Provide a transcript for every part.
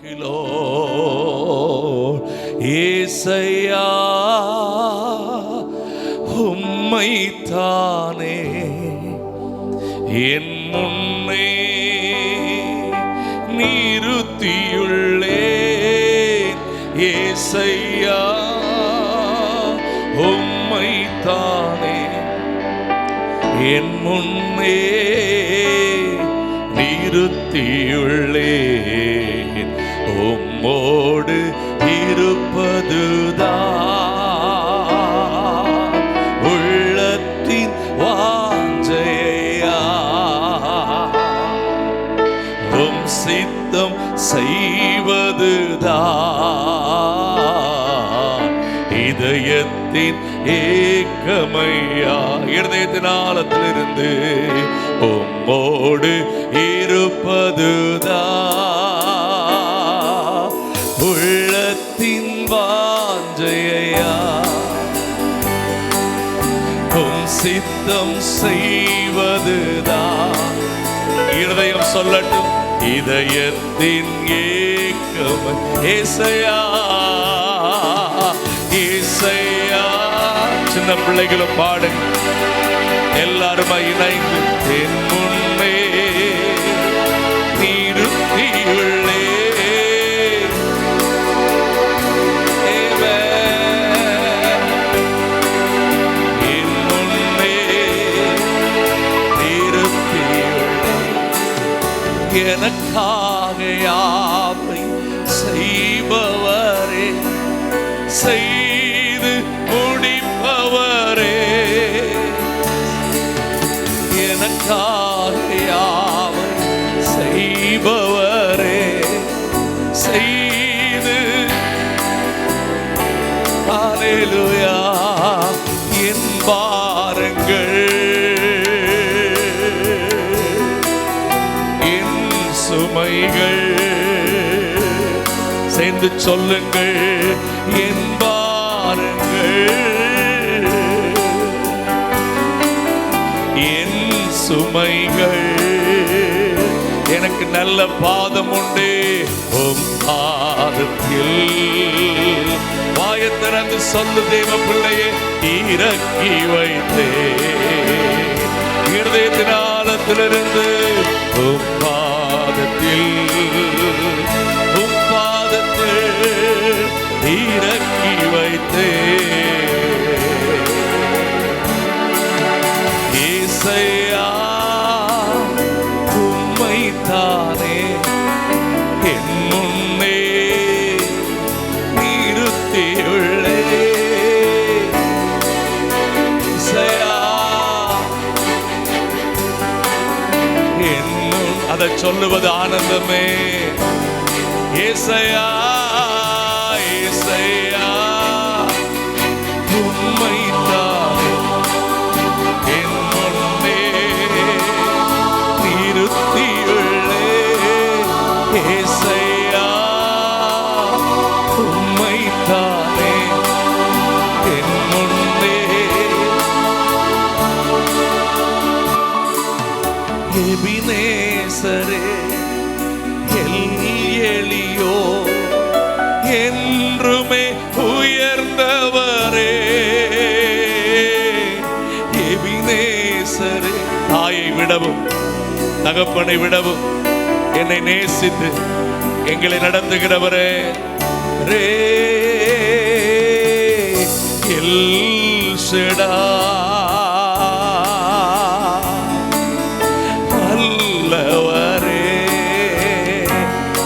Kilo ஏசையா உம்மைத்தானே என் முன்னே நிறுத்தியுள்ளேன். ஏசையா உம்மைத்தானே என் முன்னே நிறுத்தியுள்ளேன். உம்மோடு இருப்பதுதான் உள்ளத்தின் வாஞ்சையா. உம் சித்தம் செய்வதுதான் இதயத்தின் ஏக்கமையா. இருதயத்தின் ஆழத்திலிருந்து உம்மோடு இருப்பதுதான் உள்ளத்தின் வாஞ்சையா. உம் சித்தம் செய்வதுதான். இருதயம் சொல்லட்டும், இதயத்தின் ஏக்கம். ஏசையா ஏசையா. சின்ன பிள்ளைகளும் பாடுங்க, எல்லாருமா இணைந்து. என் முன்னே நிறுத்தியுள்ளே என் முன்னே நிறுத்தியுள்ளே. எனக்காக யாவை செய்பவரே, செய்து முடிப்பவரே. எனக்காக யாவை செய்பவரே, செய்து. ஹல்லேலூயா. என் பாரங்கள் என் சுமைகள் சேர்ந்து சொல்லுங்கள். என் பாரங்கள் என் சுமைகள். எனக்கு நல்ல பாதம் உண்டு உம் பாதத்தில். வாயை திறந்து சொல்லு தேவ பிள்ளையே, இறக்கி வைத்தே. இருதயத்தின் ஆழத்திலிருந்து உம் பாதத்தில், உம் பாதத்தில் இறக்கி வைத்தே. ஏசையா உம்மைத்தானே என் முன்னே நிறுத்தியுள்ளே. ஏசையா என்னும் அதை சொல்லுவது ஆனந்தமே. ஏசையா ஏசையா உம்மைத்தானே என் முன்னே நிறுத்தியுள்ளே. ஏசையா உம்மைத்தானே என் முன்னே. எபினேசரே எலியோ என்றுமே உயர்ந்தவரே. எபினேசரே. தாயை விடவும் தகப்பனை விடவும் என்னை நேசித்து எங்களை நடத்துகிறவரே. ரே எல் ஷடாய்.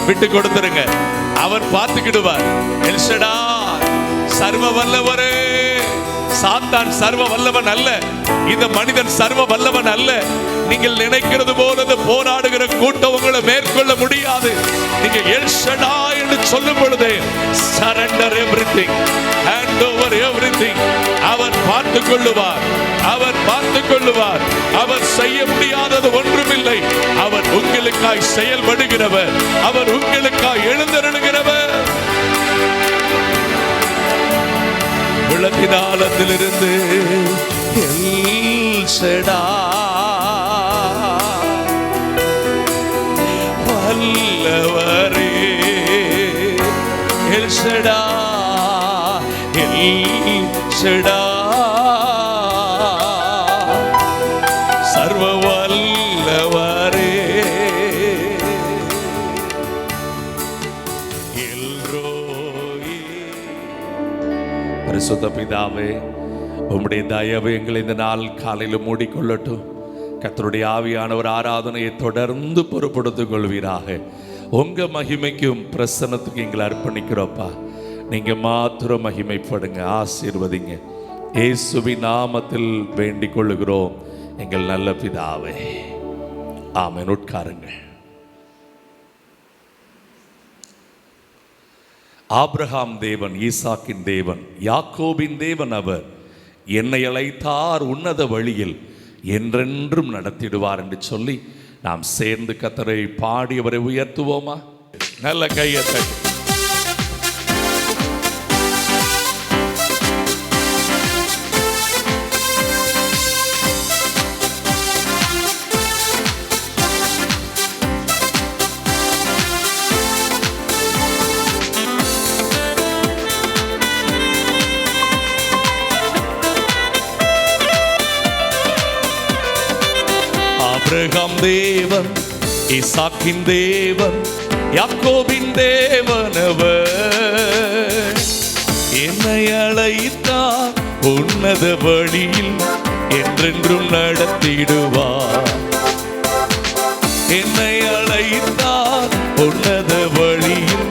விட்டு கொடுத்துருங்க, அவர் பார்த்துக்கிடுவார். எல் ஷடாய் சர்வ வல்லவரே. சாத்தான் சர்வ வல்லவன் அல்ல, இந்த மனிதன் சர்வ வல்லவன் அல்ல. நீங்கள் நினைக்கிறது போல போராடுகிற கூட்டம் உங்களை மேற்கொள்ள முடியாது. நீங்க எல் ஷடாய் என்று சொல்லும் பொழுது surrender everything, hand over everything. அவர் பார்த்துக் கொள்ளுவார், அவர் பார்த்துக் கொள்ளுவார். அவர் செய்ய முடியாதது ஒன்றுமில்லை. அவர் உங்களுக்காய் செயல்படுகிறவர், அவர் உங்களுக்காய் எழுந்தருளுகிறவர். உள்ளத்தின் ஆழத்திலிருந்து எல் ஷடாய் வல்லவரே. எல் ஷடாய், எல் ஷடாய், சர்வ வல்லவரே, எல் ரோயி. பரிசுத்த பிதாவே, உம்முடைய தயவு எங்களை இந்த நாள் காலையில் மூடிக்கொள்ளட்டும். கர்த்தருடைய ஆவியானவர் ஆராதனையை தொடர்ந்து பொறுப்படுத்திக் கொள்வீராக. உங்க மகிமைக்கும் பிரசன்னத்துக்கு எங்களை அர்ப்பணிக்கிறோப்பா. நீங்க மாத்திரம் மகிமைப்படுங்க, ஆசீர்வதிங்க. இயேசுவின் நாமத்தில் வேண்டிக் கொள்ளுகிறோம் எங்கள் நல்ல பிதாவே, ஆமென். உட்காருங்கள். ஆபிரகாம் தேவன், ஈசாக்கின் தேவன், யாக்கோபின் தேவன் அவர். என்னை அழைத்தார் உன்னத வழியில், என்றென்றும் நடத்திடுவார் என்று சொல்லி நாம் சேர்ந்து கர்த்தரை பாடி அவரை உயர்த்துவோமா? நல்ல கையத்தை. ஆபிரகாம் தேவன், ஈசாக்கின் தேவன், யாக்கோபின் தேவன் அவர். என்னை அழைத்தார் உன்னத வழியில், என்றென்றும் நடத்திடுவார். என்னை அழைத்தார் உன்னத வழியில்,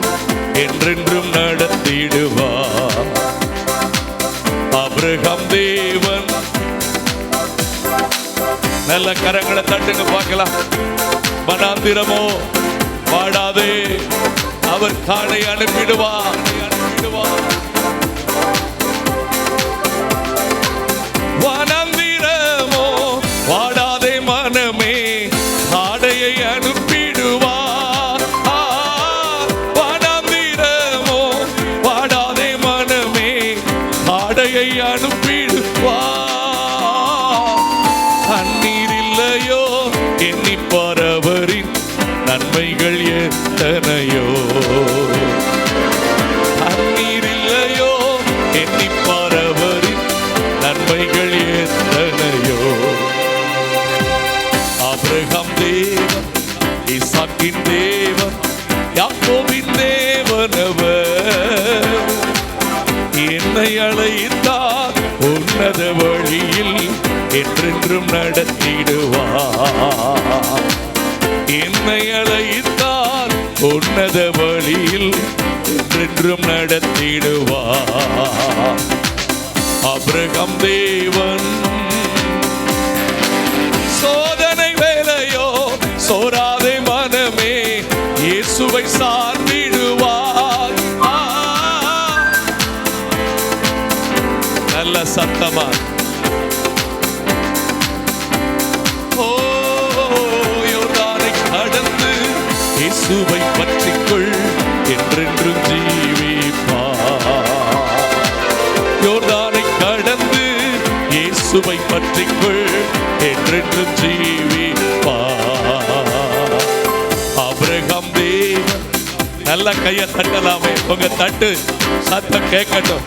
என்றென்றும் நடத்திடுவார். ஆபிரகாம் தேவன். நல்ல கரங்களை தட்டுங்க பார்க்கலாம். வனாந்திரமோ வாடாதே, அவர் காலை அனுப்பிடுவார். வனாந்திரமோ வாடாதே மனமே, காடையை அனுப்பிடுவார். வனாந்திரமோ வாடாதே மனமே, காடையை அனுப்பிடுவார். எண்ணி பரவரின் நன்மைகள் எத்தனையோ, தண்ணீர் இல்லையோ எண்ணி பரவரின் நன்மைகள் எத்தனையோ. ஆபிரகாம் தேவன், ஈசாக்கின் தேவன், யாக்கோபின் தேவன் அவர். என்னை அழைத்தார் உன்னத வழியில், என்றென்றும் நடத்திடுவார். என்னை அழைத்தார் உன்னத வழியில், என்றென்றும் நடத்திடுவார். ஆபிரகாம் தேவன். சோதனை வேலையோ சோராதே மனமே, இயேசுவை சார்ந்திடுவார். நல்ல சத்தமா இயேசுவை பற்றிக்கொள், என்றென்றும் ஜீவிப்பார். யோர்தானை கடந்து இயேசுவை பற்றிக்கொள், என்றென்றும் ஜீவிப்பார். ஆபிரகாம் தேவன். நல்ல கையை தட்டலாமே, உங்க தட்டு சத்தம் கேட்கட்டும்.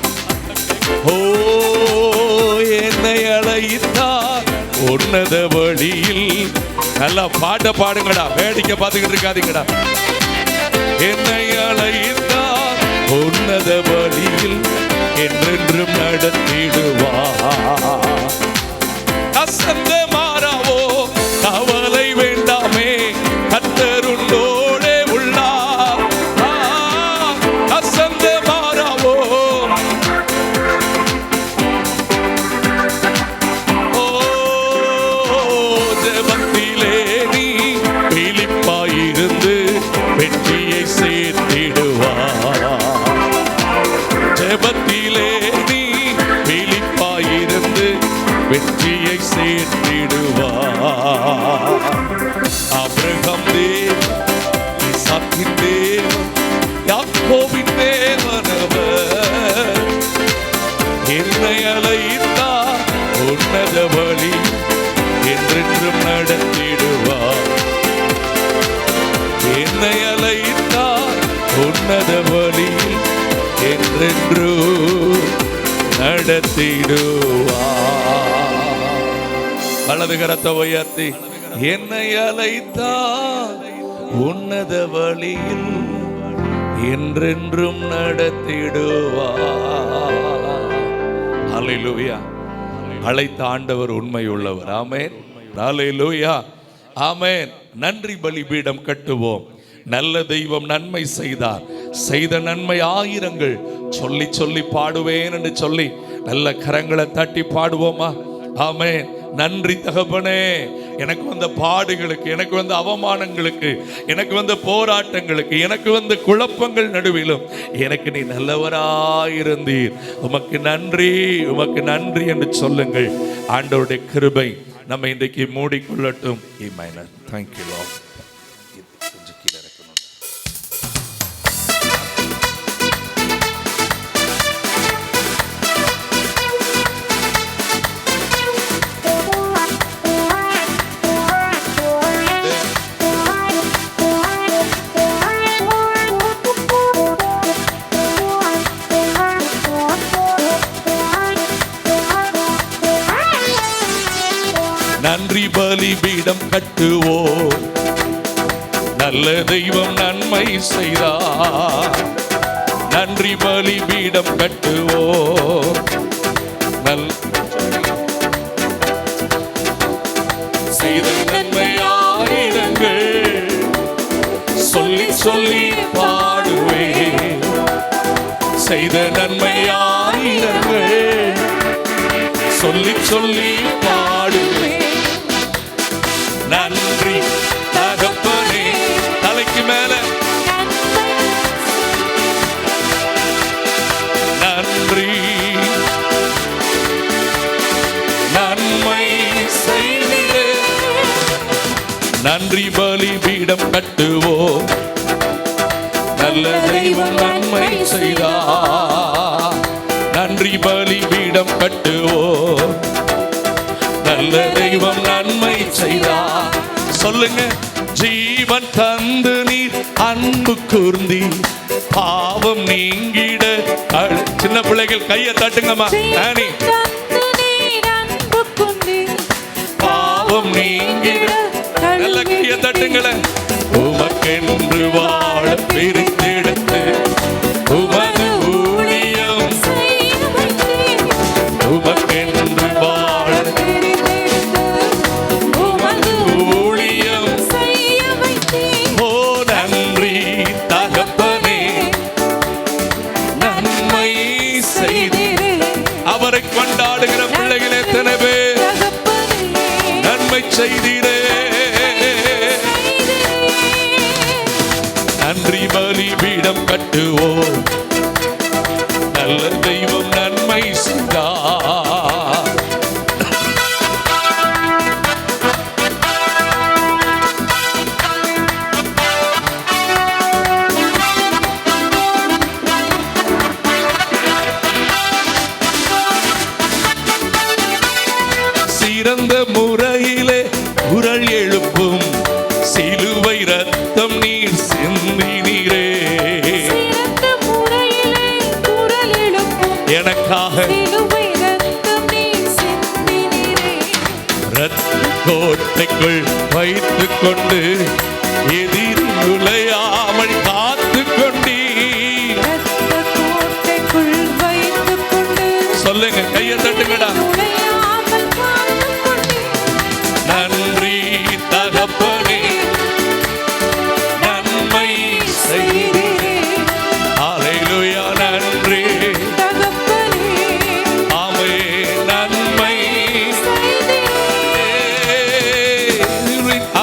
ஓ என்னை அழைத்தார் உன்னத வழியில். நல்லா பாட்ட பாடுங்கடா, வேடிக்கை பார்த்துக்கிட்டு இருக்காதீங்கடா. என்னை அழைத்தார் உன்னத வழியில், என்றென்றும் நடத்திடுவார். அசந்த மாறாவோ கவலை வேண்டாமே, கர்த்தர் உன்னோடே உள்ளார். அசந்த மாறாவோ ஜெபத்திலே நீ விழிப்பாயிருந்து வெற்றியை சேர்த்திடுவார். ஜெபத்திலே நீ விழிப்பாயிருந்து வெற்றியை சேர்த்திடுவார். ஆபிரகாம் தேவன், ஈசாக்கின் தேவன், யாக்கோபின் தேவன் அவர். என்னை அழைத்தார் உன்னத வழி, என்றென்றும் நடத்திடுவார். என்னை அழைத்தார் உன்னத வழியில், என்றென்று நடத்திடுவார். வலது கரத்தை உயர்த்தி என்னை அழைத்தார் உன்னத வழியில் என்றென்றும் நடத்திடுவார். அல்லேலூயா. அழைத்த ஆண்டவர் உண்மை உள்ளவர். ஆமென். அல்லேலூயா. ஆமென். நன்றி பலிபீடம் கட்டுவோம். நல்ல தெய்வம் நன்மை செய்தார், செய்த நன்மை ஆயிரங்கள், சொல்லி சொல்லி பாடுவேன் என்று சொல்லி நல்ல கரங்களை தட்டி பாடுவோமா? ஆமென். நன்றி தகப்பனே, எனக்கு வந்த பாடுகளுக்கு, எனக்கு வந்த அவமானங்களுக்கு, எனக்கு வந்த போராட்டங்களுக்கு, எனக்கு வந்த குழப்பங்கள் நடுவிலும் எனக்கு நீ நல்லவராயிருந்தீர். உமக்கு நன்றி, உமக்கு நன்றி என்று சொல்லுங்கள். ஆண்டவருடைய கிருபை நம்ம இன்றைக்கு மூடிக்கொள்ளட்டும். Thank you Lord. கொஞ்சம் கீழே இருக்கணும். நன்றி பலிபீடம் கட்டுவோம். நல்ல தெய்வம் நன்மை செய்தார். நன்றி பலிபீடம் கட்டுவோம். செய்த நன்மை ஆயிரங்கள், சொல்லி சொல்லி பாடுவேன். செய்த நன்மை ஆயிரங்கள், சொல்லி சொல்லி பாடுவேன். நன்றி தகப்பனே. தலைக்கு மேல நன்றி, நன்மை செய்தீரே. நன்றி பலிபீடம் கட்டுவோம். நல்ல தெய்வம் நன்மை செய்தார். நன்றி பலிபீடம் கட்டுவோம். நல்ல தெய்வம் நன்மை செய்தார். சொல்லுங்க. ஜீவன் தந்து நீர் அன்பு கூர்ந்தி பாவம் நீங்கிட. சின்ன பிள்ளைகள் கையை தட்டுங்கம்மா. பாவம் நீங்கிட நல்ல கையை தட்டுங்கள. உமக்கென்று வாழ பிரித்தெடுத்து உமது ஊழியம், உமக்கென்று வாழ ஊழியம். ஓ நன்றி தகப்பனே, நன்மை செய்தீரே. அவரை கொண்டாடுகிற பிள்ளைகள் எத்தனை பேர்? நன்மை செய்தீரே. நன்றி பலிபீடம் கட்டுவோம். நல்ல தெய்வம் நன்மை செய்தார். சிறந்த முறையிலே குரல் எழுப்பும் சிலுவை ரத்தம் நீர் சிந்தினீரே. எனக்காக ரத்த கோட்டைக்குள் வைத்துக் கொண்டு எதிரி நுழையாமல் காத்து கொண்டீர். சொல்லுங்க, கையை தட்டுங்கடா. நன்றி தகப்பனே, நன்மை செய்தீரே. அல்லேலூயா. நன்றி ஆமென். நன்மை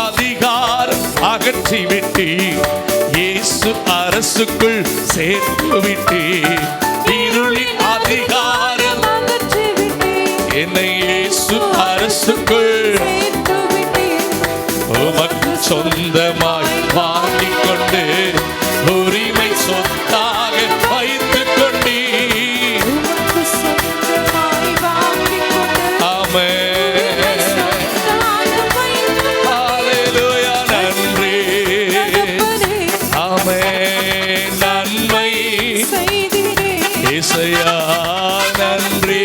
அதிகாரம் அகற்றி விட்டீர். இயேசு அரசுக்குள் சேர்த்து விட்டீர். இருளின் அதிகாரம் என்னை இயேசு அரசுக்குள் உமக்கு சொந்தமாய் வாங்கிக் கொண்டு உரிமை சொத்தாக வைத்துக் கொண்டீர். ஆமென். அல்லேலூயா. நன்றி ஆமென். நன்மை ஏசையா நன்றி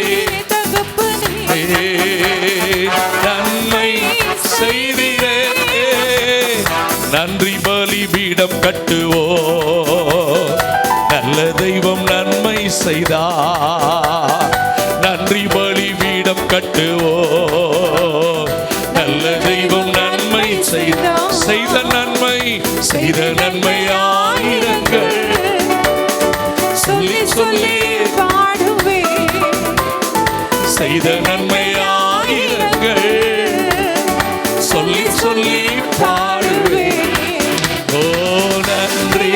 நன்மை செய்திரே. நன்றி பலிபீடம் கட்டுவோ, நல்ல தெய்வம் நன்மை செய்தா. நன்றி பலிபீடம் கட்டுவோ, நல்ல தெய்வம் நன்மை செய்தா. செய்த நன்மை ஆயிரங்கள் சொல்லி சொல்லி பாடுவே. செய்த நன்மை ஆயிரங்கள் சொல்லி சொல்லி பாடுவே. ஓ நன்றி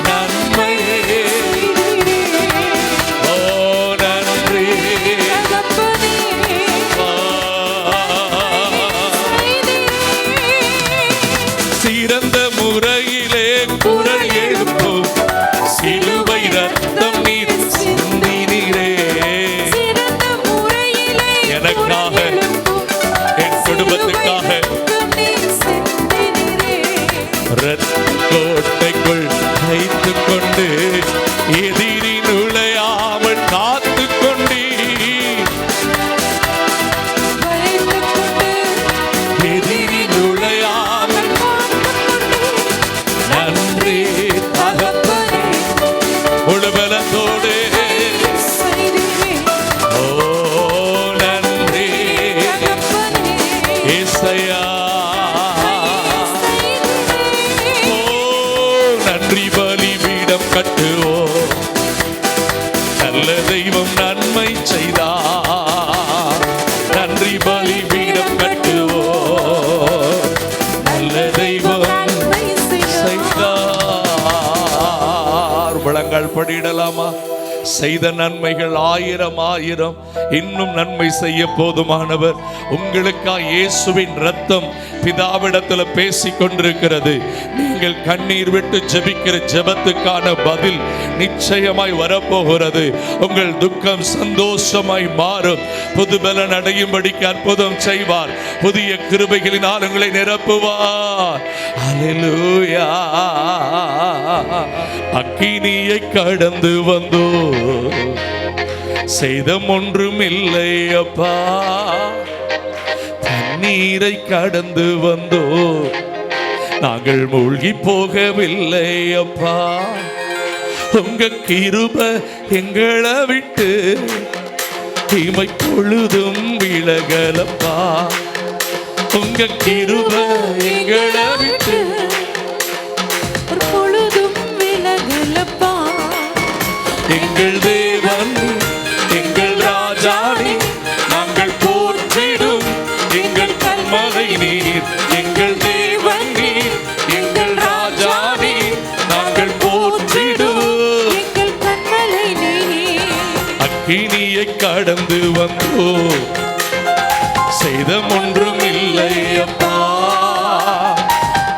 நன்மை. ஓ நன்றி சிறந்த முறையிலே குரல் எழுப்பும் சிலுவை ரத்தம் நீர் சிந்தினீரே. எனக்காக என் குடும்பத்துக்காக கோட்டைக்குள் வைத்துக் கொண்டு எதிரி நுழையாமல் காத்து கொண்டீ. எதிரி நுழையாமல் நன்றி தகப்பனே. உடுபலத்தோடு ஓ நன்றி ஏசையா. நன்றி பலிபீடம் கட்டுவோ, நல்ல தெய்வம் நன்மை செய்தா. நன்றி பலிபீடம் கட்டுவோ, நல்ல தெய்வம் செய்தார். முழங்கால் படியிடலாமா? செய்த நன்மைகள் ஆயிரம் ஆயிரம், இன்னும் நன்மை செய்ய போதுமானவர். உங்களுக்காக இயேசுவின் ரத்தம் பிதாவிடத்துல பேசிக் கொண்டிருக்கிறது. நீங்கள் கண்ணீர் விட்டு ஜெபிக்கிற ஜெபத்துக்கான பதில் நிச்சயமாய் வரப்போகிறது. உங்கள் துக்கம் சந்தோஷமாய் மாறும். புது பலன் அடையும்படிக்கு அற்புதம் செய்வார். புதிய கிருபைகளினால் உங்களை நிரப்புவார். அல்லேலூயா. அக்கினியை கடந்து வந்தோ, சேதம் ஒன்றும் இல்லை அப்பா. தண்ணீரை கடந்து வந்தோ, நாங்கள் மூழ்கி போகவில்லை அப்பா. உங்க கிருபை எங்களை விட்டு தீமை பொழுதும் விலகலப்பா. உங்க கிருபை எங்களை விட்டு எங்கள் தேவன் எங்கள் ராஜானி, நாங்கள் போற்றிடும் எங்கள் கண்மலை நீர். எங்கள் தேவன் நீர், எங்கள் ராஜானி, நாங்கள் போற்றிடும் எங்கள் கண்மலை நீர். அக்கினியை கடந்து வந்தோ, சேதம் ஒன்றும் இல்லை அப்பா.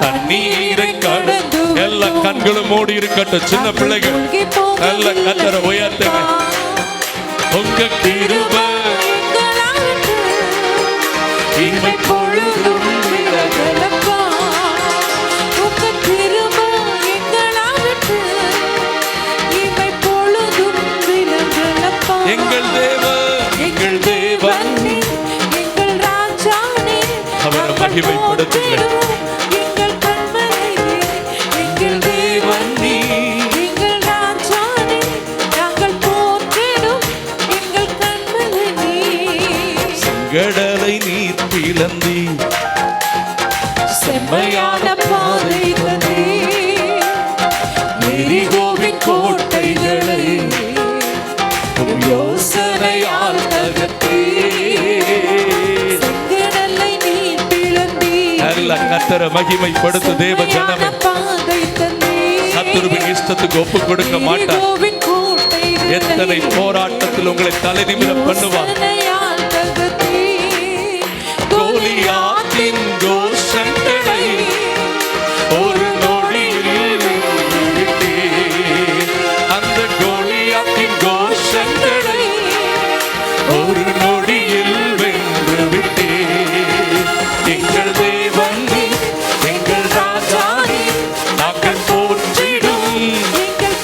தண்ணீரை கடந்து. எல்லா கண்களும் மூடி இருக்கட்டும். சின்ன பிள்ளைகள் நல்ல கத்தரை உயர்த்துங்க. உங்க கிருபை இமை பொழுதும் விலகலப்பா. உங்க கிருபை எங்களை விட்டு இமை பொழுதும் விலகலப்பா. எங்கள் தேவன் எங்கள் தேவன் எங்கள் ராஜானே, அவரை மகிமைப்படுத்துங்கள். கடலை நீர் பிளந்தி செம்மையான பாதை தந்தீ. எரிகோவின் கோட்டைகளை யோசனையால் தகர்த்தீ. கடலை நீர் பிளந்தி. நல்ல கர்த்தரை மகிமைப்படுத்து தேவ ஜனமே. கர்த்தருவின் இஷ்டத்துக்கு ஒப்பு கொடுக்க மாட்டார். எத்தனை போராட்டத்தில் உங்களை தலை நிமிர பண்ணுவார். கோலியாத்தின் கோஷங்களை ஒரு நொடியில் விட்டே. அந்த கோலியாத்தின் கோஷங்களை ஒரு நொடியில் வென்று விட்டே. எங்கள் தேவன் எங்கள் ராஜானி, நாங்கள் போற்றிடும் எங்கள்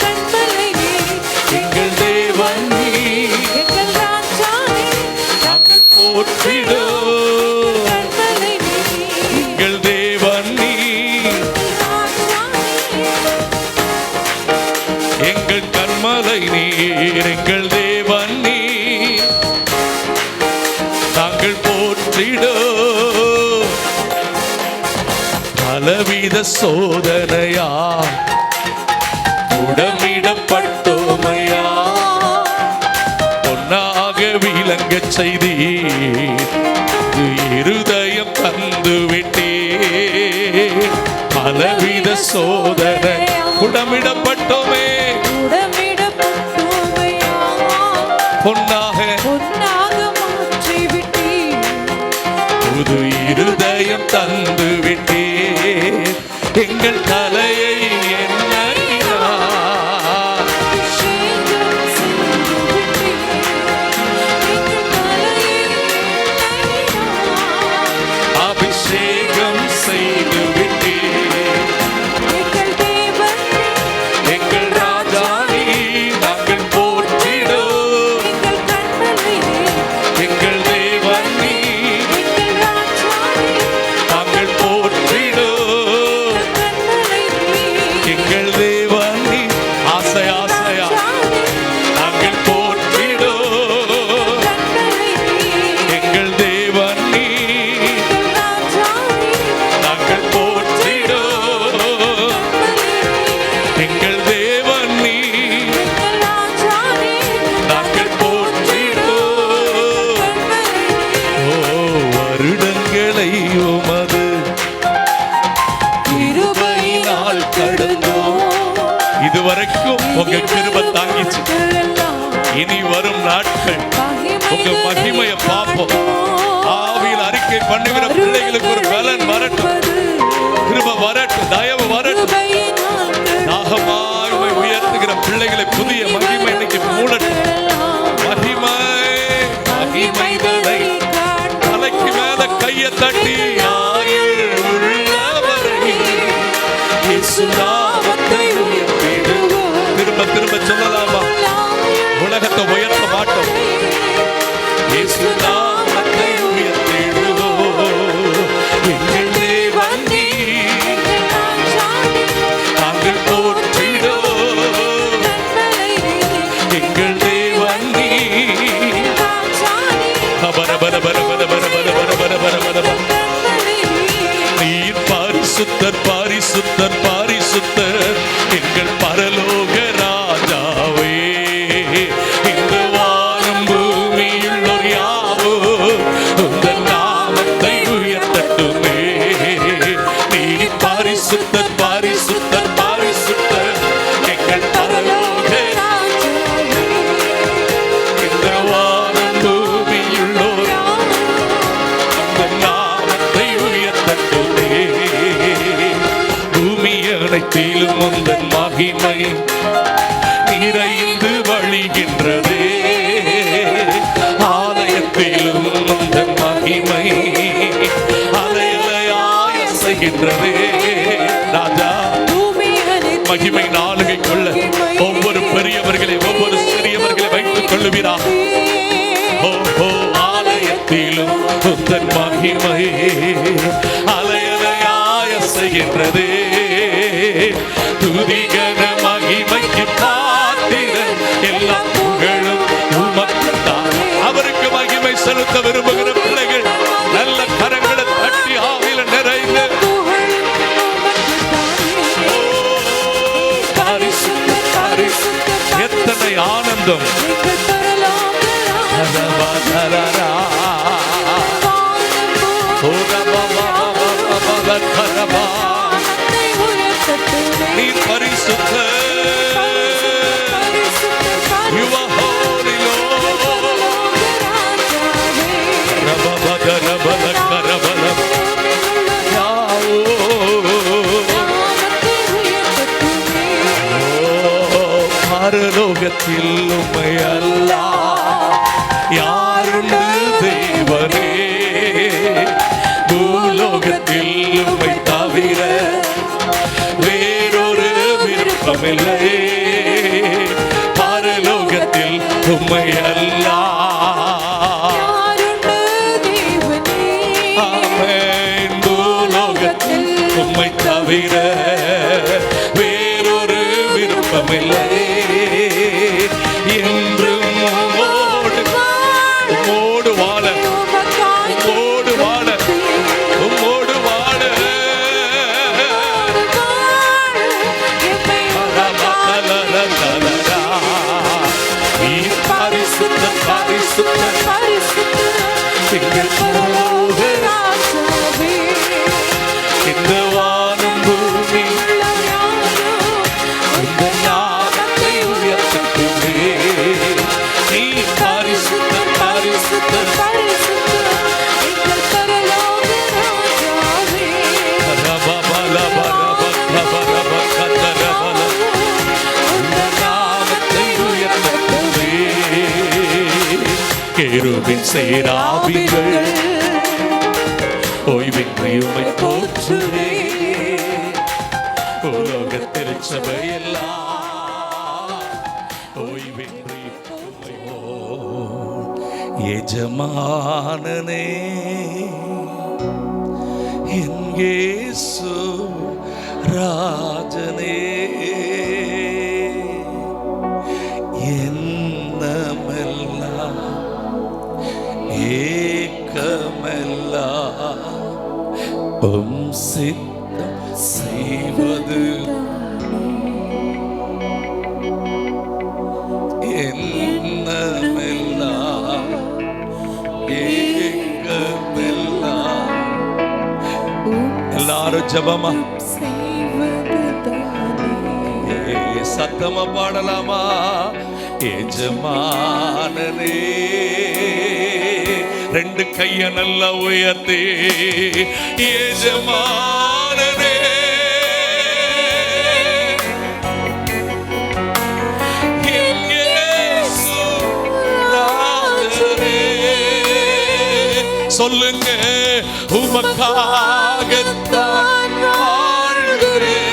தந்தை நீர், எங்கள் தேவன் நீர், நாங்கள் போற்றிடோ. பலவித சோதனையா உடமிடப்பட்டோமையா, பொன்னாக விளங்க செய்தி இருதயம் தந்து விட்டே. பலவித சோதனை உடமிடப்பட்டோமே, பொன்னாக மாற்றி விட்டே. புது இருதயம் தந்து விட்டே. எங்கள் தலையை அபிஷேகம் செய்து விட்டே. எங்கள் ராஜானி நாங்கள் போற்றிடோ. எங்கள் தேவனி நாங்கள் போற்றிடோ. எங்கள் தேவனி ஆசை ஆசையா நாங்கள் போற்றிடோ. எங்கள் தேவனி நாங்கள் போற்றிடோ. எங்கள் தேவனி நாங்கள் போற்றிடோ. ஓ வருடங்களை உமது கிருபையினால் கடந்தோம். இதுவரைக்கும் உங்க கிருபை தாங்கிச்சு. இனி வரும் நாட்கள் உங்க மகிமையை பார்ப்போம். ஆவியில் அறிக்கை பண்ணுகிற பிள்ளைகளுக்கு ஒரு பலன் வரட்டும், கிருபை வரட்டும், தயவு வரட்டும். தாகமாய் உயர்த்துகிற பிள்ளைகளை புதிய மகிமை இன்னைக்கு மூடட்டும். மகிமை மகிமை தலை தலைக்கு மேல கையை தட்டி ஆயுள் உள்ளவரை இயேசு நாமத்தை உயர்த்திடுவோம். திரும்ப திரும்ப சொல்லலாமா? உலகத்தை உயர்த்த மாட்டோம், இயேசு நாமத்தை உயர்த்திடுவோம். எங்கள் தேவன் நீர், நாங்கள் போற்றிடோ. எங்கள் தேவன் நீர், பர பர பர பர பர பர பர பர பர பர பர. நீர் பாரிசுத்தர் பாரிசுத்தர் பாரிசுத்தர், எங்கள் பரலோக ராஜாவே. இந்த வானம் பூமியுள்ளோர் யாவோ உந்தன் நாமத்தை உயர்த்தட்டுமே. நீர் பாரிசுத்தர் பாரிசுத்தர் பாரிசுத்தர், எங்கள் பரலோக இந்த வானம் பூமியுள்ளோர் உந்தன் நாமத்தை உயர்த்தட்டுமே. பூமி அனைத்திலும் உந்தன் மகிமை நிறைந்து வழிகின்றதே. ஆலயத்திலும் உந்தன் மகிமை அலையலையாய் அசைகின்றதே. ராஜா மகிமை நாளுகை கொள்ள ஒவ்வொரு பெரியவர்களை ஒவ்வொரு சிறியவர்களை வைத்துக் கொள்ளுவீரா. ஆலயத்திலும் உந்தன் மகிமை அலையலையாய் அசைகின்றதே. துதிகன மகிமைக்கு பாத்திரன், எல்லா புகழும் உமக்குத்தான். அவருக்கு மகிமை செலுத்த விரும்புகிற பிள்ளைகள் நல்ல கரங்களை தட்டி ஆவில நிறைந்து எத்தனை ஆனந்தம். நீ பரிசுத்த, you are holy Lord. ரபபத ரபத கரபல யாவோ. பரலோகத்தில் உம்மை அல்லாஹ் யாருண்டு தேவனே. பூலோகத்தில் உம்மை தவிர வேறொரு விருப்பமில்லை. பரலோகத்தில் உம்மை அல்லாஹ் ஆமென். பூலோகத்தில் உம்மை தவிர வேறொரு விருப்பமில்லை. கேருபின் சேராபிகள் ஓய்வின்றி உம்மை போற்றுவே. உலக திருச்சபையெல்லாம் ஓய்வின்றி உம்மை எஜமானனே என் இயேசு ராஜனே என்னமெல்லாம் ஏக்கமெல்லாம் உம் சித்தம் செய்வது என்னமெல்லாம் ஏக்கமெல்லாம். எல்லாரும் ஜபமா சத்தமா பாடலாமா? எஜமானனே ரெண்டு கைய நல்லா உயர்த்தி எஜமானனே என் இயேசு ராஜனே. சொல்லுங்க, உமக்காகத்தான் வாழ்கிறேன்,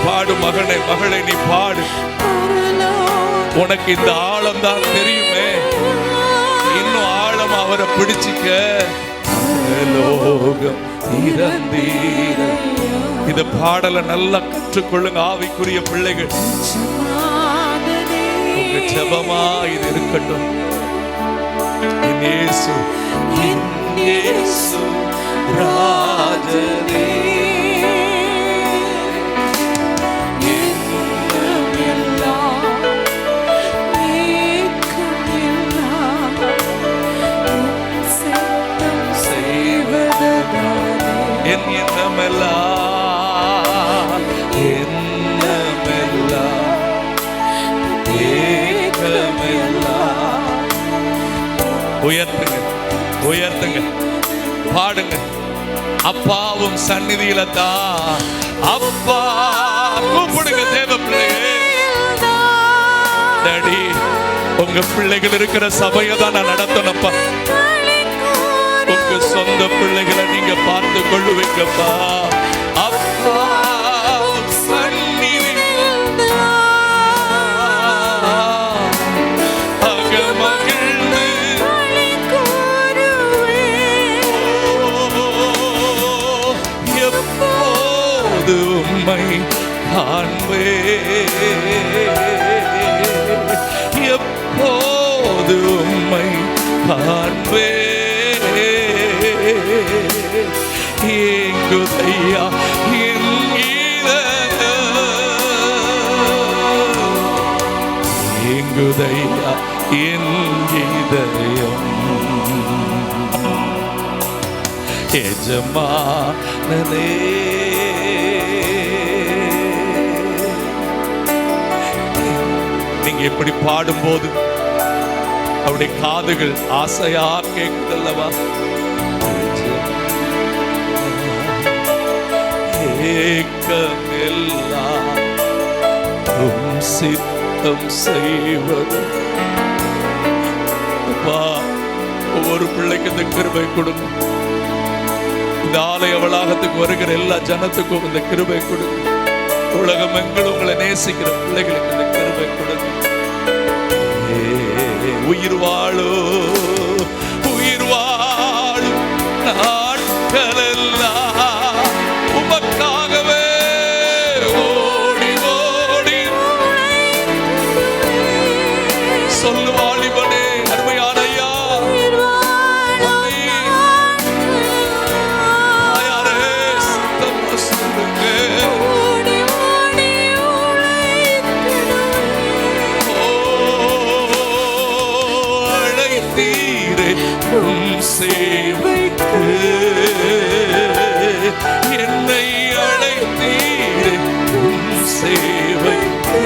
பாடு மகனே, மகளே நீ பாடு. உனக்கு இந்த ஆழம் தான் தெரியுமே, இன்னும் ஆழம் அவரை பிடிச்சிக்க. லோகம் திறந்தீர. இந்த பாடலை நல்லா கற்றுக்கொள்ளுங்க ஆவிக்குரிய பிள்ளைகள். உங்க ஜெபமா இது இருக்கட்டும். என் இயேசு, என் இயேசு ராஜனே என் எண்ணமெல்லாம் எண்ணமெல்லாம் ஏக்கமெல்லாம். உயர்த்துங்க, உயர்த்துங்க, பாடுங்க. அப்பாவும் சந்நிதியில தான். அப்பா கூப்பிடுங்க தேவ பிள்ளைகளே. டாடி, உங்க பிள்ளைகள் இருக்கிற சபையை தான் நான் நடத்தணும்ப்பா. உங்க சொந்த பிள்ளைகளை நீங்க பார்த்து கொள்ளுவீங்கப்பா. அப்பா அகமகிழ்ந்து எப்போது உம்மை காண்பே, எப்போது உம்மை காண்பே. ஏங்குதையா என் இதயம், ஏங்குதையா என் இதயம். எஜமானனே நீங்க எப்படி பாடும்போது அவருடைய காதுகள் ஆசையா கேட்குதல்லவா? ஏக்கமெல்லாம் உம் சித்தம் செய்வது. ஒவ்வொரு பிள்ளைக்கு இந்த கிருபை கொடுங்க. இந்த ஆலய வளாகத்துக்கு வருகிற எல்லா ஜனத்துக்கும் இந்த கிருபை கொடுங்க. உலகம் எங்களும் உங்களை நேசிக்கிற பிள்ளைகளுக்கு இந்த கிருபை கொடுங்க. உயிர் வாழோ உயிர் வாழும் நாட்களெல்லாம் உமக்காகவே ஓடி ஓடி. சொல்லு வாலிபனே, அருமையான ஐயா, சேவைக்கு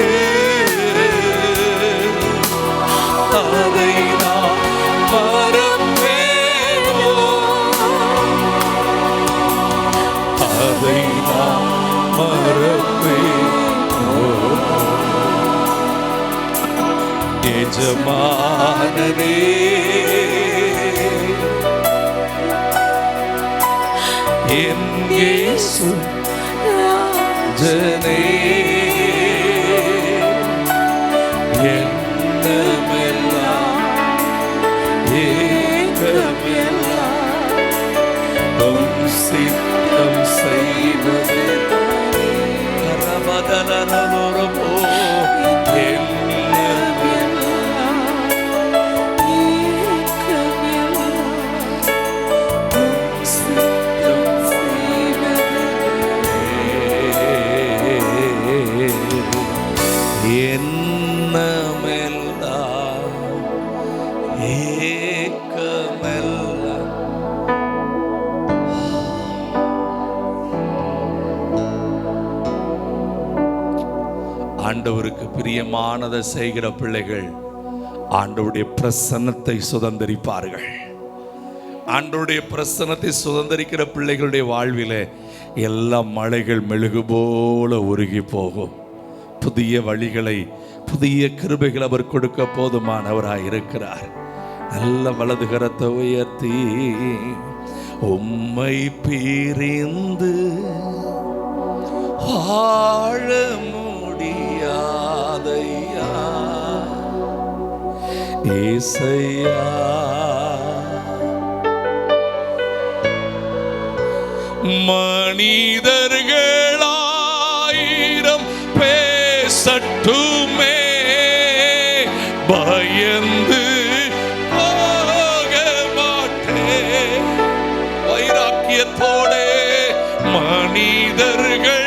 அதை நான் மறப்பேனோ, அதை நான் மறப்பேனோ. எஜமானனே என் இயேசு ராஜனே, எண்ணமெல்லாம் ஏகமெல்லாம் உம் சித்தம் செய்வது கரபதலனோரபோ. ஆண்டவருக்கு பிரியமானதை செய்கிற பிள்ளைகள் ஆண்டவருடைய பிரசன்னத்தை சுதந்தரிப்பார்கள். ஆண்டவருடைய பிரசன்னத்தை சுதந்தரிக்கிற பிள்ளைகளுடைய வாழ்விலே எல்லா மலைகள் மெழுகு போல உருகி போகும். புதிய வழிகளை, புதிய கிருபைகள் அவர் கொடுக்க போதுமானவராய் இருக்கிறார். நல்ல வலது கரத்தை உயர்த்தி, உம்மை பிரிந்து வாழ முடியாதையா ஏசையா, மனிதர்களாயிரம் பேசட்டுமே பயந்து போக மாட்டேன். வைராக்கியத்தோடே மனிதர்கள்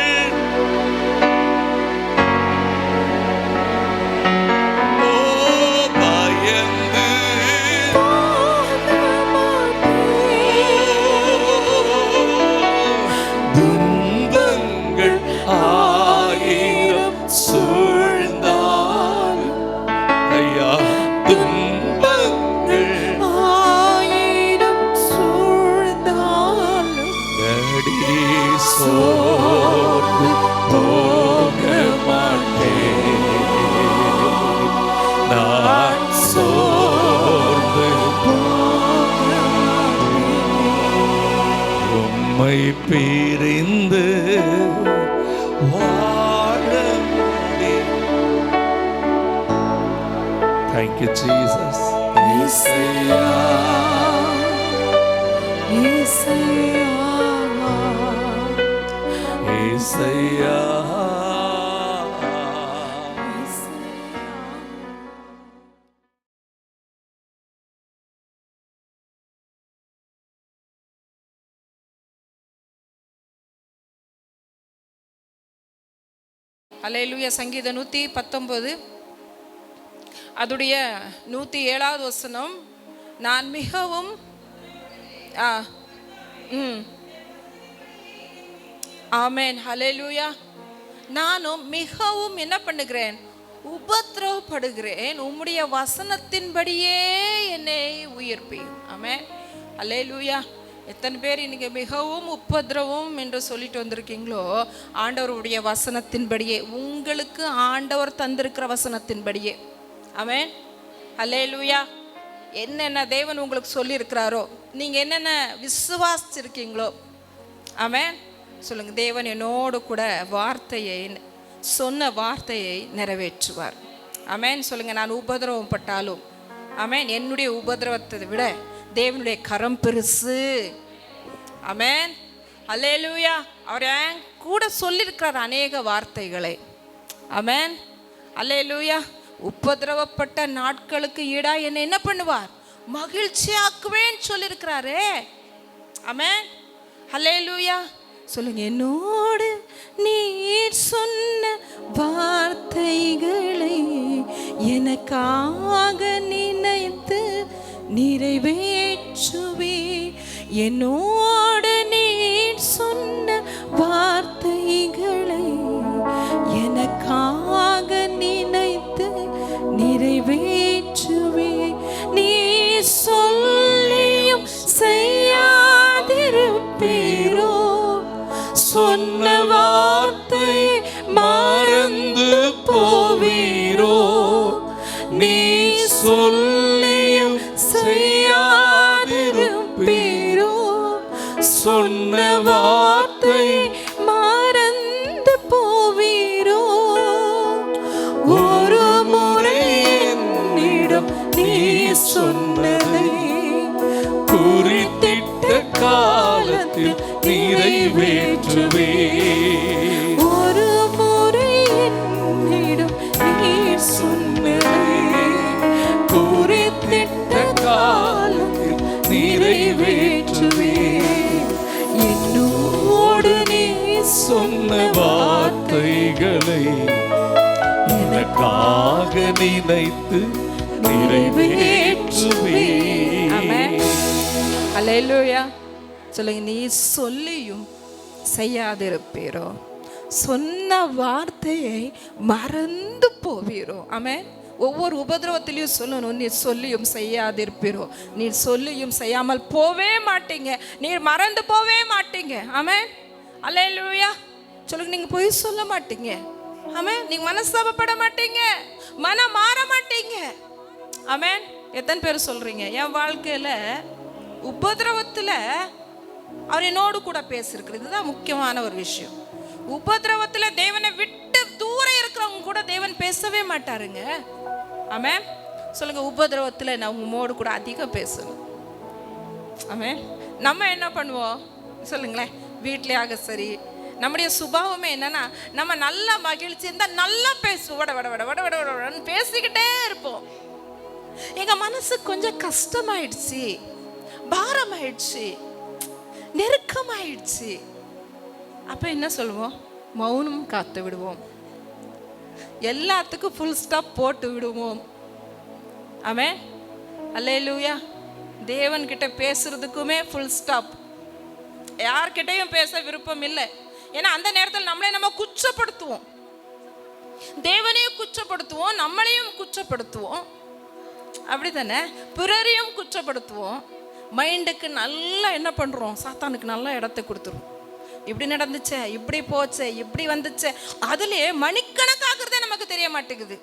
பிரிந்து வாழ முடியும். Thank you, Jesus. ஏசையா, ஏசையா, ஏசையா. அல்லேலூயா. சங்கீதம் 119 அதுடைய 107வது வசனம், நான் மிகவும் ஆமென் ஹல்லேலூயா. நானும் மிகவும் என்ன பண்ணுகிறேன், உபத்திரவப்படுகிறேன், உம்முடைய வசனத்தின்படியே என்னை உயிர்ப்பியும். ஆமென் ஹல்லேலூயா. எத்தனை பேர் இன்னைக்கு மிகவும் உபத்திரவம் என்று சொல்லிட்டு வந்திருக்கீங்களோ, ஆண்டவருடைய வசனத்தின்படியே, உங்களுக்கு ஆண்டவர் தந்திருக்கிற வசனத்தின்படியே. ஆமென் ஹல்லேலூயா. என்னென்ன தேவன் உங்களுக்கு சொல்லியிருக்கிறாரோ, நீங்கள் என்னென்ன விசுவாசிச்சிருக்கீங்களோ, ஆமென் சொல்லுங்கள், தேவன் என்னோடு கூட வார்த்தையை சொன்ன வார்த்தையை நிறைவேற்றுவார். ஆமென் சொல்லுங்கள். நான் உபதிரவம் பட்டாலும், ஆமென், என்னுடைய உபதிரவத்தை விட தேவனுடைய கரம் பெருசு. ஆமென் அல்லேலூயா. அவர் என் கூட சொல்லியிருக்கிறார் அநேக வார்த்தைகளை. ஆமென் அல்லேலூயா. உபதிரவப்பட்ட நாட்களுக்கு ஈடா என்னை என்ன பண்ணுவார், மகிழ்ச்சியாக்குவேன்னு சொல்லியிருக்கிறாரே. ஆமென் அல்லேலூயா. சொல்லுங்க, என்னோடு நீர் சொன்ன வார்த்தைகளை எனக்காக நினைத்து நிறைவேற்றுவே. என்னோடு நீர் சொன்ன வார்த்தைகளை சொன்ன வார்த்தை மறந்து போவீரோ? ஒரு முறை என்னிடம் நீ சொன்னதை குறித்திட்ட காலத்தில் நிறைவேற்றுவே. ஒரு முறை என்னிடம் நீர் சொன்னதை குறித்திட்ட காலத்தில் நிறைவேற்றுவே. என்னோடு நீ சொன்ன வார்த்தைகளை எனக்காக நினைத்து நிறைவேற்றுவே. ஆமென். அல்லேலூயா. சொல்லுங்க, நீ சொல்லியும் செய்யாதிருப்பீரோ? சொன்ன வார்த்தையை மறந்து போவீரோ? ஆமென். ஒவ்வொரு உபதிரவத்திலையும் சொல்லணும், நீ சொல்லியும் செய்யாதிருப்பீரோ. நீ சொல்லியும் செய்யாமல் போவே மாட்டீங்க, நீர் மறந்து போவே மாட்டீங்க. ஆமென். அல்லேலூயா. சொல்லுங்க, நீங்க போய் சொல்ல மாட்டீங்க. ஆமென். நீங்க மனஸ்தாபப்பட மாட்டீங்க, மனம் மாற மாட்டீங்க. ஆமென். எத்தனை பேர் சொல்றீங்க, என் வாழ்க்கையில உபதிரவத்துல அவர் என்னோடு கூட பேசியிருக்கிறது? இதுதான் முக்கியமான ஒரு விஷயம். உபதிரவத்துல தேவனை விட்டு தூரம் இருக்கிறவங்க கூட தேவன் பேசவே மாட்டாருங்க. ஆமென். சொல்லுங்க, உபதிரவத்துல நான் உங்களோடு கூட அதிகம் பேசணும். ஆமென். நம்ம என்ன பண்ணுவோம் சொல்லுங்களேன்? வீட்லயாக சரி, நம்முடைய சுபாவமே என்னன்னா, நம்ம நல்ல மகிழ்ச்சி இருந்தால் நல்லா பேசுவோம், வட வட வட வட வட வடன்னு பேசிக்கிட்டே இருப்போம். எங்க மனசு கொஞ்சம் கஷ்டமாயிடுச்சு, பாரமாயிடுச்சு, நெருக்கமாயிடுச்சு, அப்ப என்ன சொல்லுவோம்? மௌனம் காத்து விடுவோம், எல்லாத்துக்கும் ஃபுல் ஸ்டாப் போட்டு விடுவோம். ஆமென். அல்லேலூயா. தேவன் கிட்ட பேசுறதுக்குமே ஃபுல் ஸ்டாப். யார்கிட்டையும் பேச விருப்பம் இல்லை. ஏன்னா அந்த நேரத்தில் நம்ம குற்றப்படுத்துவோம், தேவனையும் குற்றப்படுத்துவோம், நம்மளையும் குற்றப்படுத்துவோம். அப்படித்தானே? பிறரையும் குற்றப்படுத்துவோம். மைண்டுக்கு நல்லா என்ன பண்றோம்? சாத்தானுக்கு நல்ல இடத்தை கொடுத்துருவோம். இப்படி நடந்துச்சே, இப்படி போச்சே, இப்படி வந்துச்சே, அதுலயே மணிக்கணக்காகிறதே நமக்கு தெரிய மாட்டேங்குது.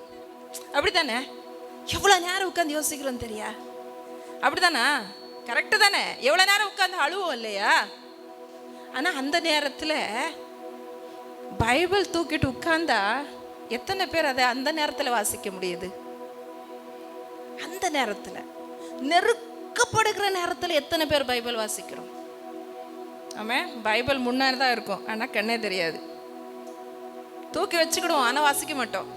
அப்படித்தானே? எவ்வளவு நேரம் உட்காந்து யோசிக்கிறோம் தெரியா? அப்படித்தானா? கரெக்டு தானே? எவ்வளவு நேரம் உட்காந்து அழுவோம் இல்லையா? ஆனா அந்த நேரத்துல பைபிள் தூக்கிட்டு உட்கார்ந்தா எத்தனை பேர் அதை அந்த நேரத்துல வாசிக்க முடியுது? அந்த நேரத்துல, நெருக்கப்படுகிற நேரத்துல எத்தனை பேர் பைபிள் வாசிக்கிறோம்? ஆமாம். பைபிள் முன்னாடி தான் இருக்கும், ஆனா கண்ணே தெரியாது. தூக்கி வச்சுக்கிடுவோம், ஆனா வாசிக்க மாட்டோம்.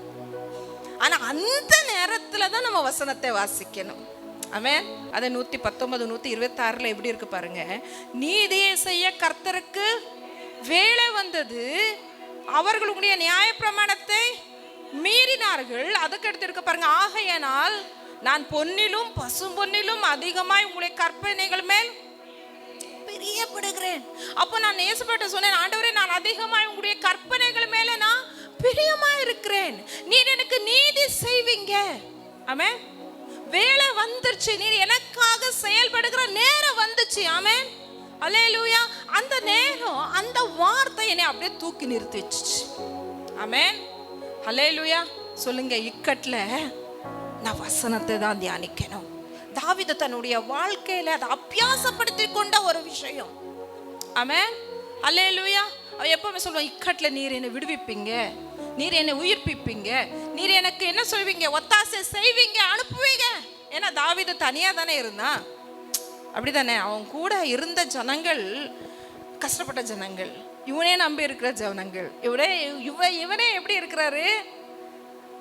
ஆனா அந்த நேரத்துல தான் நம்ம வசனத்தை வாசிக்கணும். ஆமென். அதை 119 126 எப்படி இருக்கு பாருங்க. நீதியை செய்ய கர்த்தருக்கு வேலை வந்தது, அவர்களுடைய நியாய பிரமாணத்தை மீறினார்கள். அதுக்கு எடுத்து இருக்க பாருங்க. ஆகையானால் நான் பொன்னிலும் பசும் பொன்னிலும் அதிகமாய் உங்களுடைய கற்பனைகள் மேல் பிரியப்படுகிறேன். அப்போ நான் இயேசுவிட்ட சொன்னேன், ஆண்டவரே, நான் அதிகமாய் உங்களுடைய கற்பனைகள் மேல நான் பிரியமா இருக்கிறேன். நீர் எனக்கு நீதி செய்வீங்க. ஆமென். வேலை வந்துருச்சு, நீர் எனக்காக செயல்படுகிற நேரம் வந்துச்சு. ஆமென். அல்லேலூயா. அந்த நேரம், அந்த வார்த்தை என்னை அப்படியே தூக்கி நிறுத்தி வச்சுச்சு. ஆமென். அல்லேலூயா. சொல்லுங்க, இக்கட்ல நான் வசனத்தை தான் தியானிக்கணும். தாவீது தன்னுடைய வாழ்க்கையில அதை அபியாசப்படுத்தி கொண்ட ஒரு விஷயம். ஆமென். அல்லேலூயா. அவ எப்பவுமே சொல்லுவான், இக்கட்ல நீர் என்னை விடுவிப்பீங்க, நீர் என்னை உயிர்ப்பிப்பீங்க, நீர் எனக்கு என்ன சொல்வீங்க? ஒத்தாசை செய்வீங்க, அனுப்புவீங்க. ஏன்னா தாவீது தனியா தானே இருந்தான். அப்படிதானே? அவன் கூட இருந்த ஜனங்கள் கஷ்டப்பட்ட ஜனங்கள், இவனே நம்பி இருக்கிற ஜனங்கள். இவனே எப்படி இருக்கிறாரு?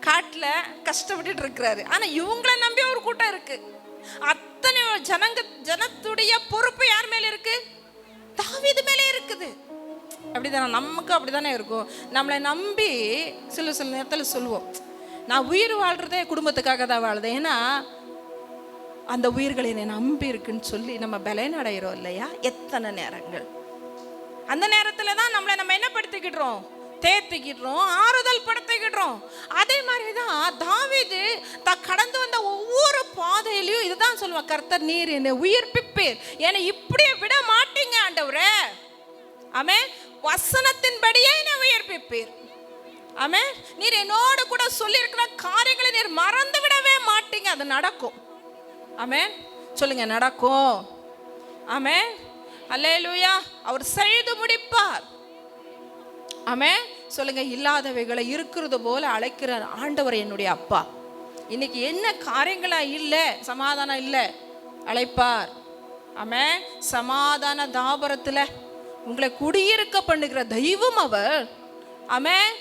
காட்டுல கஷ்டப்பட்டு இருக்கிறாரு. ஆனா இவங்களை நம்பி ஒரு கூட்டம் இருக்கு. அத்தனை ஜனத்துடைய பொறுப்பு யார் மேல இருக்கு? தாவீது மேலே இருக்குது. அப்படிதானே? நமக்கு அப்படிதானே இருக்கும். நம்மளை நம்பி சில நேரத்தில் சொல்லுவோம், நான் உயிர் வாழ்றதே குடும்பத்துக்காக தான் வாழ்றேன், ஏன்னா அந்த உயிர்களை என்னை நம்பி இருக்குன்னு சொல்லி நம்ம பலனடைகிறோம் இல்லையா? எத்தனை நேரங்கள் அந்த நேரத்துல தான் நம்ம என்ன படுத்திக்கிடுறோம்? தேத்திக்கிடுறோம், ஆறுதல் படுத்திக்கிடுறோம். அதே மாதிரிதான் தாவீது கடந்து வந்த ஒவ்வொரு பாதையிலையும் இதுதான் சொல்லுவா, கர்த்தர் நீர் என்னை உயிர்ப்பிப்பீர், என்னை இப்படியே விட மாட்டீங்க ஆண்டவரே. ஆமென். வசனத்தின்படியே என்னை உயிர்ப்பிப்பீர். ஆமென். நீர் என்னோடு கூட சொல்லி இருக்கிற காரியங்களை நீர் மறந்து விடவே மாட்டீங்க, அது நடக்கும். ஆமென். சொல்லுங்க, நடக்கும். ஆமென். அல்லேலூயா, அவர் செய்து முடிப்பார். ஆமென். சொல்லுங்க, இல்லாதவைகளை இருக்கிறது போல அழைக்கிற ஆண்டவர் என்னுடைய அப்பா. இன்னைக்கு என்ன காரியங்களா இல்லை, சமாதானம் இல்லை, அழைப்பார். ஆமென். சமாதான தாபரத்தில் உங்களை குடியிருக்க பண்ணுகிற தெய்வம் அவர். ஆமென்.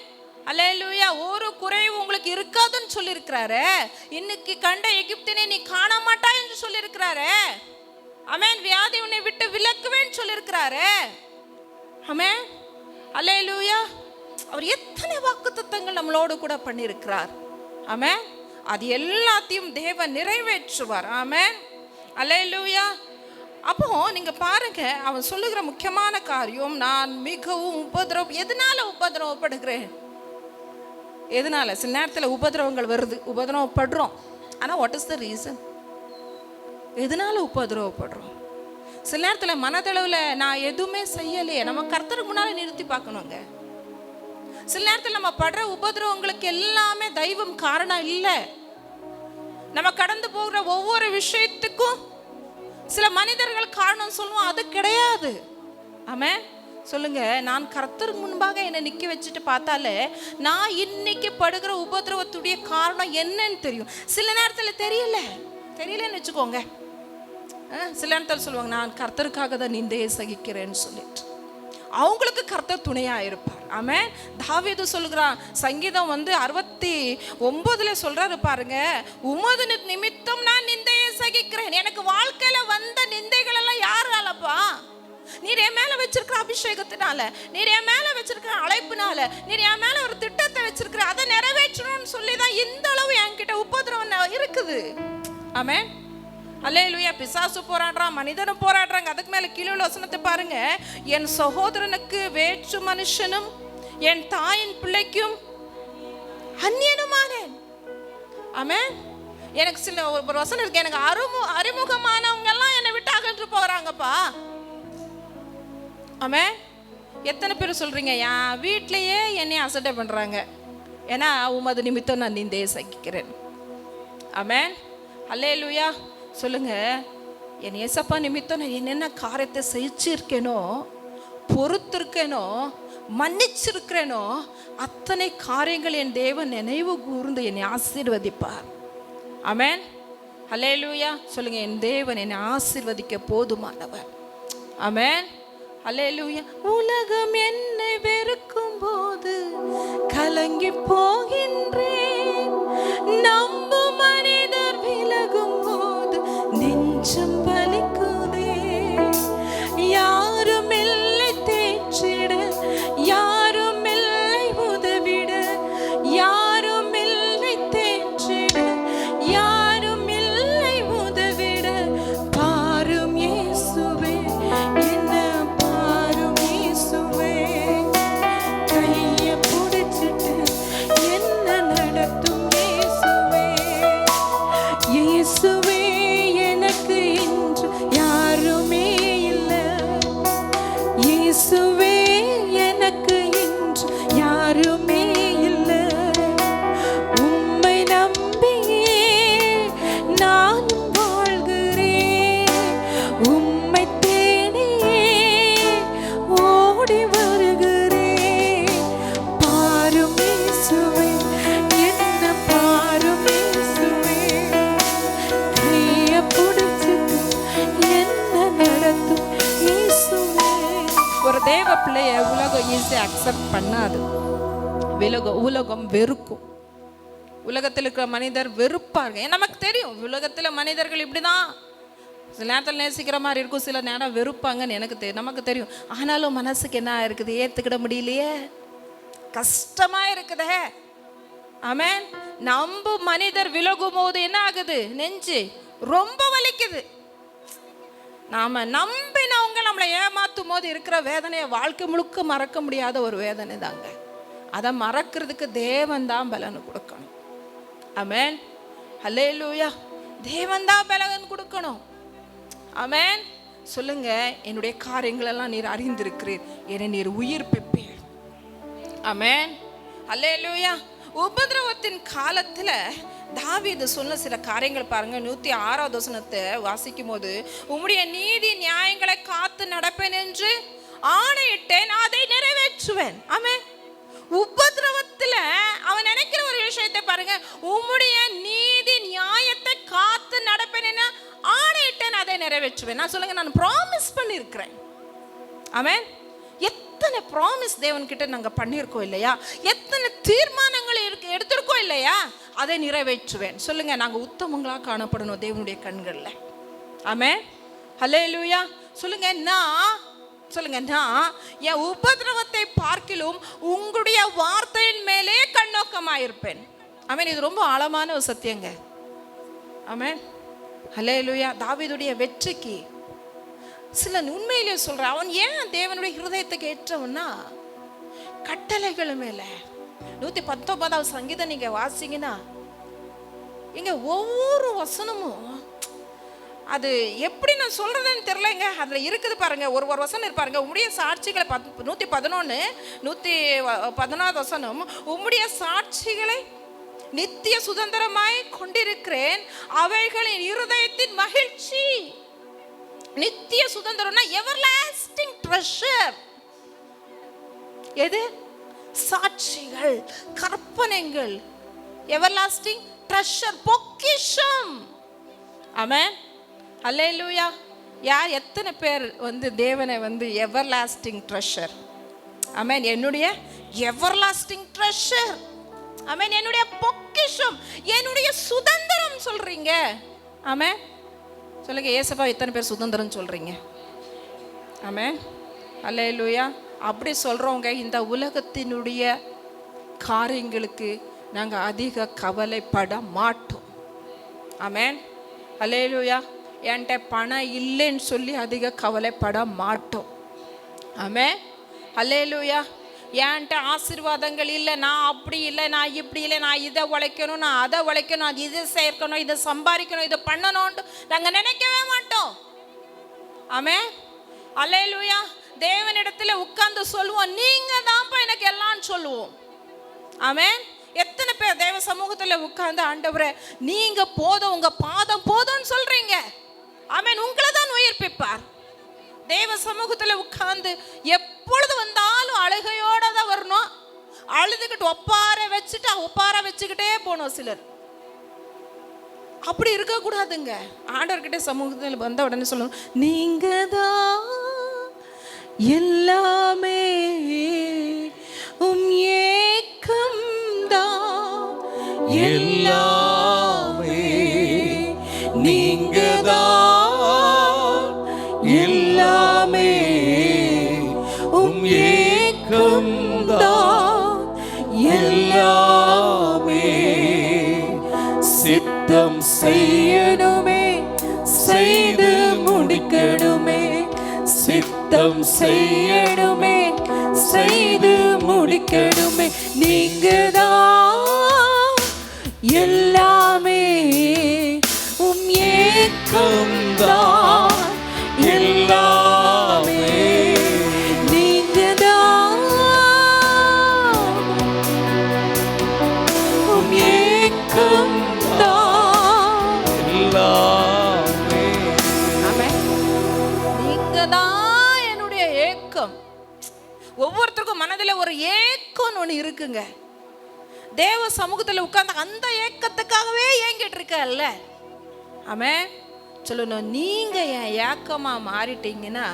அல்லேலூயா. ஒரு குறைவு உங்களுக்கு இருக்காதுன்னு சொல்லியிருக்கிறாரு. இன்னைக்கு கண்ட எகிப்தினை நீ காண மாட்டாய் என்று சொல்லியிருக்கிறாரு. ஆமென். வியாதி உன்னை விட்டு விலக்குவேன்னு சொல்லியிருக்கிறாரு. ஆமென். அல்லேலூயா. அவர் எத்தனை வாக்குத்தத்தங்கள் நம்மளோடு கூட பண்ணியிருக்கிறார். ஆமென். அது எல்லாத்தையும் தேவன் நிறைவேற்றுவார். ஆமென். அல்லேலூயா. அப்போ நீங்க பாருங்க, அவன் சொல்லுகிற முக்கியமான காரியம், நான் மிகவும் எதனால உபதிரவப்படுகிறேன்? எதனால? சில நேரத்தில் உபதிரவங்கள் வருது, உபதிரவப்படுறோம். ஆனா வாட் இஸ் த ரீசன்? எதனால உபதிரவப்படுறோம்? சில நேரத்தில் மனதளவில் நான் எதுவுமே செய்யலையே, நம்ம கர்த்தருக்கு முன்னால நிறுத்தி பார்க்கணுங்க. சில நேரத்தில் நம்ம படுற உபதிரவங்களுக்கு எல்லாமே தெய்வம் காரணம் இல்லை. நம்ம கடந்து போகிற ஒவ்வொரு விஷயத்துக்கும் சில மனிதர்கள் காரணம் சொல்லுவோம், அது கிடையாது. ஆமென். சொல்லுங்க, நான் கர்த்தருக்கு முன்பாக என்னை நிற்க வச்சுட்டு பார்த்தாலே நான் இன்னைக்கு படுகிற உபதிரவத்துடைய காரணம் என்னன்னு தெரியும். சில நேரத்தில் தெரியலன்னு வச்சுக்கோங்க. சில நேரத்தில் சொல்லுவாங்க, நான் கர்த்தருக்காக தான் நிந்தையை சகிக்கிறேன்னு சொல்லிட்டு அவங்களுக்கு கர்த்தர் துணையா இருப்பார். ஆமென். தாவீது சொல்லுகிறான், சங்கீதம் 69 சொல்றாரு பாருங்க, உமது நிமித்தம் நான் நிந்தையை சகிக்கிறேன். எனக்கு வாழ்க்கையில வந்த நிந்தைகள் எல்லாம் யாராலப்பா? நீர் என் மேல வச்சிருக்கிற அபிஷேகத்தினால, நீர் என் மேல வச்சிருக்கிற அழைப்பினால, நீர் என் மேல ஒரு திட்டத்தை வச்சிருக்கிற, அதை நிறைவேற்றணும்னு சொல்லிதான் இந்த அளவு என்கிட்ட உபதிரவம் இருக்குது. ஆமென். அல்லேலூயா. பிசாசு போராடுறான், மனிதனும் போராடுறாங்க. அதுக்கு மேல கீழே உள்ள வசனத்தை பாருங்க, என் சகோதரனுக்கு வேற்று மனுஷனும் என் தாயின் பிள்ளைக்கும் அந்நியனுமானேன். ஆமென். எனக்கு சில ஒரு வசனம் இருக்கு, எனக்கு அறிமுகமானவங்க எல்லாம் என்னை விட்டு அகன்று போறாங்கப்பா. ஆமென். எத்தனை பேர் சொல்றீங்க, என் வீட்லயே என்னை அசட்டை பண்றாங்க, ஏன்னா உமது நிமித்தம் நான் நிந்தையை சகிக்கிறேன். ஆமென். அல்லேலூயா. சொல்லுங்க, என் ஏசப்பா நிமித்தம் நான் என்னென்ன காரியத்தை சகிச்சிருக்கேனோ, பொறுத்திருக்கேனோ, மன்னிச்சிருக்கிறேனோ, அத்தனை காரியங்கள் என் தேவன் நினைவு கூர்ந்து என்னை ஆசீர்வதிப்பார். ஆமென். அல்லேலூயா. சொல்லுங்க, என் தேவன் என்னை ஆசீர்வதிக்க போதுமானவர். ஆமென். அல்லேலூயா. உலகம் என்னை வெறுக்கும் போது கலங்கி போகின்றேன், நம்பும் மனிதர் விலகும் போது நெஞ்சம் வலிக்குதே. யாரும் இல்லை தேற்றிட, யாரும் இல்லை உதவிட, யாரும் இல்லை தேற்றிட, யாரும் இல்லை உதவிட. பாரும் இயேசுவே, என்ன பாரும் இயேசுவே, கையை பிடிச்சிட்டு என்ன நடத்தும் இயேசுவே. இயேசுவே, எனக்கு இன்று யாருமே இல்லை. இயேசுவே, எனக்கு இன்று யாருமே இல்லை. உம்மை நம்பியே நானும் வாழ்கிறேன், உம்மை தேடியே ஓடி வருகிறேன். பாரும் இயேசுவே, என்ன பாரும் இயேசுவே, கையை பிடிச்சிட்டு என்ன நடத்தும் இயேசுவே. ஒரு தேவ பிள்ளைய உலகம் ஈஸியாக அக்செப்ட் பண்ணாது. உலகம் வெறுக்கும். உலகத்தில் இருக்கிற மனிதர் வெறுப்பாருங்க. நமக்கு தெரியும் உலகத்தில் மனிதர்கள் இப்படிதான், சில நேரத்தில் நேசிக்கிற மாதிரி இருக்கும், சில நேரம் வெறுப்பாங்கன்னு எனக்கு நமக்கு தெரியும். ஆனாலும் மனசுக்கு என்ன இருக்குது, ஏற்றுக்கிட முடியலையே, கஷ்டமா இருக்குதே. ஆமென். நம்பு மனிதர் விலகும் போது என்ன ஆகுது, நெஞ்சு ரொம்ப வலிக்குது. நாம நம்பினவங்க நம்மளை ஏமாத்தும் போது இருக்கிற வேதனையை வாழ்க்கை முழுக்க மறக்க முடியாத ஒரு வேதனை தாங்க. அதை மறக்கிறதுக்கு தேவன் தான் பலன் கொடுக்கணும். ஆமென். அல்லேலூயா. தேவன் தான் பலன் கொடுக்கணும். ஆமென். சொல்லுங்க, என்னுடைய காரியங்களெல்லாம் நீர் அறிந்திருக்கிறீர், என்னை நீர் உயிர்ப்பிப்பீர். ஆமென். அல்லேலூயா. உபதிரவத்தின் காலத்துல தாவீது சொன்ன சில காரியங்கள் பாருங்க. 106வது வசனத்தை வாசிக்கும் போது, உம்முடைய நீதி நியாயங்களை காத்து நடப்பேன் என்று ஆணையிட்டேன், அதை நிறைவேற்றுவேன். ஆமென். உபத்திரவத்துல அவன் நினைக்கிற ஒரு விஷயத்தை பாருங்க, உம்முடைய நீதி நியாயத்தை காத்து நடப்பேன், ஆணையிட்டேன், அதை நிறைவேற்றுவேன். நான் சொல்லுங்க, நான் ப்ராமிஸ் பண்ணியிருக்கிறேன். ஆமென். எத்தனை ப்ராமிஸ் தேவன் கிட்ட நாங்கள் பண்ணியிருக்கோம் இல்லையா? எத்தனை தீர்மானங்கள் எடுத்திருக்கோம் இல்லையா? அதை நிறைவேற்றுவேன். சொல்லுங்க, நாங்கள் உத்தமங்களாக காணப்படணும் தேவனுடைய கண்களில். ஆமென். ஹல்லேலூயா. சொல்லுங்க, நான் என் உபதிரவத்தை பார்க்கிலும் உங்களுடைய வார்த்தையின் மேலே கண்ணோக்கமாயிருப்பேன். ஆமென். இது ரொம்ப ஆழமான ஒரு சத்தியங்க. ஆமென். ஹல்லேலூயா. தாவீதுடைய வெற்றிக்கு சில உண்மையிலே சொல்றேன், அவன் ஏன் தேவனுடைய ஹிருதயத்துக்கு ஏற்றவன்னா கட்டளைகள் மேல. 119வது சங்கீதம் நீங்க வாசிங்கன்னா, இங்க ஒவ்வொரு வசனமும் அது எப்படி நான் சொல்றதுன்னு தெரியலங்க. அதுல இருக்குது பாருங்க, ஒரு வசனம் இருப்பாருங்க, உம்முடைய சாட்சிகளை 111 110வது வசனம், உம்முடைய சாட்சிகளை நித்திய சுதந்திரமாய் கொண்டிருக்கிறேன், அவைகளின் இருதயத்தின் மகிழ்ச்சி. நித்திய சுதந்திரம்னா எவர்லாஸ்டிங் ட்ரெஷர். எது? சாட்சிகள், கற்பனைகள், எவர்லாஸ்டிங் ட்ரெஷர், பொக்கிஷம். ஆமென். அல்லேலூயா. யார் எத்தனை பேர் தேவனை எவர்லாஸ்டிங் ட்ரெஷர்? ஆமென். என்னுடைய எவர்லாஸ்டிங் ட்ரெஷர். ஆமென். என்னுடைய பொக்கிஷம், என்னுடைய சுதந்திரம் சொல்றீங்க. ஆமென். சொல்லுங்க, ஏசப்பா எத்தனை பேர் சுதந்திரம் சொல்றீங்க? ஆமென். அல்லேலூயா. அப்படி சொல்றவங்க இந்த உலகத்தினுடைய காரியங்களுக்கு நாங்க அதிக கவலைப்பட மாட்டோம். ஆமென். அல்லேலூயா. என்கிட்ட பணம் இல்லைன்னு சொல்லி அதிக கவலைப்பட மாட்டோம். ஆமென். அல்லேலூயா. என்கிட்ட ஆசீர்வாதங்கள் இல்லை, நான் அப்படி இல்லை, நான் இப்படி இல்லை, நான் இதை உழைக்கணும், நான் அதை உழைக்கணும், அது இதை சேர்க்கணும், இதை சம்பாதிக்கணும், இதை பண்ணணும்னு நாங்கள் நினைக்கவே மாட்டோம். ஆமென். அல்லேலூயா. தேவனிடத்துல உட்கார்ந்து சொல்லுவோம், நீங்க தான்ப்பா எனக்கு எல்லாம் சொல்லுவோம். ஆமென். எத்தனை பேர் தேவ சமூகத்துல உட்கார்ந்து, ஆண்டவரே நீங்க போதும், உங்க பாதம் போதும்னு சொல்றீங்க. ஆமென். உங்களை தான் உயிர்ப்பிப்பார். தேவ சமூகத்துல உட்கார்ந்து எப்பொழுது வந்தாலும் அழுகையோட தான் வரணும். அழுதுகிட்டு ஒப்பார வச்சுக்கிட்டே போனோம் சிலர். அப்படி இருக்க கூடாதுங்க. ஆண்டவர்கிட்ட சமூகத்தில் வந்த உடனே சொல்லணும், நீங்க தான் எல்லாமே, ஏக்கம் தான் எல்லாமே, நீங்க தான் எல்லாமே, ஏக்கம் தான் எல்லாமே. சித்தம் செய்யணுமே, செய்து முடிக்கணுமே, சித்தம் செய்யணுமே, செய்து முடிக்கணுமே. நீங்க தான் எல்லாமே, ஏக்கம் தான் எல்லாமே, நீங்க தான் ஏக்கம் தான் எல்லாமே. நீங்க தான் என்னுடைய ஏக்கம். ஒவ்வொருத்தருக்கும் மனதில் ஒரு ஏக்கம் ஒன்று இருக்குங்க. தேவ சமூகத்தில் உட்கார்ந்து அந்த ஏக்கத்துக்காகவே ஏங்கிட்டு இருக்கல்ல. ஆமென். சொல்லணும், நீங்க என் ஏக்கமா மாறிட்டீங்கன்னா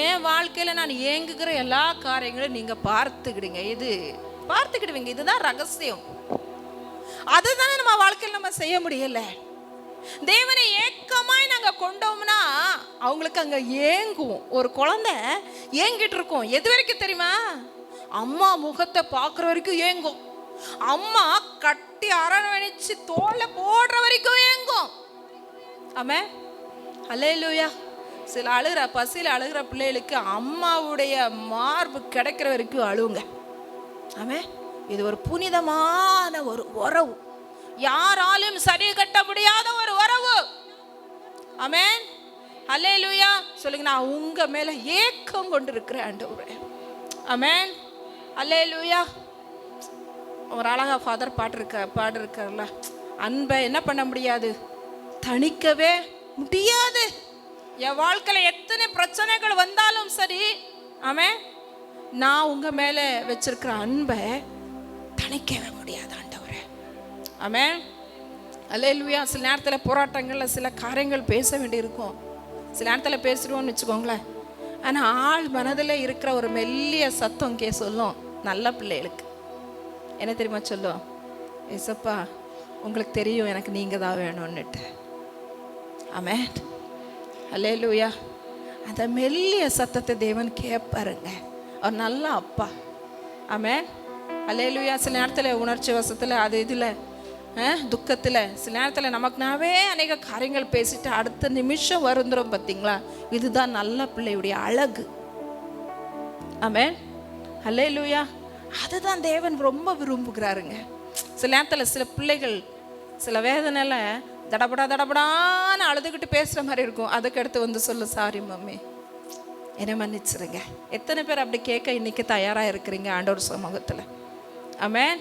என் வாழ்க்கையில நான் ஏங்குகிற எல்லா காரியங்களும் நீங்க பார்த்துக்கிடுவீங்க. இதுதான் ரகசியம். அதுதானே நம்ம வாழ்க்கையில் நம்ம செய்ய முடியல. தேவனை ஏக்கமாய் நாங்க கொண்டோம்னா அவங்களுக்கு அங்க ஏங்குவோம். ஒரு குழந்தை ஏங்கிட்டு இருக்கும், எது வரைக்கும் தெரியுமா? அம்மா முகத்தை பார்க்குற வரைக்கும் ஏங்கும். அம்மா கட்டி அரவணைச்சு தோல்ல போடுற வரைக்கும் ஏங்கும். ஆமென். அல்லேலூயா. சில பசியில் அழுகிற பிள்ளைகளுக்கு அம்மாவுடைய மார்பு கிடைக்கிற வரைக்கும் அழுவுங்க. ஆமென். இது ஒரு புனிதமான ஒரு உறவு, யாராலும் சரி கட்ட முடியாத ஒரு உறவு. ஆமென். அல்லேலூயா. சொல்லுங்க, நான் உங்க மேல ஏக்கம் கொண்டிருக்கிறேன் ஆண்டவரே. ஆமென். அல்லேலூயா. ஒரு அழகா ஃபாதர் பாடிருக்கார்ல, அன்பை என்ன பண்ண முடியாது, தணிக்கவே முடியாது. என் வாழ்க்கையில் எத்தனை பிரச்சனைகள் வந்தாலும் சரி, ஆமென், நான் உங்க மேல வச்சிருக்கிற அன்பை தணிக்கவே முடியாது ஆண்டவரே. ஆமென், அல்லேலூயா. சில நேரத்தில் போராட்டங்கள்ல சில காரியங்கள் பேச வேண்டியிருக்கும். சில நேரத்தில் பேசுகிறோம்னு வச்சுக்கோங்களேன். ஆனால் ஆள் மனதில் இருக்கிற ஒரு மெல்லிய சத்தம் சொல்லும் நல்ல பிள்ளைகளுக்கு. என்ன தெரியுமா சொல்லும்? ஏசப்பா, உங்களுக்கு தெரியும் எனக்கு நீங்கள் தான் வேணும்னுட்டு. ஆமென், அல்லேலூயா. அந்த மெல்லிய சத்தத்தை தேவன் கேட்பாருங்க. அவர் நல்ல அப்பா. ஆமென், அல்லேலூயா. சில நேரத்தில் உணர்ச்சி வசத்தில் அது இதில் துக்கத்தில் சில நேரத்தில் நமக்குனாவே அநேக காரியங்கள் பேசிட்டு அடுத்த நிமிஷம் வருந்துரும் பார்த்தீங்களா? இதுதான் நல்ல பிள்ளையுடைய அழகு. ஆமென், அல்லேலூயா. அதுதான் தேவன் ரொம்ப விரும்புகிறாருங்க. சில நேரத்தில் சில பிள்ளைகள் சில வேதனையில் தடபடான்னு அழுதுகிட்டு பேசுகிற மாதிரி இருக்கும். அதுக்கடுத்து வந்து சொல்லு, சாரி மம்மி, என்னை மன்னிச்சிருங்க. எத்தனை பேர் அப்படி கேட்க இன்னைக்கு தயாராக இருக்கிறீங்க ஆண்டவர் சமூகத்தில்? ஆமென்,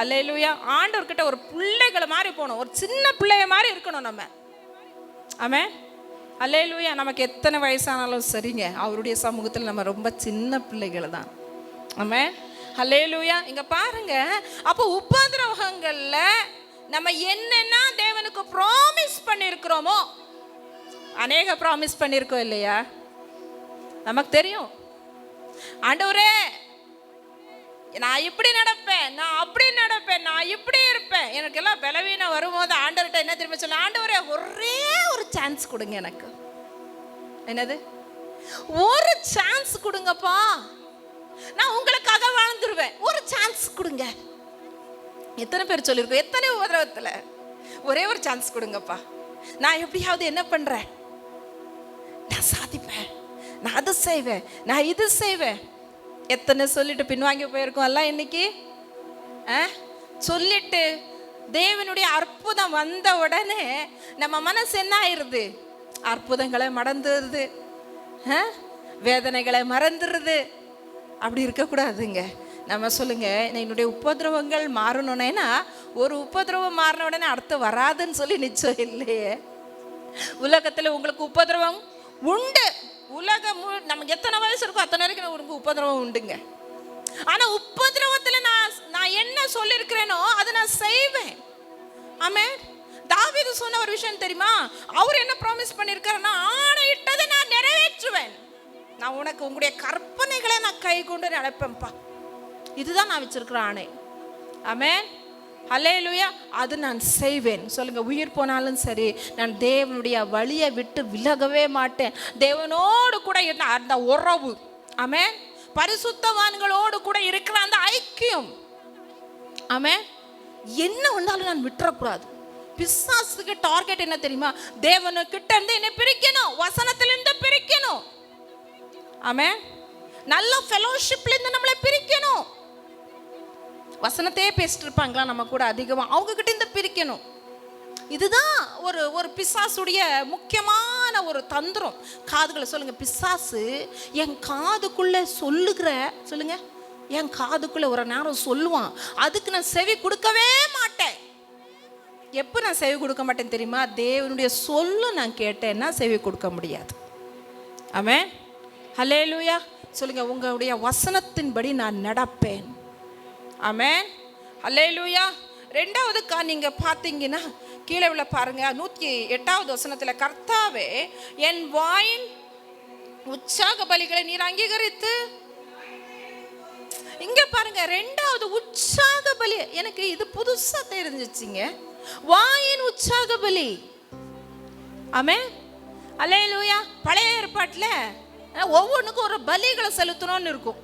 அல்லேலூயா. ஆண்டவர்கிட்ட ஒரு பிள்ளைகளை மாதிரி போகணும், ஒரு சின்ன பிள்ளைய மாதிரி இருக்கணும் நம்ம. ஆமென், அல்லேலூயா. நமக்கு எத்தனை வயசானாலும் சரிங்க, அவருடைய சமூகத்தில் நம்ம ரொம்ப சின்ன பிள்ளைகள் தான். ஆமென், அல்லேலூயா. இங்க பாருங்க, அப்போ உபத்திரவங்கள்ல நம்ம என்னென்ன தேவனுக்கு ப்ராமிஸ் பண்ணியிருக்கிறோமோ, அநேக ப்ராமிஸ் பண்ணியிருக்கோம் இல்லையா? நமக்கு தெரியும், ஆண்டவரே நான் இப்படி நடப்பேன், நான் அப்படி நடப்பேன், நான் இப்படி இருப்பேன். எனக்கு எல்லாம் பலவீனம் வரும்போது ஆண்டவர்கிட்ட என்ன திரும்ப சொல்ல, ஆண்டவரே ஒரே ஒரு சான்ஸ் கொடுங்க, எனக்கு என்னது ஒரு சான்ஸ் கொடுங்கப்பா, நான் உங்களுக்காக வாழ்ந்துருவேன், ஒரு சான்ஸ் கொடுங்க. எத்தனை பேர் சொல்லியிருக்கோம்? எத்தனை உபதிரவத்தில் ஒரே ஒரு சான்ஸ் கொடுங்கப்பா, நான் எப்படியாவது என்ன பண்றேன், நான் சாதிப்பேன், நான் அதை செய்வேன், நான் இது செய்வேன். எத்தனை சொல்லிட்டு பின்வாங்கி போயிருக்கோம் எல்லாம் இன்னைக்கு. சொல்லிட்டு தேவனுடைய அற்புதம் வந்த உடனே நம்ம மனசு என்ன ஆயிருது? அற்புதங்களை மறந்துடுது, வேதனைகளை மறந்துடுது. அப்படி இருக்கக்கூடாதுங்க. நம்ம சொல்லுங்க, என்னுடைய உபதிரவங்கள் மாறணும்னா ஒரு உபதிரவம் மாறின உடனே அடுத்து வராதுன்னு சொல்லி நிச்சயம் இல்லையே. உலகத்தில் உங்களுக்கு உபதிரவம் உண்டு. உலகம் நமக்கு எத்தனை வயசு இருக்கோ அத்தனை வரைக்கும் உங்களுக்கு உபதிரவம் உண்டுங்க. ஆனா உபதிரவத்துல நான் என்ன சொல்லியிருக்கிறேனோ அதை நான் செய்வேன். ஆமென். தாவீது சொன்ன ஒரு விஷயம் தெரியுமா? அவர் என்ன ப்ராமிஸ் பண்ணியிருக்காருன்னா, ஆணையிட்டதை நான் நிறைவேற்றுவேன், நான் உனக்கு உங்களுடைய கற்பனைகளை நான் கை கொண்டு நடப்பேன்ப்பா, இதுதான் நான் வச்சிருக்கிற ஆணை. ஆமென், அல்லேலூயா. அது நான் செய்வேன். சொல்லுங்க, உயிர் போனாலும் சரி நான் தேவனுடைய வழியை விட்டு விலகவே மாட்டேன். தேவனோடு கூட இருந்த அந்த உறவு, ஆமென், பரிசுத்தவான்களோடு கூட இருக்கிற அந்த ஐக்கியம், ஆமென், என்ன வந்தாலும் நான் விட்டுறக்கூடாது. பிசாசுக்கு டார்கெட் என்ன தெரியுமா? தேவனுக்கிட்ட இருந்து என்ன பிரிக்கணும், வசனத்திலிருந்து பிரிக்கணும். ஆமென், நல்ல ஃபெலோஷிப்ல இருந்து நம்மளை பிரிக்கணும். வசனத்தையே பேசிட்டு இருப்பாங்களா நம்ம கூட அதிகமா, அவங்க கிட்ட இருந்து பிரிக்கணும். இதுதான் ஒரு பிசாசுடைய முக்கியமான ஒரு தந்திரம். காதுகளை சொல்லுங்க, பிசாசு என் காதுக்குள்ள சொல்லுங்க, என் காதுக்குள்ள ஒரு நேரம் சொல்லுவான், அதுக்கு நான் செவி கொடுக்கவே மாட்டேன். எப்போ நான் செவி கொடுக்க மாட்டேன் தெரியுமா? தேவனுடைய சொல்லு நான் கேட்டேன்னா செவி கொடுக்க முடியாது. ஆமென், அல்லேலூயா. சொல்லுங்க, உங்களுடைய வசனத்தின்படி நான் நடப்பேன். ஆமென், அல்லேலூயா. ரெண்டாவது நீங்க பார்த்தீங்கன்னா கீழே உள்ள பாருங்க, 108வது வசனத்தில், கர்த்தாவே என் வாயின் உற்சாக பலிகளை நீர் அங்கீகரித்து. இங்க பாருங்க, ரெண்டாவது உற்சாக பலி. எனக்கு இது புதுசா தெரிஞ்சிச்சுங்க, வாயின் உற்சாக பலி. ஆமென், அல்லேலூயா. பழைய ஏற்பாட்டில் ஒவ்வொன்றுக்கும் ஒரு பலிகளை செலுத்தணும்னு இருக்கும்,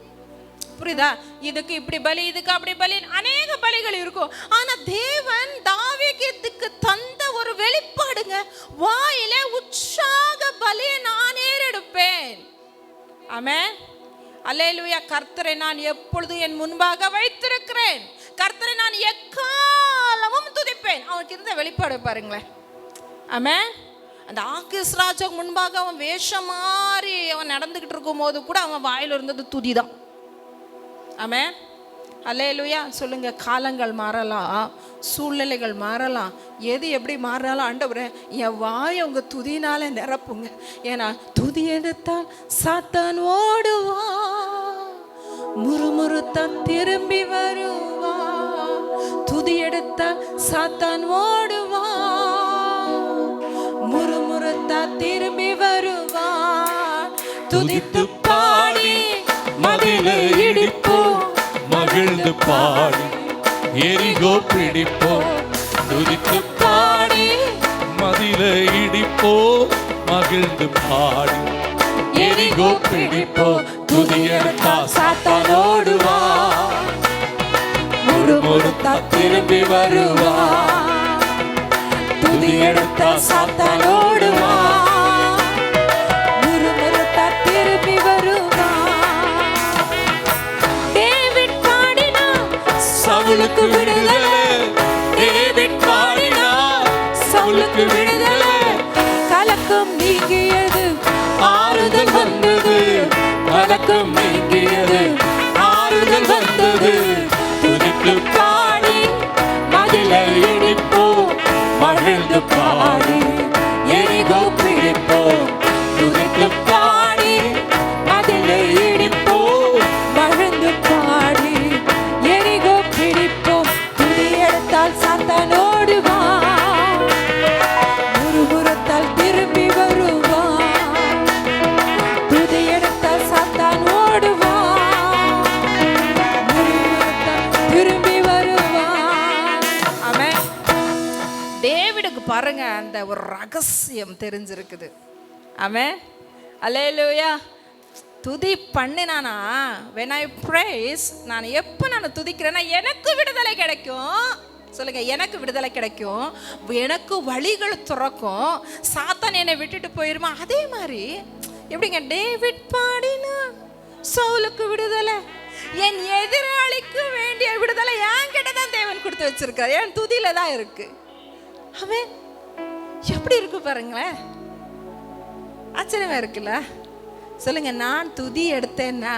புரியுதா? இதுக்கு இப்படி பலி, இதுக்கு அப்படி பலி, அநேக பலிகள் இருக்கும். ஆனா தேவன் தாவீதுக்கு தந்த ஒரு வெளிப்பாடுங்க, வாயில உற்சாக பலியை நான் ஏறெடுப்பேன். ஆமென், அல்லேலூயா. கர்த்தரை நான் எப்பொழுது என் முன்பாக வைத்திருக்கிறேன், கர்த்தரை நான் எக்காலமும் துதிப்பேன். அவனுக்கு இருந்த வெளிப்பாடு பாருங்களேன். ஆமென், அந்த ஆகீஸ் ராஜா முன்பாக அவன் வேஷம் மாறி அவன் நடந்துகிட்டு இருக்கும் போது கூட அவன் வாயில இருந்தது துதிதான். ஆமென், அல்லேலூயா சொல்லுங்க. காலங்கள் மாறலாம், சூழ்நிலைகள் மாறலாம், எது எப்படி மாறினாலும் ஆண்டவரே என் வாயை உங்க துதினால நிரப்புங்க. ஏன்னா துதி எடுத்தால் சாத்தான் ஓடுவா, முறுமுறுத்தான் திரும்பி வருவா. துதி எடுத்தால் சாத்தான் ஓடுவா, முறுமுறுத்தா திரும்பி வருவா. துதித்து பாடி மதிலை இடிப்போம், மகிழ்ந்து பாடி எரிகோ பிடிப்போம். துதித்து பாடி மதிலை இடிப்போம், மகிழ்ந்து பாடி எரிகோ பிடிப்போம். துதியெடுத்தா சாத்தான் ஓடுவா, முறுமுறுத்தா திரும்பி வருவா. துதியெடுத்தா சாத்தான் ஓடுவா, முறுமுறுத்தா திரும்பி வருவா. டேவிட் பாடினா சவுலுக்கு விடுதலை, டேவிட் பாடினா சவுலுக்கு விடுதலை. கலக்கம் நீங்கியது, ஆறுதல் வந்தது, கலக்கம் நீங்கியது, ஆறுதல் வந்தது. துதித்து பாடி மதிலை இடிப்போம், மகிழ்ந்து பாடி எரிகோ பிடிப்போம். துதித்து பாடி மதிலை இடிப்போம், மகிழ்ந்து பாடி எரிகோ பிடிப்போம். துதி எடுத்தால் சாத்தான் ஓடுவா, முறுமுறுத்தால் திரும்பி வருவா. துதி எடுத்தால் சாத்தான் ஓடுவா, முறுமுறுத்தால் திரும்பி வருவா. ஆமென். டேவிடுக்கு பாருங்க அந்த ஒரு ரகசியம் தெரிஞ்சிருக்குது. ஆமென். அல்லேலூயா. துதி பண்ணினானா, when I praise, நான் எப்போ நான் துதிக்கிறேன்னா எனக்கு விடுதலை கிடைக்கும். சொல்லுங்க, எனக்கு விடுதலை கிடைக்கும், எனக்கு வழிகள் துறக்கும், சாத்தான் என்னை விட்டுட்டு போயிருமா. அதே மாதிரி எப்படிங்க டேவிட் பாடினா சவுலுக்கு விடுதலை, என் எதிராளிக்கு வேண்டிய விடுதலை என்கிட்ட தான் தேவன் கொடுத்து வச்சிருக்காரு. என் துதியில தான் இருக்கு. அவன் எப்படி இருக்கு பாருங்களேன், ஆச்சரியமா இருக்குல்ல. சொல்லுங்க, நான் துதி எடுத்தேன்னா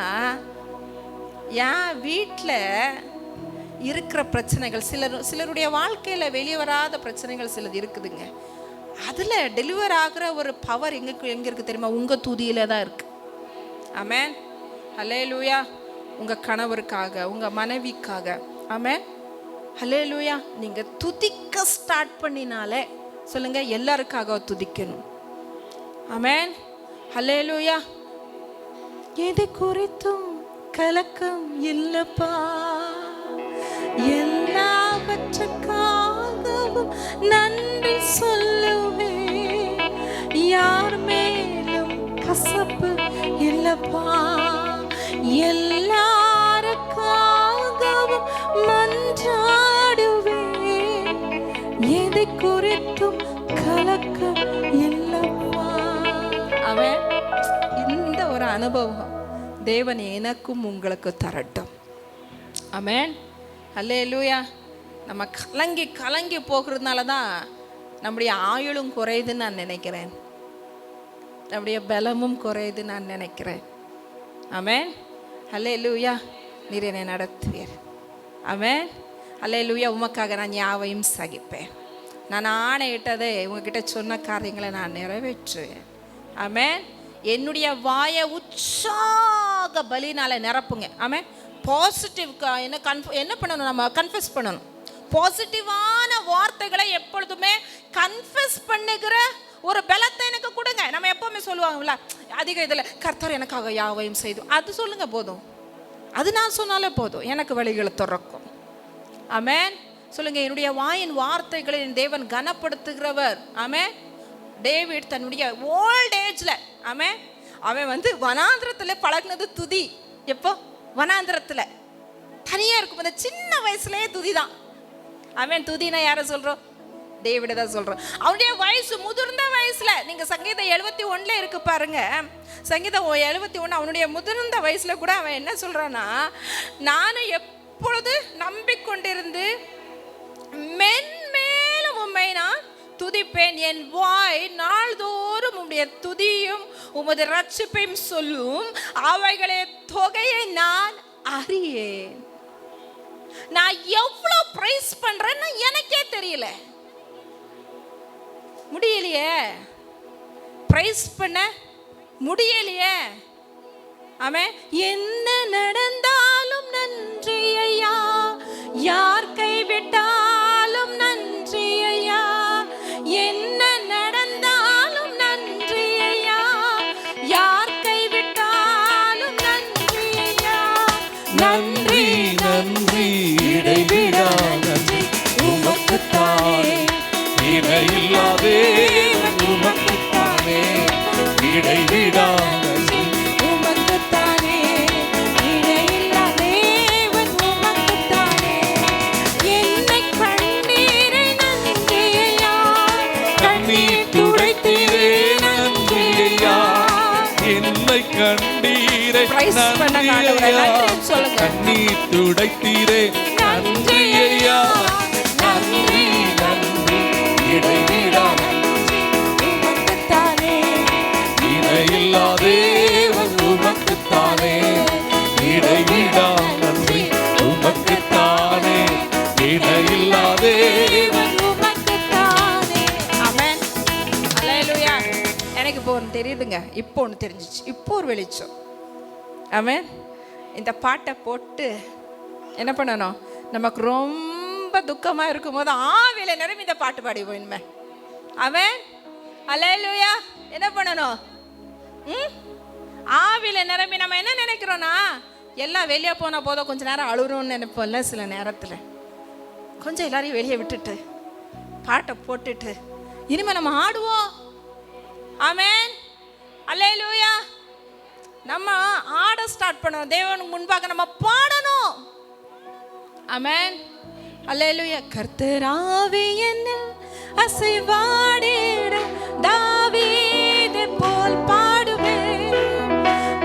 என் வீட்டில் இருக்கிற பிரச்சனைகள், சிலருடைய வாழ்க்கையில் வெளியே வராத பிரச்சனைகள் சிலது இருக்குதுங்க. அதில் டெலிவர் ஆகிற ஒரு பவர் எங்கே இருக்குது தெரியுமா? உங்கள் துதியில தான் இருக்கு. ஆமென். ஹல்லேலூயா. உங்கள் கணவருக்காக, உங்கள் மனைவிக்காக. ஆமென். ஹல்லேலூயா. நீங்கள் துதிக்க ஸ்டார்ட் பண்ணினாலே சொல்லுங்க, எல்லாருக்காக துதிக்கணும். ஆமென். ஹல்லேலூயா. எது குறித்தும் கலக்கம் இல்லப்பா, எல்லாவற்றுக்காகவும் நன்றி சொல்லுவேன். யார் மேலும் கசப்பு இல்லப்பா, எல்லாருக்காகவும் மன்றாடுவேன். எதை குறித்தும் கலக்கம் இல்லப்பா. அவன் இந்த ஒரு அனுபவம் தேவன் எனக்கும் உங்களுக்கு தரட்டும். ஆமென். அல்லேலூயா. நம்ம கலங்கி கலங்கி போகிறதுனால தான் நம்முடைய ஆயுளும் குறையுதுன்னு நான் நினைக்கிறேன், நம்முடைய பலமும் குறையுதுன்னு நான் நினைக்கிறேன். ஆமென். அல்லேலூயா. நீர் என்னை நடத்துவீர். ஆமென். அல்லேலூயா. உமக்காக நான் யாவையும் சகிப்பேன். நான் ஆணையிட்டதை உங்ககிட்ட சொன்ன காரியங்களை நான் நிறைவேற்றுவேன். ஆமென். என்னுடைய வாயை உற்சாக பலினால நிரப்புங்க. ஆமென். பாசிட்டிவ் என்ன பண்ணணும்? நம்ம கன்ஃபெஸ் பண்ணணும். பாசிட்டிவான வார்த்தைகளை எப்பொழுதுமே கன்ஃபெஸ் பண்ணுகிற ஒரு பலத்தை எனக்கு கொடுங்க. நம்ம எப்பவுமே சொல்லுவாங்கல்ல, அதிக இதில் கர்த்தர் எனக்காக யாவையும் செய்து, அது சொல்லுங்க போதும். அது நான் சொன்னாலே போதும், எனக்கு வழிகளை திறக்கும். ஆமென். சொல்லுங்க, என்னுடைய வாயின் வார்த்தைகளை என் தேவன் கனப்படுத்துகிறவர். ஆமென். டேவிட் தன்னுடைய ஓல்ட் ஏஜ்ல, ஆமென், அவன் வனாந்திரத்தில் பழகினது துதி. எப்போ? வனாந்திரத்தில் தனியா இருக்கும், அந்த சின்ன வயசுலயே துதி தான். அவன் துதினா யாரை சொல்றோம்? டேவிட தான் சொல்றோம். அவனுடைய வயசு முதிர்ந்த வயசுல, நீங்க சங்கீதம் 71 இருக்கு பாருங்க, சங்கீதம் 71, அவனுடைய முதிர்ந்த வயசுல கூட அவன் என்ன சொல்றான்னா, நானும் எப்பொழுது நம்பிக்கொண்டிருந்து மென்மேலும் உம்மை நான் துதிப்பேன், என் வாய் நாள்தோறும் உம்முடைய துதியும் உமது ரட்சிப்பையும் சொல்லும், அவைகளே தொகையை நான் அறியேன். நான் எவ்வளவு பிரைஸ் பண்றேன்னு எனக்கே தெரியல. முடியலையே, பிரைஸ் பண்ண முடியலையே. ஆமென். என்ன நடந்தாலும் நன்றி ஐயா, யார் கைவிட்டாலும் நன்றி ஐயா, என்ன நடந்தாலும் நன்றி ஐயா, யார் கைவிட்டாலும் நன்றி ஐயா. நன்றி நன்றி இடைவிடா நன்றி உமக்குத்தானே, இணையில்லா தேவன் உமக்குத்தானே, இடைவிடா நன்றி உமக்குத்தானே, இணையில்லா தேவன் உமக்குத்தானே. என்னை கண்ணீரை நன்றி ஐயா, கண்ணீர் துடைத்தீரே நன்றி ஐயா, என்னை கண்டீரை Praise பண்ணுங்க ஆண்டவரே, நன்றி சொல்லுங்க. கண்ணீர் துடைத்தீரே நன்றி ஐயா, நன்றி நன்றி இடைவிடா உமக்குத்தானே, இணையில்லா தேவன் உமக்குத்தானே, இடைவிடா நன்றி உமக்குத்தானே, இணையில்லா தேவன். உமக்குத்தானே. ஆமென். அல்லேலூயா. எனக்கு இப்போ ஒன்று தெரியுதுங்க, இப்போ ஒன்று தெரிஞ்சிச்சு, இப்போ ஒரு வெளிச்சம். ஆமென். இந்த பாட்டை போட்டு என்ன பண்ணணும், நமக்கு ரொம்ப துக்கமா இருக்கும்போது ஆவியில நிரம்பி இந்த பாட்டு பாடி போயிடுமே. ஆமென். அல்லேலூயா. என்ன பண்ணணும், ஆவியில நிரம்பி நம்ம என்ன நினைக்கிறோம்னா, எல்லாம் வெளியே போன போதும் கொஞ்ச நேரம் அழுறோம்னு நினைப்போம்ல. சில நேரத்தில் கொஞ்சம் எல்லாரையும் வெளியே விட்டுட்டு பாட்டை போட்டுட்டு இனிமே நம்ம ஆடுவோம். ஆமென். அல்லேலூயா. நம்ம ஆட ஸ்டார்ட் பண்ணணும். தேவனுக்கு முன்பாக நம்ம பாடணும். ஆமென். அல்லேலூயா. கர்த்தராவே என்னில் அசைவாடிட தாவீதை போல் பாடுவேன்.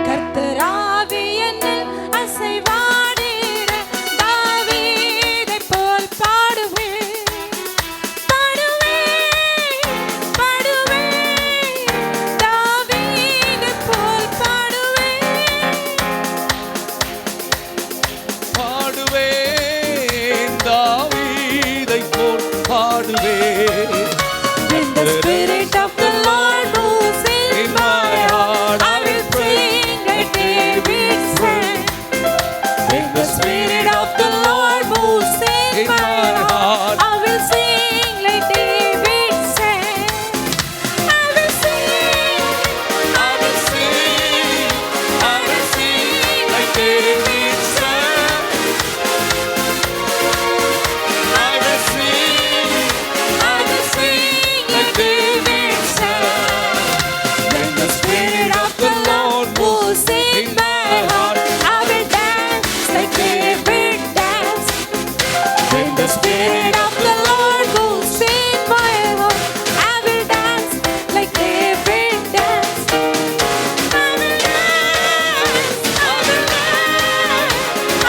கர்த்தராவே என்னில் அசைவாடிட தாவீதை போல் பாடுவேன். பாடுவேன், பாடுவேன், தாவீதை போல் பாடுவேன். பாடுவேன், தாவீதை போல் பாடுவேன். When the Spirit of the Lord moves in my heart, I will sing like David sang. When the Spirit of the Lord moves in my heart, I will sing like David sang. I will sing, I will sing, I will sing like David sang. I will sing, I will sing like David sang. When the Spirit of the Lord moves in my heart, I will dance like David danced. When the Spirit of the Lord moves in my heart, I will dance like David danced. I will dance, I will dance,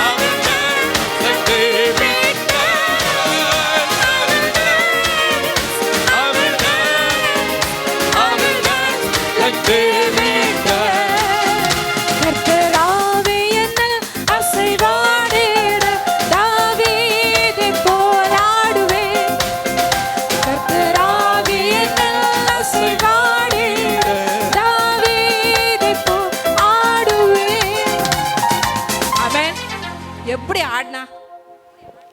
I will dance like David. I will dance, I will dance like David danced. கர்த்தராவே என்னில் அசைவாடிட தாவீதை போல் ஆடுவேன். கர்த்தராவே என்னில் அசைவாடிட தாவீதை போல் ஆடுவேன். ஆமென். எப்படி ஆடினா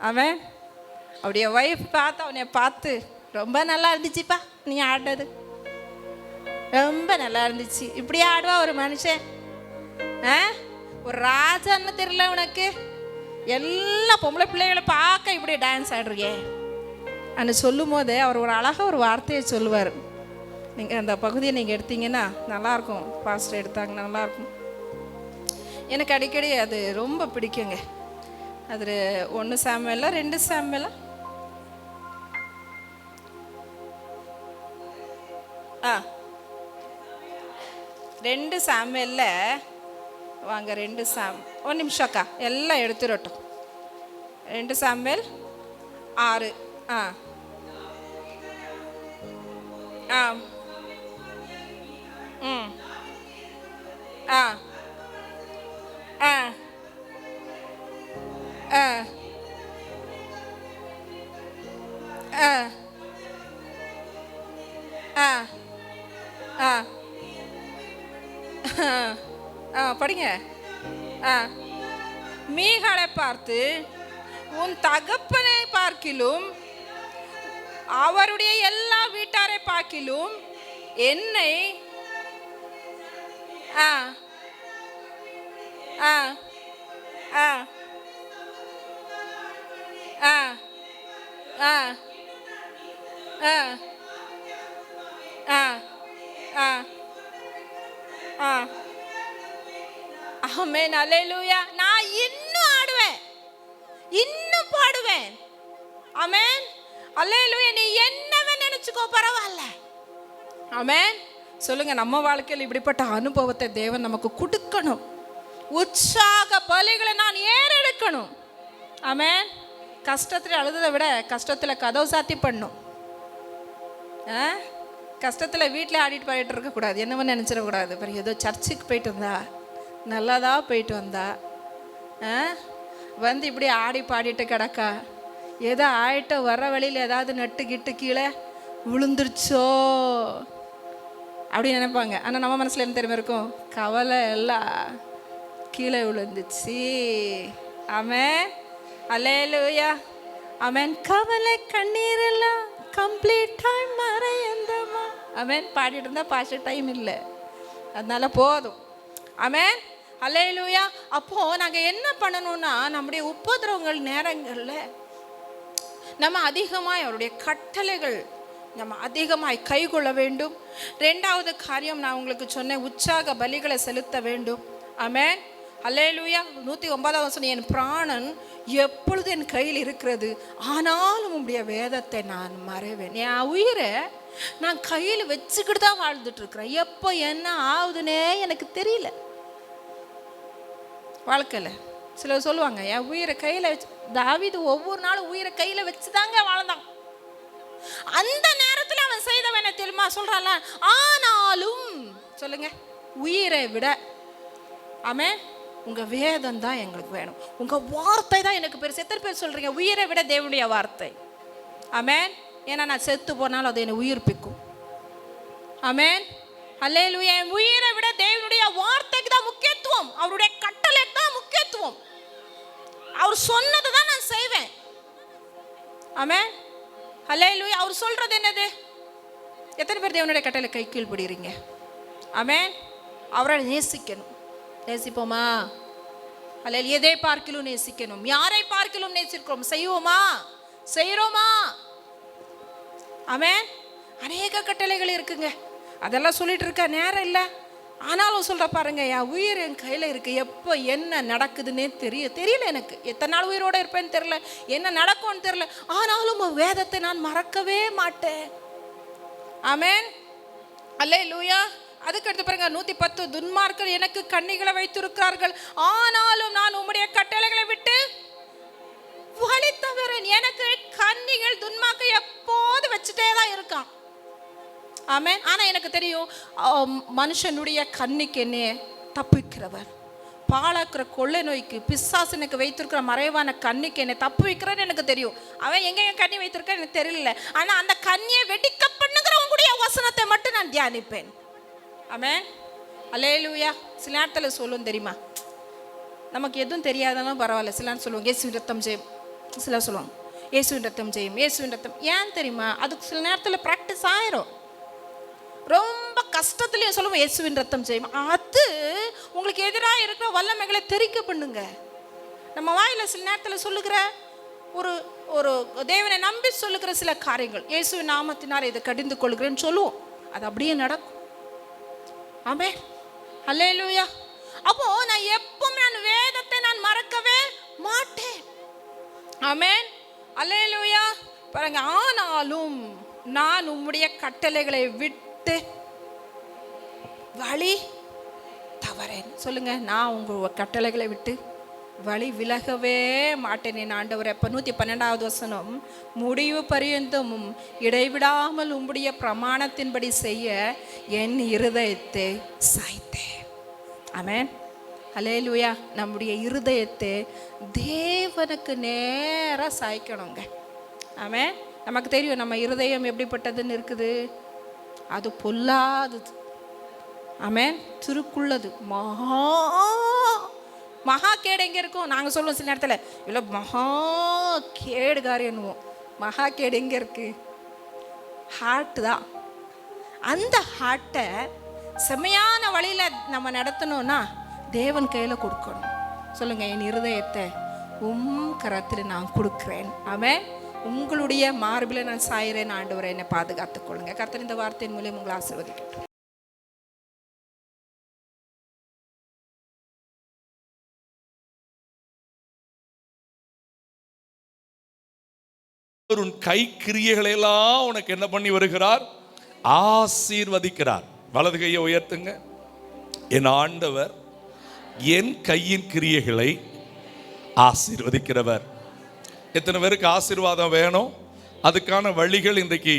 அவன் அவருடைய ஒய்ஃப் பார்த்து அவனை பார்த்து ரொம்ப நல்லா இருந்துச்சுப்பா நீ ஆடினது, ரொம்ப நல்லா இருந்துச்சு. இப்படி ஆடுவா ஒரு மனுஷன்? ஒரு ராஜான்னு தெரியல உனக்கு? எல்லா பொம்பளை பிள்ளைகளை பார்க்க இப்படி டான்ஸ் ஆடுறியே அன்னு சொல்லும் போது அவர் ஒரு அழகாக ஒரு வார்த்தையை சொல்லுவார். நீங்கள் அந்த பகுதியை நீங்கள் எடுத்தீங்கன்னா நல்லாயிருக்கும். பாஸ்டர் எடுத்தாங்க நல்லாயிருக்கும். எனக்கு அடிக்கடி அது ரொம்ப பிடிக்குங்க. அது 1 சாமுவேலா 2 சாமுவேலா? 2 சாமுவேல்ல வாங்க. 2 ஒரு நிமிஷம் அக்கா, எல்லாம் எடுத்துடட்டும். 2 சாமுவேல் 6. ஆ ஆ ம் ஆ ஆ ஆ படிங்க. மீகாளை பார்த்து உன் தகப்பனை பார்க்கிலும் அவருடைய எல்லா வீட்டாரை பார்க்கிலும் என்னை ஆ ஆ ஆ ஆ ஆ ஆ ஆ ஆ ஆ ஆமென். அல்லேலூயா. நான் இன்னும் ஆடுவேன், இன்னும் பாடுவேன். ஆமென். அல்லேலூயா. நீ என்னவே நினைச்சுக்கோ, பரவாயில்ல. ஆமென். சொல்லுங்க, நம்ம வாழ்க்கையில் இப்படிப்பட்ட அனுபவத்தை தேவன் நமக்கு கொடுக்கணும். உற்சாக பலிகளை நான் ஏறெடுக்கணும். ஆமென். கஷ்டத்தில் அழுததை விட கஷ்டத்தில் கதவு சாத்தி பண்ணும். கஷ்டத்தில் வீட்டில் ஆடிட்டு பாடிட்டு இருக்கக்கூடாது, என்னவோ நினச்சிடக்கூடாது. அப்புறம் ஏதோ சர்ச்சுக்கு போயிட்டு வந்தா, நல்லதா போயிட்டு வந்தா, வந்து இப்படி ஆடி பாடிட்டு கிடக்கா, ஏதோ ஆயிட்ட வர வழியில் ஏதாவது நட்டு கிட்டு கீழே விழுந்துருச்சோ அப்படின்னு நினைப்பாங்க. ஆனால் நம்ம மனசில் என்ன தெரியுமா இருக்கும்? கவலை எல்லாம் கீழே விழுந்துச்சு. ஆமென். அல்லேலூயா. ஆமென். கவலை கண்ணீர் எல்லாம் கம்ப்ளீட்டாக மறையந்தமா. ஆமென். பாடிட்டு இருந்தால் பாஷ டைம் இல்லை, அதனால போதும். ஆமென். அல்லேலூயா. அப்போது நாங்கள் என்ன பண்ணணும்னா, நம்முடைய உபத்திரவங்கள் நேரங்களில் நம்ம அதிகமாக அவருடைய கட்டளைகள் நம்ம அதிகமாய் கைக்கொள்ள வேண்டும். ரெண்டாவது காரியம் நான் உங்களுக்கு சொன்னேன், உற்சாக பலிகளை செலுத்த வேண்டும். ஆமென். அல்லேலூயா. 109 வசனம், என் பிராணன் எப்பொழுது என் கையில் இருக்கிறது, ஆனாலும் உடைய வேதத்தை நான் மறைவேன். என் உயிரை நான் கையில் வச்சுக்கிட்டு தான் வாழ்ந்துட்டு இருக்கிறேன். எப்போ என்ன ஆகுதுன்னே எனக்கு தெரியல. வாழ்க்கையில் சிலர் சொல்லுவாங்க, என் உயிரை கையில் வச்சு. தாவீது ஒவ்வொரு நாளும் உயிரை கையில் வச்சு தாங்க வாழ்ந்தான். அந்த நேரத்தில் அவன் செய்தவன் தெரியுமா? சொல்றான்ல, ஆனாலும் சொல்லுங்க, உயிரை விட ஆமென் உங்க வேதம் தான் எங்களுக்கு வேணும், உங்க வார்த்தை தான் எனக்கு பெருசு. எத்தனை பேர் சொல்றீங்க உயிரை விட தேவனுடைய வார்த்தை? ஆமென். ஏன்னா நான் செத்து போனாலும் அது என்னை உயிர்ப்பிக்கும். ஆமென். அல்லேலூயா. என் உயிரை விட தேவனுடைய வார்த்தைக்கு தான் முக்கியத்துவம், அவருடைய கட்டளைக்கு தான் முக்கியத்துவம். அவர் சொன்னதை தான் நான் செய்வேன். ஆமென். அல்லேலூயா. அவர் சொல்றது என்னது? எத்தனை பேர் தேவனுடைய கட்டளை கை கீழ்படுறீங்க? ஆமென். அவரை நேசிக்கணும். நேசிப்போமா? அல்ல, எதை பார்க்கிலும் நேசிக்கணும். யாரை பார்க்கிலும் நேசிக்கிறோம்? செய்வோமா? செய்கிறோமா? ஆமென். அநேக கட்டளைகள் இருக்குங்க, அதெல்லாம் சொல்லிட்டு இருக்க நேரம் இல்லை. ஆனாலும் சொல்ற பாருங்க, என் உயிர் என் கையில் இருக்கு, எப்போ என்ன நடக்குதுன்னே தெரியல. எனக்கு எத்தனை நாள் உயிரோடு இருப்பேன்னு தெரியல, என்ன நடக்கும்னு தெரியல. ஆனாலும் வேதத்தை நான் மறக்கவே மாட்டேன். ஆமென். அல்லேலூயா. அதுக்கு அடுத்து பாருங்க, 110, துன்மார்க்கர் எனக்கு கண்ணிகளை வைத்திருக்கிறார்கள், ஆனாலும் நான் உம்முடைய கட்டளைகளை விட்டு வழி தவறேன். எனக்கு கண்ணிகள் துன்மார்க்க எப்போது வச்சுட்டே தான் இருக்கான். ஆமென். ஆனால் எனக்கு தெரியும், மனுஷனுடைய கண்ணிக்கு என்ன தப்பிக்கிறவர், பாழாக்கிற கொள்ளை நோய்க்கு பிசாசனுக்கு வைத்திருக்கிற மறைவான கண்ணிக்கு என்னை தப்பு வைக்கிறன்னு எனக்கு தெரியும். அவன் எங்க கண்ணி வைத்திருக்க எனக்கு தெரியல. ஆனால் அந்த கண்ணியை வெடிக்க பண்ணுங்கிறவங்களுடைய வசனத்தை மட்டும் நான் தியானிப்பேன். ஆமென். அல்லேலூயா. சில நேரத்தில் சொல்லுவோம் தெரியுமா, நமக்கு எதுவும் தெரியாதாலும் பரவாயில்ல, சில நேரம் சொல்லுவோம் இயேசுவின் ரத்தம் ஜெயம், சிலர் சொல்லுவாங்க இயேசுவின் ரத்தம் ஜெயம், இயேசுவின் ரத்தம். ஏன் தெரியுமா? அதுக்கு சில நேரத்தில் ப்ராக்டிஸ் ஆயிரும். ரொம்ப கஷ்டத்துலையும் சொல்லுவோம் இயேசுவின் ரத்தம் ஜெயம். அது உங்களுக்கு எதிராக இருக்கிற வல்லமைகளை தெரிக்க பண்ணுங்க. நம்ம வாயில் சில நேரத்தில் சொல்லுகிற ஒரு தேவனை நம்பி சொல்லுகிற சில காரியங்கள், இயேசுவின் நாமத்தினால் இதை கடிந்து கொள்கிறேன்னு சொல்லுவோம், அது அப்படியே நடக்கும். ஆமென். அல்லேலூயா. அப்போ நான் எப்பவுமே நான் வேதத்தை நான் மறக்கவே மாட்டேன். ஆமென். அல்லேலூயா. பாருங்க, ஆனாலும் நான் உம்முடைய கட்டளைகளை விட்டு வழி தவறேன். சொல்லுங்க, நான் உங்க கட்டளைகளை விட்டு வழி விலகவே மாட்டேன் என் ஆண்டவர். அப்போ 112வது வசனம், முடிவு பரியந்தமும் இடைவிடாமல் உம்முடைய பிரமாணத்தின்படி செய்ய என் இருதயத்தை சாய்த்தேன். ஆமென். அல்லேலூயா. நம்முடைய இருதயத்தை தேவனுக்கு நேராக சாய்க்கணுங்க. ஆமென். நமக்கு தெரியும் நம்ம இருதயம் எப்படிப்பட்டதுன்னு இருக்குது, அது பொல்லாதது. ஆமென். திருக்குள்ளது, மகா மகா கேடு எங்கே இருக்கும்? நாங்கள் சொல்லுவோம் சில நேரத்தில், இல்லை மகா கேடுகாரி என்னுவோம். மகா கேடு எங்கே இருக்கு? ஹார்ட் தான். அந்த ஹார்ட்டை செம்மையான வழியில் நம்ம நடத்தணும்னா தேவன் கையில் கொடுக்கணும். சொல்லுங்க, என் இருதயத்தை கரத்தில் நான் கொடுக்குறேன். ஆமென். உங்களுடைய மார்பில் நான் சாயிறேன். ஆண்டவரை என்னை பாதுகாத்துக் கொள்ளுங்க. கர்த்தர் இந்த வார்த்தையின் மூலம் உங்களை ஆசீர்வதிக்கட்டும். உன் கை கிரியைகளெல்லாம் உனக்கு என்ன பண்ணி வருகிறார்? ஆசீர்வதிக்கிறார். வலது கையை உயர்த்துங்க. என் ஆண்டவர் என் கையின் கிரியைகளை ஆசீர்வதிக்கிறவர். எத்தனை பேருக்கு ஆசீர்வாதம் வேணும்? அதுக்கான வழிகள் இன்றைக்கு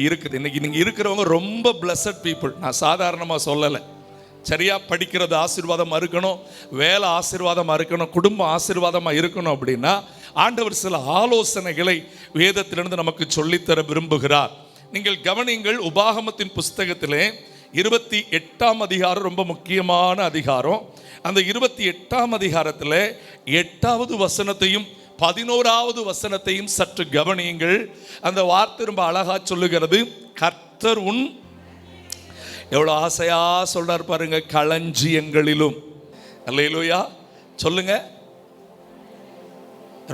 இருக்குது. இன்னைக்கு நீங்க இருக்கிறவங்க ரொம்ப பிளஸட் பீப்புள். நான் சாதாரணமாக சொல்லலை. சரியா படிக்கிறது ஆசீர்வாதமாக இருக்கணும், வேலை ஆசீர்வாதமாக இருக்கணும், குடும்பம் ஆசீர்வாதமாக இருக்கணும். அப்படின்னா ஆண்டவர் சில ஆலோசனைகளை வேதத்திலிருந்து நமக்கு சொல்லித்தர விரும்புகிறார். நீங்கள் கவனிங்கள். உபாகமத்தின் புஸ்தகத்திலே 28ஆம் அதிகாரம் ரொம்ப முக்கியமான அதிகாரம். அந்த 28ஆம் அதிகாரத்தில் 8வது வசனத்தையும் 11வது வசனத்தையும் சற்று கவனியுங்கள். அந்த வார்த்தை ரொம்ப அழகா சொல்லுகிறது. கர்த்தர் உன், எவ்வளோ ஆசையா சொல்றார் பாருங்க, களஞ்சியங்களிலும். அல்லேலூயா சொல்லுங்க.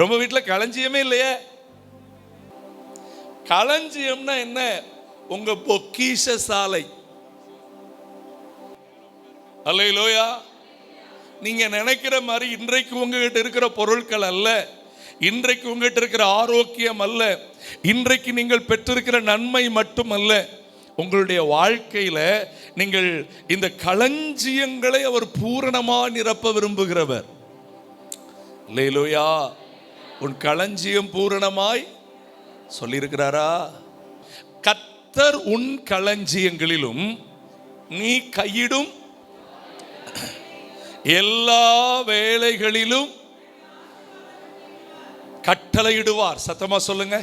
ரொம்ப வீட்டில் களஞ்சியமே இல்லையே. களஞ்சியம்னா என்ன? உங்க பொக்கிஷ சாலை. அல்லேலூயா. நீங்க நினைக்கிற மாதிரி இன்றைக்கு உங்ககிட்ட இருக்கிற பொருட்கள் அல்ல, இன்றைக்கு உங்ககிட்ட இருக்கிற ஆரோக்கியம் அல்ல, இன்றைக்கு நீங்கள் பெற்றிருக்கிற நன்மை மட்டுமல்ல. உங்களுடைய வாழ்க்கையில நீங்கள் இந்த களஞ்சியங்களை அவர் பூரணமாக நிரப்ப விரும்புகிறவர். அல்லேலூயா. உன் களஞ்சியம் பூரணமாய் சொல்லியிருக்கிறாரா? கர்த்தர் உன் களஞ்சியங்களிலும் நீ கையிடும் எல்லா வேளைகளிலும் கட்டளையிடுவார். சத்தமா சொல்லுங்க.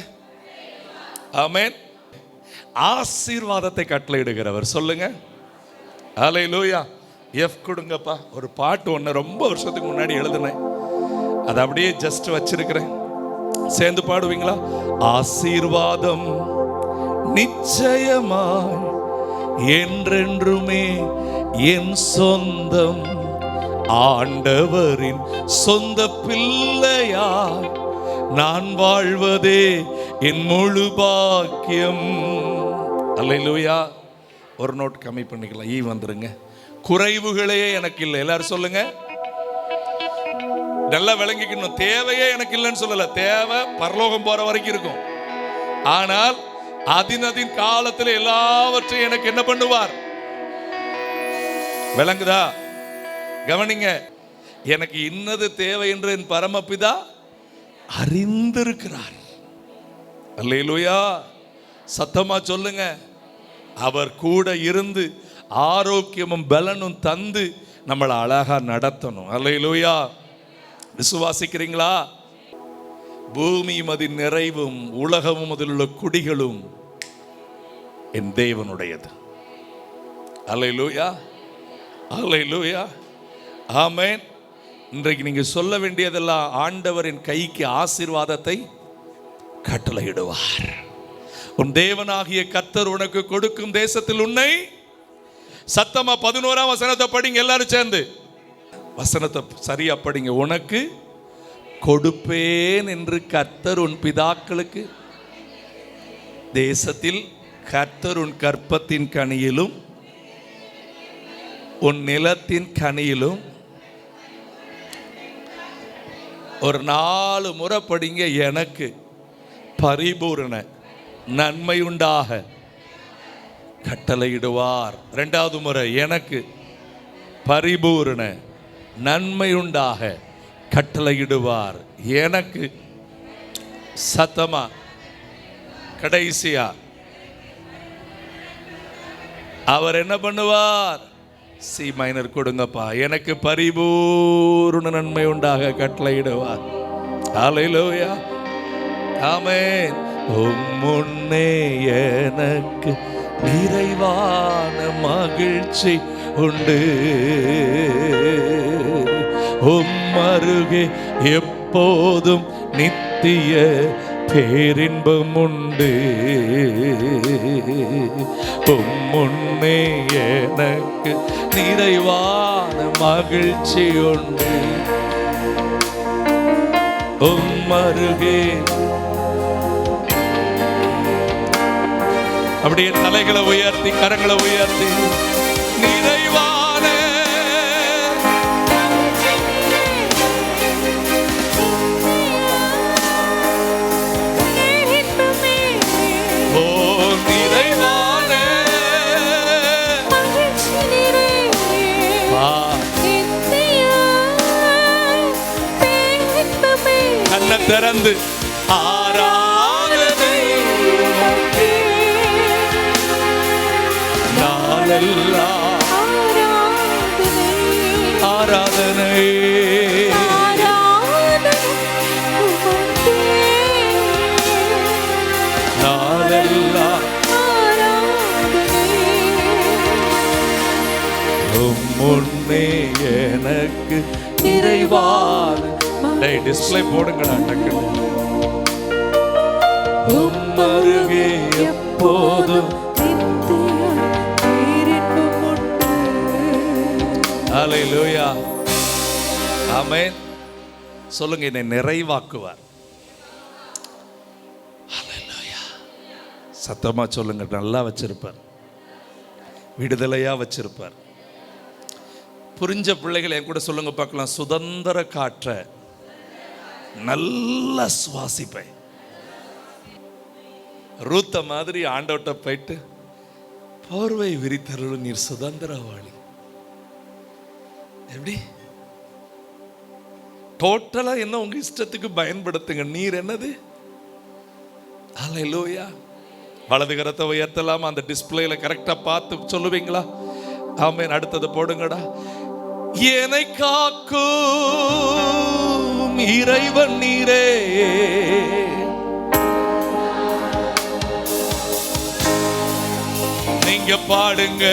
ஆமென். ஆசீர்வாதத்தை கட்டளையிடுகிறவர். சொல்லுங்க. ஹல்லேலூயா. எஃப் கொடுங்கப்பா. ஒரு பாட்டு ஒன்று ரொம்ப வருஷத்துக்கு முன்னாடி எழுதினேன், அதை அப்படியே ஜஸ்ட் வச்சிருக்கிறேன். சேர்ந்து பாடுவீங்களா? ஆசீர்வாதம் நிச்சயமாய் என்றென்றுமே என் சொந்தம், ஆண்டவரின் சொந்த பிள்ளையாய் நான் வாழ்வதே என் முழு பாக்கியம். அல்லேலூயா. ஒரு நோட் கம்மி பண்ணிக்கலாம். வந்துருங்க. குறைவுகளே எனக்கு இல்லை. எல்லாரும் சொல்லுங்க. நல்லா விளங்கிக்கணும். தேவையே எனக்கு இல்லைன்னு சொல்லல. தேவை பரலோகம் போற வரைக்கும் இருக்கும். ஆனால் அதின் காலத்தில் எல்லாவற்றையும் எனக்கு என்ன பண்ணுவார்? விளங்குதா? கவனிங்க. எனக்கு இன்னது தேவை என்று என் பரமபிதா அறிந்திருக்கிறார். அல்லேலூயா. சத்தமா சொல்லுங்க. அவர் கூட இருந்து ஆரோக்கியமும் பலனும் தந்து நம்மளை அழகா நடத்தணும். அல்லேலூயா. விசுவாசிக்கிறீங்களா? பூமியும் அதன் நிறைவும் உலகமும் அதில் உள்ள குடிகளும் என் தேவனுடையது. அல்லேலூயா. அல்லேலூயா. ஆமென். இன்றைக்கு நீங்க சொல்ல வேண்டியதெல்லாம், ஆண்டவரின் கைக்கு ஆசீர்வாதத்தை கட்டளையிடுவார். உன் தேவனாகிய கர்த்தர் உனக்கு கொடுக்கும் தேசத்தில் உன்னை, சத்தமா 11ஆம் வசனத்தை படிங்க எல்லாரும் சேர்ந்து. வசனத்தை சரியா படிங்க. உனக்கு கொடுப்பேன் என்று கர்த்தர் உன் பிதாக்களுக்கு தேசத்தில், கர்த்தர் உன் கற்பத்தின் கனியிலும் உன் நிலத்தின் கனியிலும். ஒரு 4 முறை படிங்க. எனக்கு பரிபூரண நன்மை உண்டாக கட்டளையிடுவார். 2வது முறை, எனக்கு பரிபூரண நன்மை உண்டாக கட்டளையிடுவார். எனக்கு, சத்தமா கடைசியா, அவர் என்ன பண்ணுவார்? சி மைனர் கொடுங்கப்பா. எனக்கு பரிபூர்ண நன்மை உண்டாக கட்டளையிடுவார். ஹல்லேலூயா. ஆமென். முன்னே எனக்கு நிறைவான மகிழ்ச்சி உண்டு, அருகே எப்போதும் நித்திய பேரின்பம் உண்டு. முன்னே எனக்கு நிறைவான மகிழ்ச்சி உண்டு. அருகே அப்படியே தலைகளை உயர்த்தி கரங்களை உயர்த்தி நிறைவான நிறைவான கண்ணை திறந்து ஆராதனை நாளெல்லாம் ஆராதனை நாளெல்லாம் முன்னே எனக்கு நிறைவான டிஸ்பிளே போடுங்கடா டக்கு. அருகே எப்போதும் ஹல்லேலூயா ஆமென். சொல்லுங்க, என்னை நிறைவாக்குவார். ஹல்லேலூயா. சத்தமா சொல்லுங்க, நல்லா வச்சிருப்பார், விடுதலையா வச்சிருப்பார். புரிஞ்ச பிள்ளைகள் என் கூட சொல்லுங்க பார்க்கலாம். சுதந்திர காற்ற நல்லா சுவாசிப்பேன். ரூத்த மாதிரி ஆண்டவட்ட போயிட்டு போர்வை விரித்தருளும் நீர் சுதந்திரவாளி. எப்படி டோட்டலா என்ன உங்க இஷ்டத்துக்கு பயன்படுத்துங்க. நீர் என்னது? ஹல்லேலூயா. வலது கரத்தை உயர்த்தலாம். அந்த டிஸ்பிளேல கரெக்டா பார்த்து சொல்லுவீங்களா? ஆமென். அடுத்தது போடுங்கடா. என்னை காக்கும் இறைவன் நீரே, நீங்க பாடுங்க.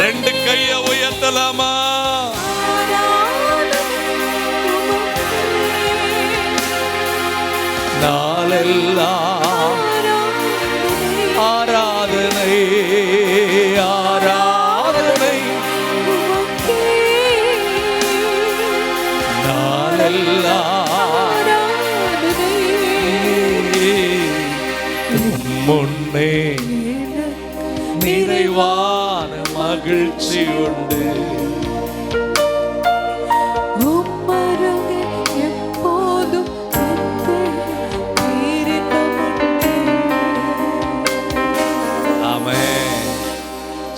ரெண்டு கைய உயர்த்தலாமா? நாளெல்லாம் ஆராதனை ஆராதனை நாளெல்லாம் முன்னே நிறைவான மகிழ்ச்சி உண்டு.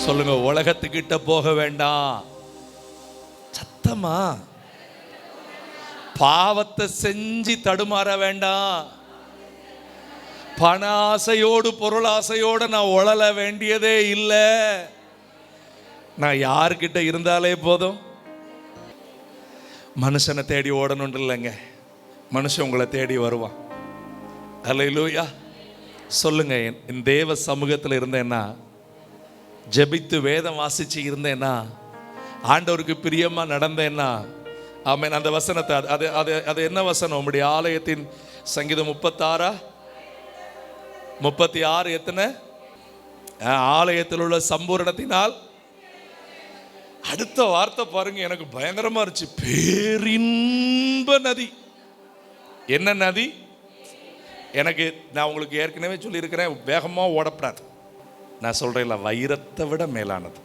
சொல்லுங்க, உலகத்துக்கிட்ட போக வேண்டாம். சத்தமா பாவத்தை செஞ்சு தடுமாற வேண்டாம். பண ஆசையோடு பொருளாசையோடு நான் உழல வேண்டியதே இல்லை. நான் யாருக்கிட்ட இருந்தாலே போதும். மனுஷனை தேடி ஓடணும் இல்லைங்க, மனுஷன் உங்களை தேடி வருவான். ஹல்லேலூயா. சொல்லுங்க, என் தேவ சமூகத்தில் இருந்தேன்னா, ஜெபித்து வேதம் வாசிச்சு இருந்தேன்னா, ஆண்டவருக்கு பிரியமா நடந்தேன்னா, ஆமென். அந்த வசனத்தை அது அது அது என்ன வசனம்? உம்முடைய ஆலயத்தின் சங்கீதம் 36 எத்தனை? ஆலயத்தில் உள்ள சம்பூரணத்தினால். அடுத்த வார்த்தை பாருங்க, எனக்கு பயங்கரமா இருந்துச்சு. பேரின்ப நதி. என்ன நதி? எனக்கு நான் உங்களுக்கு ஏற்கனவே சொல்லியிருக்கிறேன், வேகமா ஓடப்படாது. நான் சொல்றேன்ல, வைரத்தை விட மேலானது.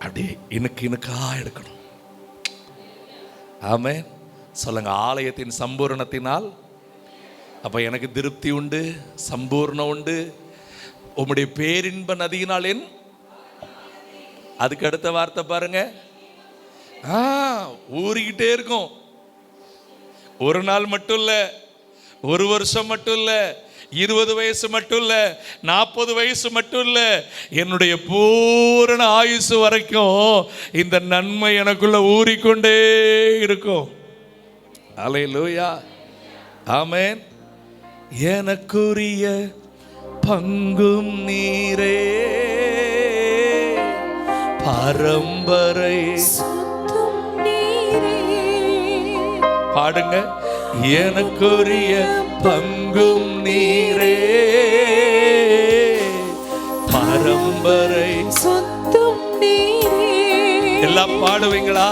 அப்படியே இனுக்கா எடுக்கணும். ஆமென். சொல்லுங்க, ஆலயத்தின் சம்பூரணத்தினால். அப்ப எனக்கு திருப்தி உண்டு, சம்பூர்ணம் உண்டு. உம்முடைய பேரின்ப நதியினால் என். அதுக்கு அடுத்த வார்த்தை பாருங்க, ஊறிக்கிட்டே இருக்கும். ஒரு நாள் மட்டும் இல்ல, ஒரு வருஷம் மட்டும் இல்ல, 20 வயசு மட்டும் இல்ல, 40 வயசு மட்டும் இல்ல, என்னுடைய பூரண ஆயுசு வரைக்கும் இந்த நன்மை எனக்குள்ள ஊறிக்கொண்டே இருக்கும். அல்லேலூயா. ஆமென். எனக்குரிய பங்கும் நீரே, பரம்பரை சொத்தும் நீரே. பாடுங்க. எனக்குரிய பங்கும் நீரே, பரம்பரை சொத்தும் நீரே. எல்லாம் பாடுவீங்களா?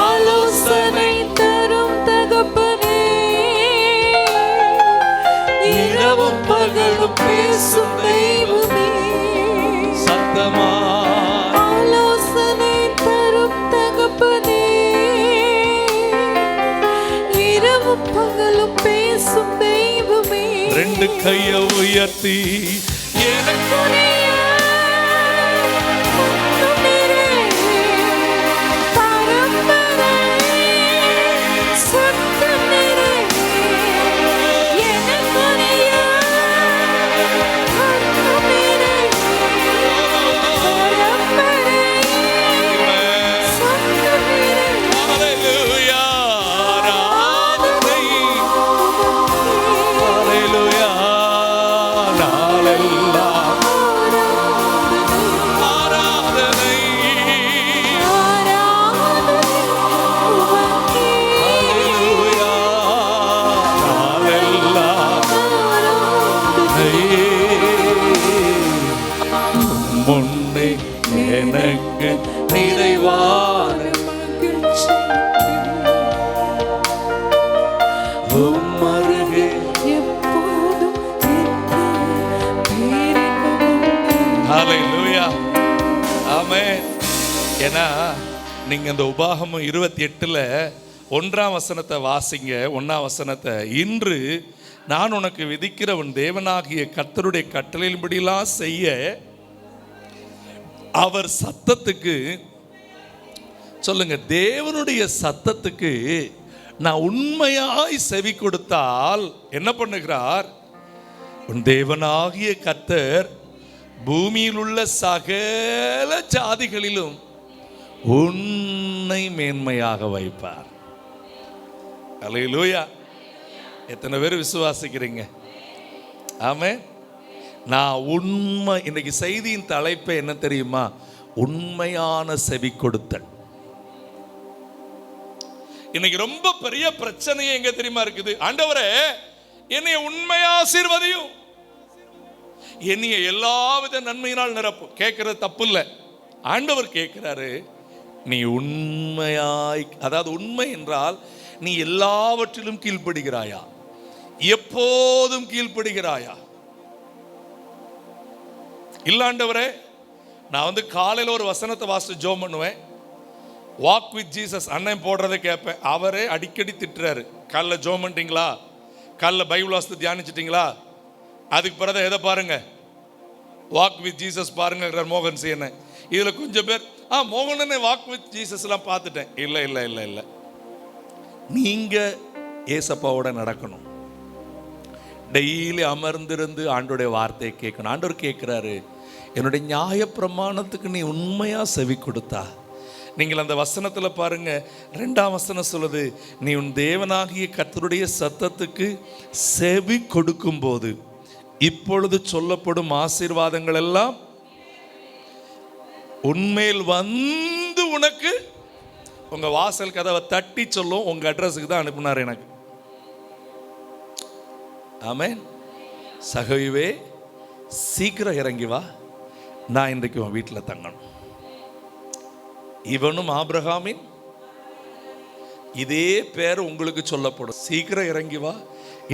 ஆலோசனை தரும் தகப்பனே, இரவும் பகலும் பேசும் தெய்வமே. சத்தமா ஆலோசனை தரும் தகப்பனே, இரவும் பகலும் பேசும் தெய்வமே. ரெண்டு கைய உயர்த்தி எனக்குரிய சொத்தும் நீரே, பரம்பரை சொத்தும் நீரே. எனக்குரிய சொத்தும் நீரே, பரம்பரை சொத்தும் நீரே. ஹalleluya, ஆராதனை, ஹalleluya, நாளெல்லாம் ஆராதனை, ஹalleluya, நாளெல்லாம் முன்னே எனக்கு நிறைவான உம்மருகே. ஹalleluya, ஆமென். ஏன்னா நீங்க இந்த உபாகமம் 28ல 1ஆம் வசனத்தை வாசிங்க. 1ஆம் வசனத்தை, இன்று நான் உனக்கு விதிக்கிற உன் தேவனாகிய கர்த்தருடைய கட்டளையின்படிலாம் செய்ய அவர் சத்தத்துக்கு, சொல்லுங்க, தேவனுடைய சத்தத்துக்கு நான் உண்மையாய் செவி கொடுத்தால் என்ன பண்ணுகிறார்? உன் தேவனாகிய கர்த்தர் பூமியில் உள்ள சகல ஜாதிகளிலும் உன்னை மேன்மையாக வைப்பார். அல்லேலூயா. எத்தனை பேர் விசுவாசிக்கிறீங்க? ஆமென். நான் உண்மை. இன்னைக்கு செய்தியின் தலைப்பு என்ன தெரியுமா? உண்மையான செவி கொடுத்தல். இன்னைக்கு ரொம்ப பெரிய பிரச்சனையே எங்க தெரியுமா இருக்குது? ஆண்டவரே, என்னைய உண்மையா ஆசீர்வதியும், என்னைய எல்லாவித நன்மையினால் நிரப்பும். கேட்கறது தப்பு இல்லை. ஆண்டவர் கேட்கிறாரு, நீ உண்மையாய், அதாவது உண்மை என்றால் நீ எல்லாவற்றிலும் கீழ்ப்படுகிறாயா? எப்போதும் கீழ்ப்படுகிறாயா? இல்ல ஆண்டவரே, நான் காலையில் ஒரு வசனத்தை வாசித்து ஜோம் பண்ணுவேன். வாக் வித் ஜீசஸ் அண்ணன் போடுறதை கேட்பேன். அவரே அடிக்கடி திட்டுறாரு. காலைல ஜோம் பண்ணிட்டீங்களா? காலைல பைபிள் வாசித்து தியானிச்சிட்டிங்களா? அதுக்கு பிறகு எதை பாருங்க? வாக் வித் ஜீசஸ் பாருங்க மோகன் சீன. இதில் கொஞ்சம் பேர் மோகனே வாக் வித் ஜீசஸ்லாம் பார்த்துட்டேன். இல்லை இல்லை இல்லை இல்லை, நீங்கள் ஏசப்பாவோட நடக்கணும். டெய்லி அமர்ந்திருந்து ஆண்டோடைய வார்த்தையை கேட்கணும். ஆண்டவர் கேட்குறாரு, என்னுடைய நியாய பிரமாணத்துக்கு நீ உண்மையாக செவி கொடுத்தா. நீங்கள் அந்த வசனத்தில் பாருங்க, 2ஆம் வசனம் சொல்லுது, நீ உன் தேவனாகிய கர்த்தருடைய சத்தத்துக்கு செவி கொடுக்கும்போது இப்பொழுது சொல்லப்படும் ஆசீர்வாதங்கள் எல்லாம் உண்மையில் வந்து உனக்கு உங்க வாசல் கதவை தட்டி சொல்லும். உங்க அட்ரஸுக்கு தான் அனுப்புனார் எனக்கு. ஆமென். சகோவே, சீக்கிரம் இறங்கி வா, நான் இன்றைக்கு உன் வீட்டில் தங்கணும். இவனும் ஆபிரகாமின் இதே பேர் உங்களுக்கு சொல்லப்படும். சீக்கிரம் இறங்கி வா,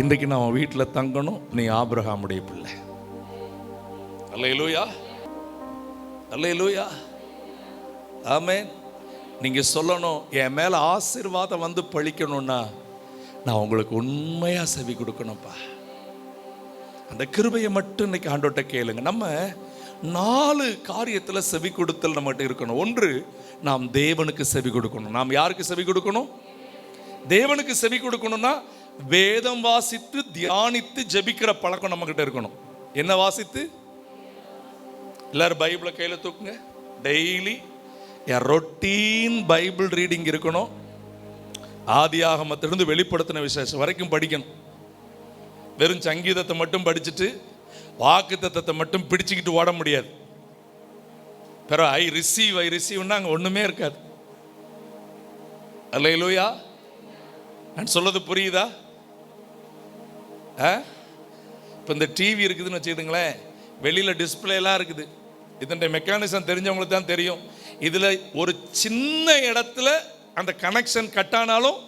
இன்றைக்கு நான் உன் வீட்டில் தங்கணும், நீ ஆபிரகாமுடைய பிள்ளை. அல்லேலூயா, அல்லேலூயா, ஆமென். நீங்க சொல்லணும், என் மேல ஆசீர்வாதம் வந்து பழிக்கணும்னா நான் உங்களுக்கு உண்மையா செவி கொடுக்கணும்ப்பா. அந்த கிருபையை மட்டும் இன்னைக்கு ஆண்டோட்ட கேளுங்க. நம்ம 4 காரியத்தில் செவி கொடுத்தல் நம்மகிட்ட இருக்கணும். ஒன்று, நாம் தேவனுக்கு செவி கொடுக்கணும். நாம் யாருக்கு செவி கொடுக்கணும்? தேவனுக்கு செவி கொடுக்கணும்னா வேதம் வாசித்து தியானித்து ஜெபிக்கிற பழக்கம் நம்ம கிட்ட இருக்கணும். என்ன வாசித்து? எல்லாரும் பைபிளை கையில தூக்குங்க. டெய்லி ரொட்டீன் பைபிள் ரீடிங் இருக்கணும். ஆதியாகமத்திலிருந்து வெளிப்படுத்தின விசேஷம் வரைக்கும் படிக்கணும். வெறும் சங்கீதத்தை மட்டும் படிச்சுட்டு வாக்குத்தத்தத்தை மட்டும் பிடிச்சுக்கிட்டு ஓட முடியாது. பிறகு ஐ ரிசீவ்னா அங்கே ஒன்றுமே இருக்காது. அல்லேலூயா. நான் சொல்றது புரியுதா? இப்போ இந்த டிவி இருக்குதுன்னு வச்சுக்கிட்டுங்களேன், வெளியில் டிஸ்பிளேலாம் இருக்குது. இதனுடைய மெக்கானிசம் தெரிஞ்சவங்களுக்கு தான் தெரியும். இதில் ஒரு சின்ன இடத்துல அந்த கனெக்ஷன் கட் ஆனாலும்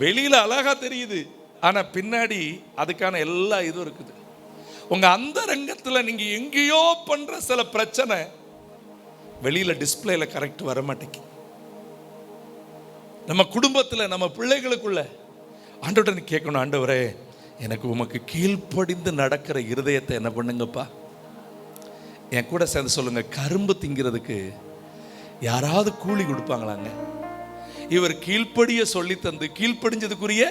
வெளியில் அழகா தெரியுது, ஆனால் பின்னாடி அதுக்கான எல்லா இதுவும் இருக்குது. உங்க அந்த ரங்கத்தில் நீங்க எங்கேயோ பண்ற சில பிரச்சனை வெளியில டிஸ்பிளேல கரெக்ட் வர மாட்டேங்குது. நம்ம குடும்பத்தில் நம்ம பிள்ளைகளுக்குள்ள ஆண்டவர்கிட்ட கேட்கணும், ஆண்டவரே எனக்கு உமக்கு கீழ்ப்படிந்து நடக்கிற இருதயத்தை என்ன பண்ணுங்கப்பா. என் கூட சேர்ந்து சொல்லுங்க, கரும்பு திங்கிறதுக்கு யாராவது கூலி கொடுப்பாங்களாங்க? இவர் கீழ்ப்படிய சொல்லி தந்து கீழ்ப்படிஞ்சதுக்குரிய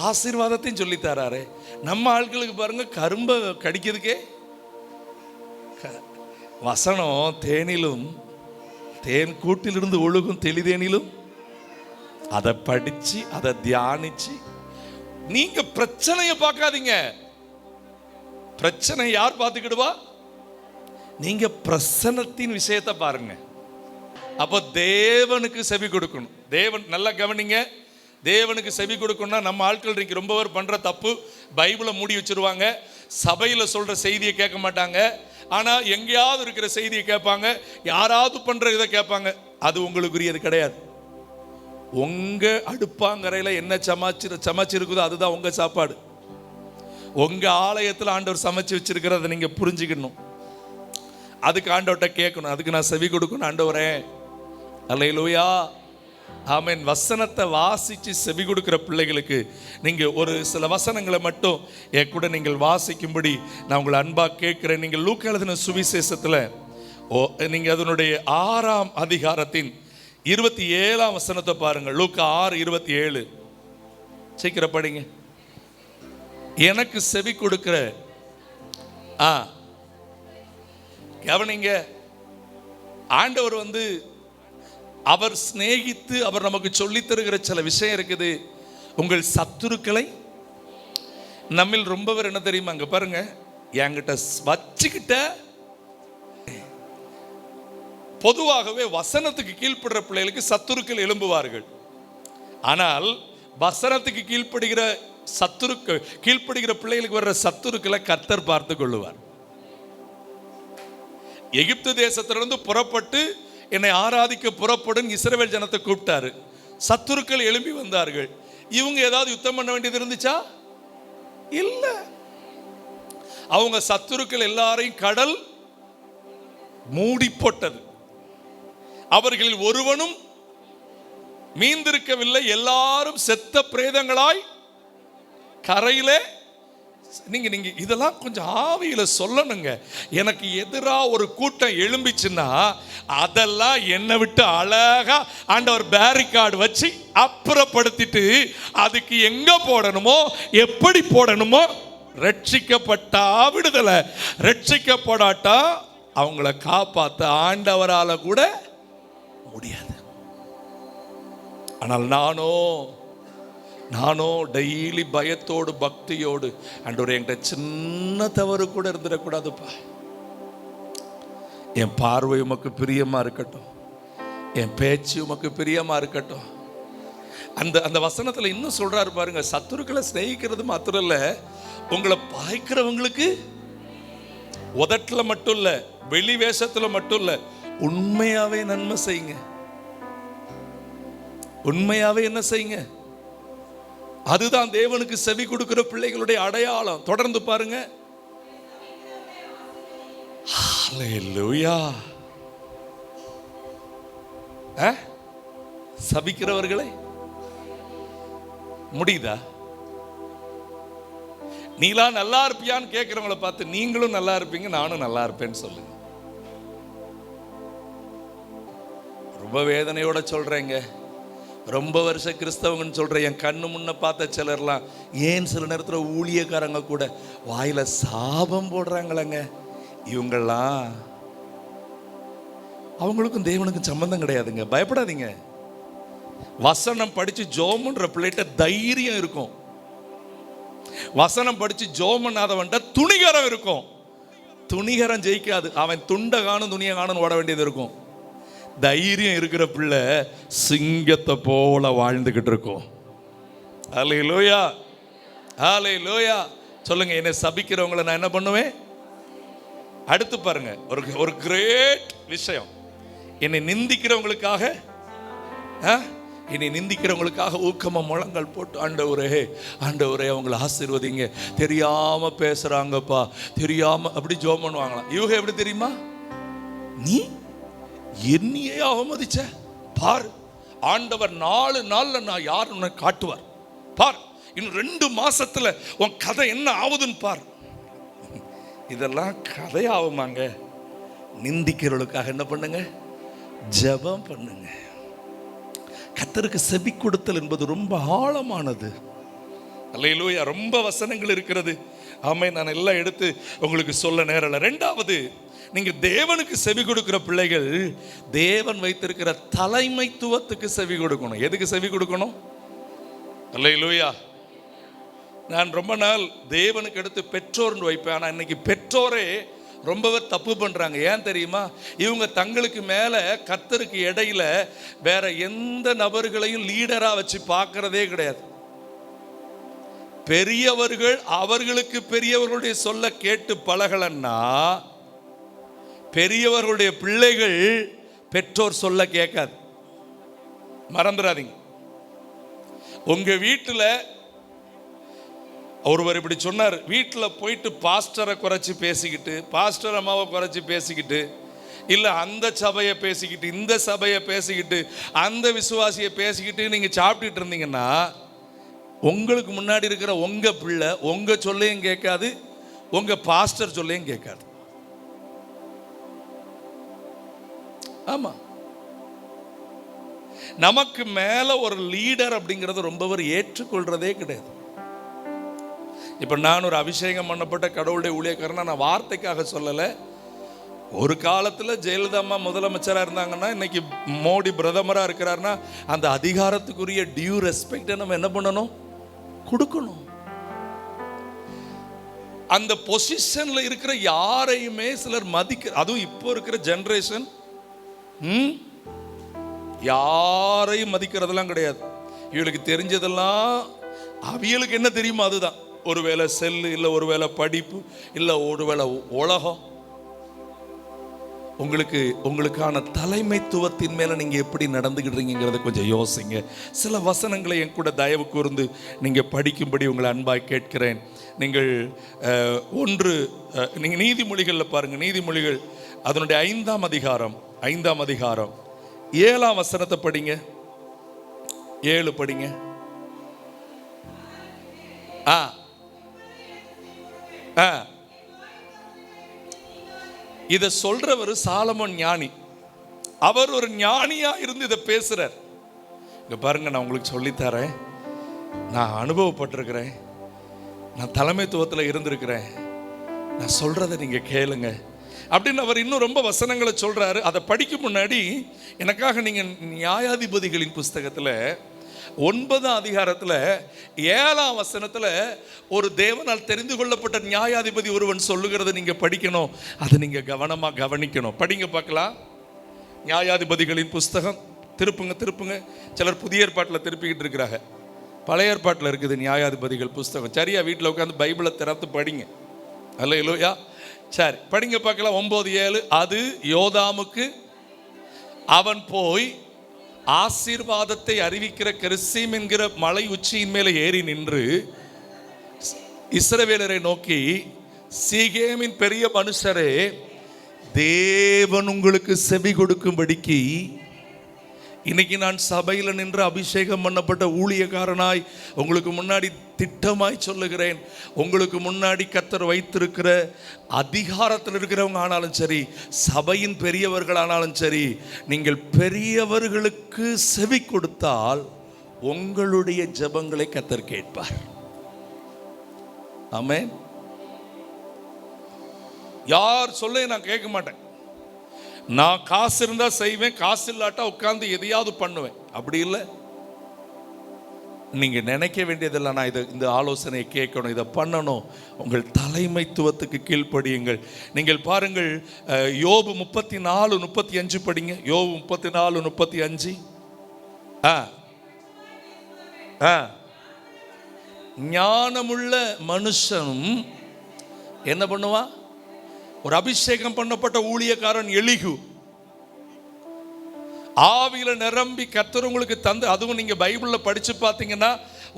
ஆசீர்வாதத்தையும் சொல்லி தராரு. நம்ம ஆட்களுக்கு பாருங்க, கரும்பை கடிக்கிறதுக்கே வசனம் தேனிலும் தேன் கூட்டிலிருந்து ஒழுகும் தெளிதேனிலும் அதை படிச்சு அதை தியானிச்சு. நீங்க பிரச்சனையை பார்க்காதீங்க. பிரச்சனை யார் பார்த்துக்கிடுவா? நீங்க பிரசன்னத்தின் விஷயத்தை பாருங்க. அப்போ தேவனுக்கு செவி கொடுக்கணும். தேவன் நல்லா கவனிங்க, தேவனுக்கு செவி கொடுக்கணும்னா நம்ம ஆட்கள் இன்னைக்கு ரொம்ப பேர் பண்ற தப்பு, பைபிளை மூடி வச்சிருவாங்க, சபையில சொல்ற செய்தியை கேட்க மாட்டாங்க, ஆனா எங்கேயாவது இருக்கிற செய்தியை கேட்பாங்க, யாராவது பண்ற இதை கேட்பாங்க. அது உங்களுக்குரியது கிடையாது. உங்க அடுப்பாங்கரையில என்ன சமைச்சிருக்குதோ அதுதான் உங்க சாப்பாடு. உங்க ஆலயத்தில் ஆண்டவர் சமைச்சு வச்சிருக்கிறத நீங்க புரிஞ்சுக்கணும். அதுக்கு ஆண்டவர்கிட்ட கேட்கணும், அதுக்கு நான் செவி கொடுக்கணும். ஆண்டவரே, அல்லேலூயா, ஆமென். வசனத்தை வாசிச்சு செவி கொடுக்கிற பிள்ளைகளுக்கு நீங்க ஒரு சில வசனங்களை மட்டும் என் கூட நீங்கள் வாசிக்கும்படி நான் உங்களை அன்பா கேட்கிறேன். நீங்கள் லூக்கா எழுதின சுவிசேஷத்துல நீங்க அதனுடைய 6ஆம் அதிகாரத்தின் 27ஆம் வசனத்தை பாருங்க. லூக்கா 6:27. சீக்கிரம் படிங்க. எனக்கு செவி கொடுக்கிற கவனிங்க. ஆண்டவர் அவர் சிநேகித்து அவர் நமக்கு சொல்லி தருகிற சில விஷயம் இருக்குது. உங்கள் சத்துருக்களை நம்மில் ரொம்ப பேர் என்ன தெரியுமா, அங்க பாருங்க, என்கிட்ட வச்சுக்கிட்ட. பொதுவாகவே வசனத்துக்கு கீழ்ப்படுற பிள்ளைகளுக்கு சத்துருக்கள் எழும்புவார்கள். ஆனால் வசனத்துக்கு கீழ்ப்படுகிற கீழ்ப்படுகிற பிள்ளைகளுக்கு வர்ற சத்துருக்களை கர்த்தர் பார்த்து கொள்ளுவார். எகிப்து தேசத்திலிருந்து புறப்பட்டு என்னை ஆராதிக்க புறப்படும் இஸ்ரவேல் ஜனத்தை கூப்பிட்டாரு. சத்துருக்கள் எழும்பி வந்தார்கள். இவங்க ஏதாவது யுத்தம் பண்ண வேண்டியது இருந்துச்சா? இல்ல. அவங்க சத்துருக்கள் எல்லாரையும் கடல் மூடி போட்டது. அவர்களில் ஒருவனும் மீந்திருக்கவில்லை. எல்லாரும் செத்த பிரேதங்களாய் கரையிலே. நீங்க இதெல்லாம் கொஞ்சம் ஆவியில சொல்லணுங்க. எனக்கு எதிராக ஒரு கூட்டம் எழும்பிச்சுன்னா அதெல்லாம் என்னை விட்டு அழகா ஆண்டவர் பேரிகார்டு வச்சு அப்புறப்படுத்திட்டு அதுக்கு எங்க போடணுமோ எப்படி போடணுமோ. ரட்சிக்கப்பட்டா விடுதலை, ரட்சிக்கப்படாட்டா அவங்கள காப்பாற்ற ஆண்டவரால கூட முடியாது. ஆனால் நானோ டெய்லி பயத்தோடு பக்தியோடு, ஆண்டவரே என்கிட்ட சின்ன தவறு கூட இருந்துடக்கூடாதுப்பா, என் பார்வை உமக்கு பிரியமா இருக்கட்டும், என் பேச்சு உமக்கு பிரியமா இருக்கட்டும். அந்த வசனத்துல இன்னும் சொல்றாரு பாருங்க, சத்துருக்களை சிநேகிக்கிறது மாத்திரம் இல்ல, உங்களை பாய்க்கிறவங்களுக்கு உதட்டுல மட்டும் இல்ல, வெளி வேஷத்துல மட்டும் இல்ல, உண்மையாவே நன்மை செய்யுங்க. உண்மையாவே என்ன செய்யுங்க? அதுதான் தேவனுக்கு செவி கொடுக்கிற பிள்ளைகளுடைய அடையாளம். தொடர்ந்து பாருங்க. ஹல்லேலூயா. சபிக்கிறவர்களை முடியுதா? நீலாம் நல்லா இருப்பியான்னு கேட்கிறவங்கள பார்த்து நீங்களும் நல்லா இருப்பீங்க, நானும் நல்லா இருப்பேன்னு சொல்லுங்க. ரொம்ப வேதனையோட சொல்றேங்க, ரொம்ப வருஷ கிறிஸ்தவங்கன்னு சொல்கிறேன். என் கண்ணு முன்ன பார்த்த சிலர்லாம் ஏன் சில நேரத்தில் ஊழியக்காரங்க கூட வாயில சாபம் போடுறாங்களங்க. இவங்கெல்லாம் அவங்களுக்கும் தேவனுக்கும் சம்பந்தம் கிடையாதுங்க. பயப்படாதீங்க. வசனம் படிச்சு ஜெபம் பண்ற பிள்ளைகிட்ட தைரியம் இருக்கும். வசனம் படிச்சு ஜெபம் பண்ணாதவன்ட்ட துணிகரம் இருக்கும். துணிகரம் ஜெயிக்காது. அவன் துண்டை காணும் துணியை காணும் ஓட வேண்டியது இருக்கும். தைரியம் இருக்கிற பிள்ளை சிங்கத்தை போல வாழ்ந்துகிட்டு இருக்கும். ஹல்லேலூயா, ஹல்லேலூயா. சொல்லுங்க, என்னை சபிக்கிறவங்களை நான் என்ன பண்ணுவேன்? அடுத்து பாருங்க, ஒரு கிரேட் விஷயம். என்னை நிந்திக்கிறவங்களுக்காக ஊக்கமா முழங்கள் போட்டு, ஆண்டவரே ஆண்டவரே அவங்களை ஆசீர்வதிங்க, தெரியாம பேசுறாங்கப்பா, தெரியாம அப்படி ஜெபம் பண்ணுவாங்களாம். இவங்க எப்படி தெரியுமா? நீ என்னையே அவமதிச்ச பார், ஆண்டவர் 4 நாள்ல நான் யார் உன்னை காட்டுவார் பார், இன்னும் 2 மாசத்துல உன் கதை என்ன ஆகுதுன்னு பார். இதெல்லாம் கதையாகுமாங்க? நிந்திக்கிறவர்களுக்காக என்ன பண்ணுங்க? ஜெபம் பண்ணுங்க. கர்த்தருக்கு செவி கொடுத்தல் என்பது ரொம்ப ஆழமானது. அல்லேலூயா. ரொம்ப வசனங்கள் இருக்கிறது. ஆமென். நான் எல்லாம் எடுத்து உங்களுக்கு சொல்ல நேரம் இல்லை. 2வது, நீங்க தேவனுக்கு செவி கொடுக்கிற பிள்ளைகள் தேவன் வைத்திருக்கிற தலைமைத்துவத்துக்கு செவி கொடுக்கணும். எதுக்கு செவி கொடுக்கணும்? அல்லேலூயா. நான் ரொம்ப நாள் தேவனுக்கு எடுத்து பெற்றோர்னு வைப்பேன். ஆனால் இன்னைக்கு பெற்றோரே ரொம்பவே தப்பு பண்றாங்க. ஏன் தெரியுமா? இவங்க தங்களுக்கு மேல கர்த்தருக்கு இடையில வேற எந்த நபர்களையும் லீடரா வச்சு பார்க்கறதே கிடையாது. பெரியவர்கள் அவர்களுக்கு பெரியவர்களுடைய சொல்ல கேட்டு பழகலன்னா பெரியவர்களுடைய பிள்ளைகள் பெற்றோர் சொல்ல கேட்காது. மறந்துடாதீங்க. உங்க வீட்டுல ஒருவர் இப்படி சொன்னார், வீட்டில் போயிட்டு பாஸ்டரை குறைச்சி பேசிக்கிட்டு, பாஸ்டர் அம்மாவை குறைச்சி பேசிக்கிட்டு, இல்லை அந்த சபையை பேசிக்கிட்டு, இந்த சபையை பேசிக்கிட்டு, அந்த விசுவாசியை பேசிக்கிட்டு நீங்கள் சாப்பிட்டுட்டு இருந்தீங்கன்னா உங்களுக்கு முன்னாடி இருக்கிற உங்கள் பிள்ளை உங்கள் சொல்லையும் கேட்காது, உங்கள் பாஸ்டர் சொல்லையும் கேட்காது. ஆமாம். நமக்கு மேலே ஒரு லீடர் அப்படிங்கிறது ரொம்ப பேர் ஏற்றுக்கொள்றதே கிடையாது. இப்போ நான் ஒரு அபிஷேகம் பண்ணப்பட்ட கடவுளுடைய ஊழியக்காரனா நான் வார்த்தைக்காக சொல்லலை. ஒரு காலத்தில் ஜெயலலிதா அம்மா முதலமைச்சராக இருந்தாங்கன்னா இன்னைக்கு மோடி பிரதமராக இருக்கிறாருன்னா அந்த அதிகாரத்துக்குரிய டியூ ரெஸ்பெக்டை நம்ம என்ன பண்ணணும்? கொடுக்கணும். அந்த பொசிஷன்ல இருக்கிற யாரையுமே சிலர் மதிக்க, அதுவும் இப்போ இருக்கிற ஜெனரேஷன் யாரையும் மதிக்கிறதெல்லாம் கிடையாது. இவளுக்கு தெரிஞ்சதெல்லாம் அவியலுக்கு என்ன தெரியுமோ அதுதான். ஒருவேளை செல்லு, இல்லை ஒருவேளை படிப்பு, இல்லை ஒருவேளை உலகம். உங்களுக்கான தலைமைத்துவத்தின் மேல நீங்க எப்படி நடந்துக்கிட்டீங்கிறத கொஞ்சம் யோசிங்க. சில வசனங்களை என் கூட தயவு கூர்ந்து நீங்க படிக்கும்படி உங்களை அன்பாய் கேட்கிறேன். நீங்கள் நீங்க நீதிமொழிகளில் பாருங்க. நீதிமொழிகள் அதனுடைய 5ஆம் அதிகாரம் 7ஆம் வசனத்தை படிங்க. 7 படிங்க. இதை சொல்றவர் சாலமோன் ஞானி. அவர் ஒரு ஞானியா இருந்து இதை பேசுறார். இங்க பாருங்க, நான் உங்களுக்கு சொல்லித்தரேன். நான் அனுபவப்பட்டிருக்கிறேன், நான் தலைமைத்துவத்தில் இருந்திருக்கிறேன், நான் சொல்றதை நீங்க கேளுங்க அப்படின்னு அவர் இன்னும் ரொம்ப வசனங்களை சொல்றாரு. அதை படிக்கும் முன்னாடி எனக்காக நீங்க நியாயாதிபதிகளின் புஸ்தகத்தில் 9ஆம் அதிகாரத்தில் 7ஆம் வசனத்தில் ஒரு தேவனால் தெரிந்து கொள்ளப்பட்ட நியாயாதிபதி ஒருவன் சொல்லுகிறத நீங்க படிக்கணும். அதை நீங்க கவனமா கவனிக்கணும். படிங்க பார்க்கலாம். நியாயாதிபதிகளின் புஸ்தகம் திருப்புங்க. சிலர் புதிய ஏற்பாட்டில் திருப்பிக்கிட்டு இருக்கிறாங்க. பழைய ஏற்பாட்டில் இருக்குது நியாயாதிபதிகள் புஸ்தகம். சரியா வீட்டில் உட்காந்து பைபிளை திறந்து படிங்க. அல்லேலூயா. சரி, படிங்க பார்க்கலாம். 9:7. அது யோதாமுக்கு அவன் போய் ஆசீர்வாதத்தை அறிவிக்கிற கெரிசீம் என்கிற மலை உச்சியின் மேலே ஏறி நின்று இஸ்ரவேலரை நோக்கி, சீகேமின் பெரிய மனுஷரே, தேவன் உங்களுக்கு செவி கொடுக்கும்படிக்கு இன்னைக்கு நான் சபையில் நின்று அபிஷேகம் பண்ணப்பட்ட ஊழியக்காரனாய் உங்களுக்கு முன்னாடி திட்டமாய் சொல்லுகிறேன். உங்களுக்கு முன்னாடி கர்த்தர் வைத்திருக்கிற அதிகாரத்தில் இருக்கிறவங்க ஆனாலும் சரி, சபையின் பெரியவர்களானாலும் சரி, நீங்கள் பெரியவர்களுக்கு செவி கொடுத்தால் உங்களுடைய ஜெபங்களை கர்த்தர் கேட்பார். ஆமென். யார் சொல்ல நான் கேட்க மாட்டேன். நான் காசு இருந்தா செய்வேன், காசு இல்லாட்டா உட்கார்ந்து எதையாவது பண்ணுவேன். அப்படி இல்லை. நீங்கள் நினைக்க வேண்டியதெல்லாம் நான் இந்த ஆலோசனையை கேட்கணும், இதை பண்ணணும். உங்கள் தலைமைத்துவத்துக்கு கீழ்ப்படியுங்கள். நீங்கள் பாருங்கள், யோபு 34:35 படிங்க. யோபு 34:35. ஞானமுள்ள மனுஷனும் என்ன பண்ணுவான்? ஒரு அபிஷேகம் பண்ணப்பட்ட ஊழியக்காரன் எலிகு ஆவியில நிரம்பி கர்த்தர் உங்களுக்கு தந்து, அதுவும் நீங்க பைபிள்ல படிச்சு பார்த்தீங்கன்னா,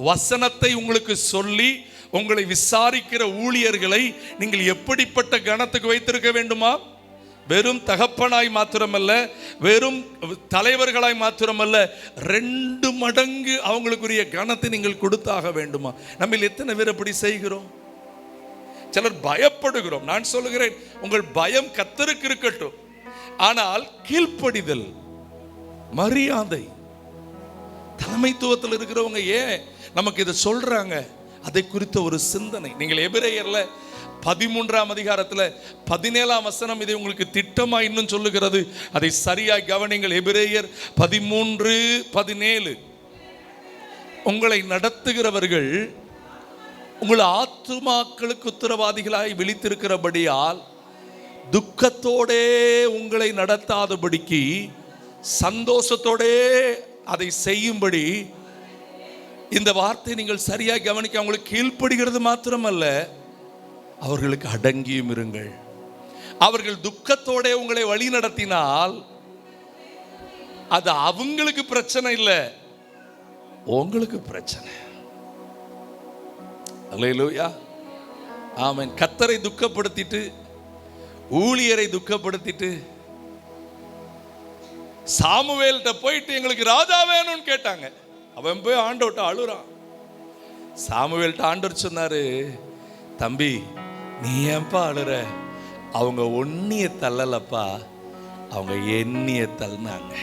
வசனத்தை உங்களுக்கு சொல்லி உங்களை விசாரிக்கிற ஊழியர்களை நீங்கள் எப்படிப்பட்ட கணத்துக்கு வைத்திருக்க வேண்டுமா? வெறும் தகப்பனாய் மாத்திரமல்ல, வெறும் தலைவர்களாய் மாத்திரமல்ல, 2 மடங்கு அவங்களுக்குரிய கணத்தை நீங்கள் கொடுத்தாக வேண்டுமா? நம்ம எத்தனை பேர் அப்படி செய்கிறோம்? சிலர் பயப்படுகிறோம். நான் சொல்லுகிறேன், உங்கள் பயம் கர்த்தருக்கு இருக்கட்டும், ஆனால் கீழ்ப்படிதல், மரியாதை, தலைமைத்துவத்தில் இருக்கிறவங்க ஏன் நமக்கு இதை சொல்றாங்க, அதை குறித்த ஒரு சிந்தனை. நீங்கள் எபிரேயர்ல 13ஆம் அதிகாரத்தில் 17ஆம் வசனம் இதை உங்களுக்கு திட்டமா இன்னும் சொல்லுகிறது. அதை சரியாய் கவனிங்கள். எபிரேயர் 13:17. உங்களை நடத்துகிறவர்கள் உங்கள் ஆத்துமாக்களுக்கு உத்தரவாதிகளாய் விழித்திருக்கிறபடியால் துக்கத்தோடே உங்களை நடத்தாதபடிக்கு சந்தோஷத்தோடே அதை செய்யும்படி. இந்த வார்த்தை நீங்கள் சரியாக கவனிக்க, அவங்களுக்கு கீழ்ப்படுகிறது மாத்திரமல்ல, அவர்களுக்கு அடங்கியும் இருங்கள். அவர்கள் துக்கத்தோட உங்களை வழி நடத்தினால் அது அவங்களுக்கு பிரச்சனை இல்லை, உங்களுக்கு பிரச்சனை. அல்லேலூயா, ஆமென். கர்த்தரை துக்கப்படுத்திட்டு, ஊழியரை துக்கப்படுத்திட்டு, சாமுவேல்கிட்ட போயிட்டு எங்களுக்கு ராஜா வேணும்னு கேட்டாங்க. அவன் போய் ஆண்டவர்கிட்ட அழுறான். சாமுவேல்கிட்ட ஆண்டவர் சொன்னாரு, தம்பி நீ ஏன்பா அழுற? அவங்க ஒன்னிய தள்ளலப்பா, அவங்க எண்ணிய தள்ளினாங்க.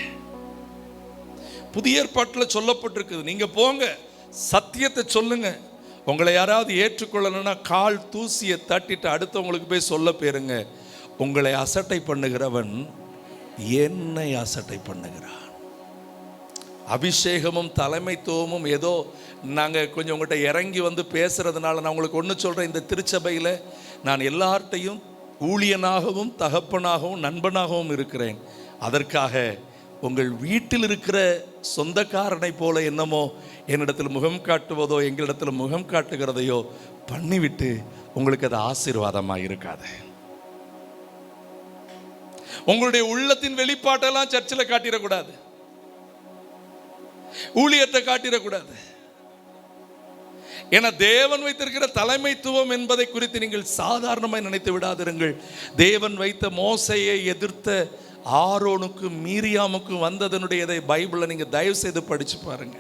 புதிய ஏற்பாட்டில் சொல்லப்பட்டிருக்குது, நீங்க போங்க சத்தியத்தை சொல்லுங்க. உங்களை யாராவது ஏற்றுக்கொள்ளணும்னா கால் தூசியை தட்டிட்டு அடுத்தவங்களுக்கு போய் சொல்ல போயிருங்க, உங்களை அசட்டை பண்ணுகிறவன் என்னை அசட்டை பண்ணுகிறான். அபிஷேகமும் தலைமைத்துவமும் ஏதோ நாங்கள் கொஞ்சம் உங்கள்கிட்ட இறங்கி வந்து பேசுறதுனால, நான் உங்களுக்கு ஒன்று சொல்கிறேன், இந்த திருச்சபையில் நான் எல்லார்ட்டையும் ஊழியனாகவும் தகப்பனாகவும் நண்பனாகவும் இருக்கிறேன். அதற்காக உங்கள் வீட்டில் இருக்கிற சொந்தக்காரனை போல என்னமோ என்னிடத்தில் முகம் காட்டுவதோ எங்களிடத்தில் முகம் காட்டுகிறதையோ பண்ணிவிட்டு உங்களுக்கு அது ஆசீர்வாதமாக இருக்காது. உங்களுடைய உள்ளத்தின் வெளிப்பாட்டெல்லாம் சர்ச்சில் காட்டிடக்கூடாது, ஊழியத்தை காட்டிடக்கூடாது. ஏன்னா தேவன் வைத்திருக்கிற தலைமைத்துவம் என்பதை குறித்து நீங்கள் சாதாரணமாக நினைத்து விடாதிருங்கள். தேவன் வைத்த மோசையை எதிர்த்த ஆரோனுக்கும் மீரியாமுக்கும் வந்ததனுடைய பைபிளை நீங்க தயவு செய்து படிச்சு பாருங்க.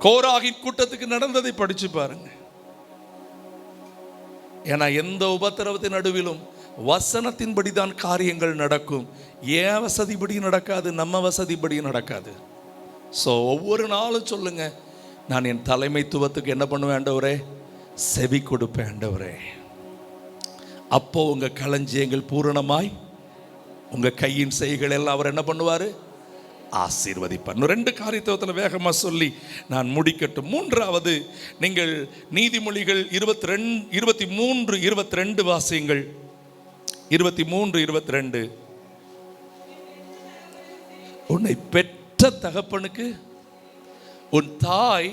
கோராகின் கூட்டத்துக்கு நடந்ததை படிச்சு பாருங்க. ஏன்னா எந்த உபத்திரவத்தின் நடுவிலும் வசனத்தின்படி தான் காரியங்கள் நடக்கும். ஏன் வசதிப்படி நடக்காது, நம்ம வசதிப்படி நடக்காது. ஸோ ஒவ்வொரு நாளும் சொல்லுங்க, நான் என் தலைமைத்துவத்துக்கு என்ன பண்ணுவேன் ஆண்டவரே? செவி கொடுப்பேன் ஆண்டவரே. அப்போ உங்க களஞ்சியங்கள் பூரணமாய், உங்க கையின் செய்கள் எல்லாம் அவர் என்ன பண்ணுவாரு? ஆசீர்வதிப்பார். 2 காரியத்துவத்தில் வேகமா சொல்லி நான் முடிக்கட்டும். 3வது, நீங்கள் நீதிமொழிகள் 23:22 வாசியுங்கள். 23:22. உன்னை பெற்ற தகப்பனுக்கு உன் தாய்,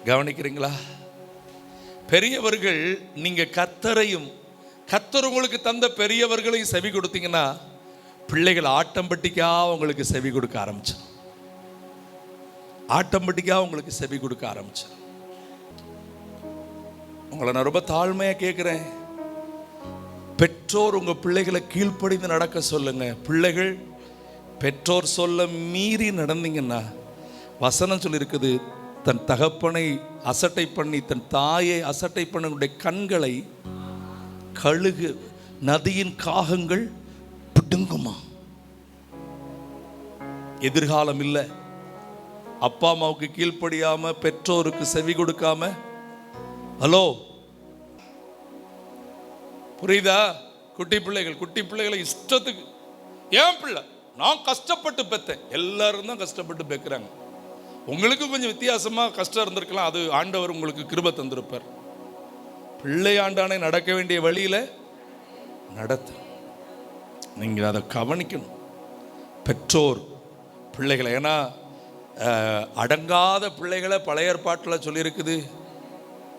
கவனிக்கிறீங்களா? பெரியவர்கள், நீங்க கர்த்தரையும் கர்த்தர் உங்களுக்கு தந்த பெரியவர்களையும் செவி கொடுத்தீங்கன்னா பிள்ளைகள் ஆட்டம்பட்டிக்கா உங்களுக்கு செவி கொடுக்க ஆரம்பிச்சிடும். ஆட்டம்பட்டிக்கா உங்களுக்கு செவி கொடுக்க ஆரம்பிச்சிடும். உங்களை நான் ரொம்ப தாழ்மையா கேட்கிறேன், பெற்றோர் உங்க பிள்ளைகளை கீழ்ப்படிந்து நடக்க சொல்லுங்க. பிள்ளைகள் பெற்றோர் சொல்ல மீறி நடந்தீங்கன்னா, வசனம் சொல்லியிருக்குது, தன் தகப்பனை அசட்டை பண்ணி தன் தாயை அசட்டை பண்ண கண்களை கழுகு நதியின் காகங்கள் பிடுங்குமா. எதிர்காலம் இல்லை. அப்பா அம்மாவுக்கு கீழ்ப்படியாம, பெற்றோருக்கு செவி கொடுக்காம, ஹலோ புரியுதா? குட்டி பிள்ளைகளை இஷ்டத்துக்கு, ஏன் பிள்ளை நான் கஷ்டப்பட்டு பெற்றேன். எல்லாரும் தான் கஷ்டப்பட்டு பெக்கிறாங்க. உங்களுக்கு கொஞ்சம் வித்தியாசமா கஷ்டம் இருந்திருக்கலாம், அது ஆண்டவர் உங்களுக்கு கிருபை தந்திருப்பார். பிள்ளை ஆண்டானே நடக்க வேண்டிய வழியில நடத்து. நீங்க அதை கவனிக்கணும். பெற்றோர் பிள்ளைகளை, ஏன்னா அடங்காத பிள்ளைகளை பழைய ஏற்பாட்டில் சொல்லியிருக்குது,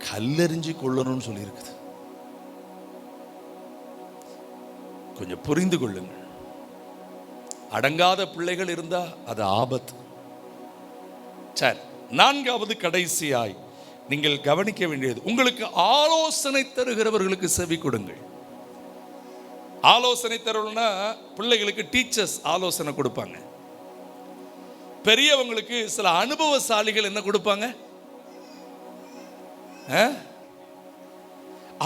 கல்லெறிஞ்சு கொள்ளணும்னு சொல்லியிருக்குது. கொஞ்சம் புரிந்து கொள்ளுங்கள். அடங்காத பிள்ளைகள் இருந்தா அது ஆபத்து. சரி, நான்காவது கடைசியாய் நீங்கள் கவனிக்க வேண்டியது, உங்களுக்கு ஆலோசனை தருகிறவர்களுக்கு செவி கொடுங்கள். ஆலோசனை தருவனா பிள்ளைகளுக்கு டீச்சர்ஸ் ஆலோசனை கொடுப்பாங்க. பெரியவங்களுக்கு சில அனுபவசாலிகள் என்ன கொடுப்பாங்க?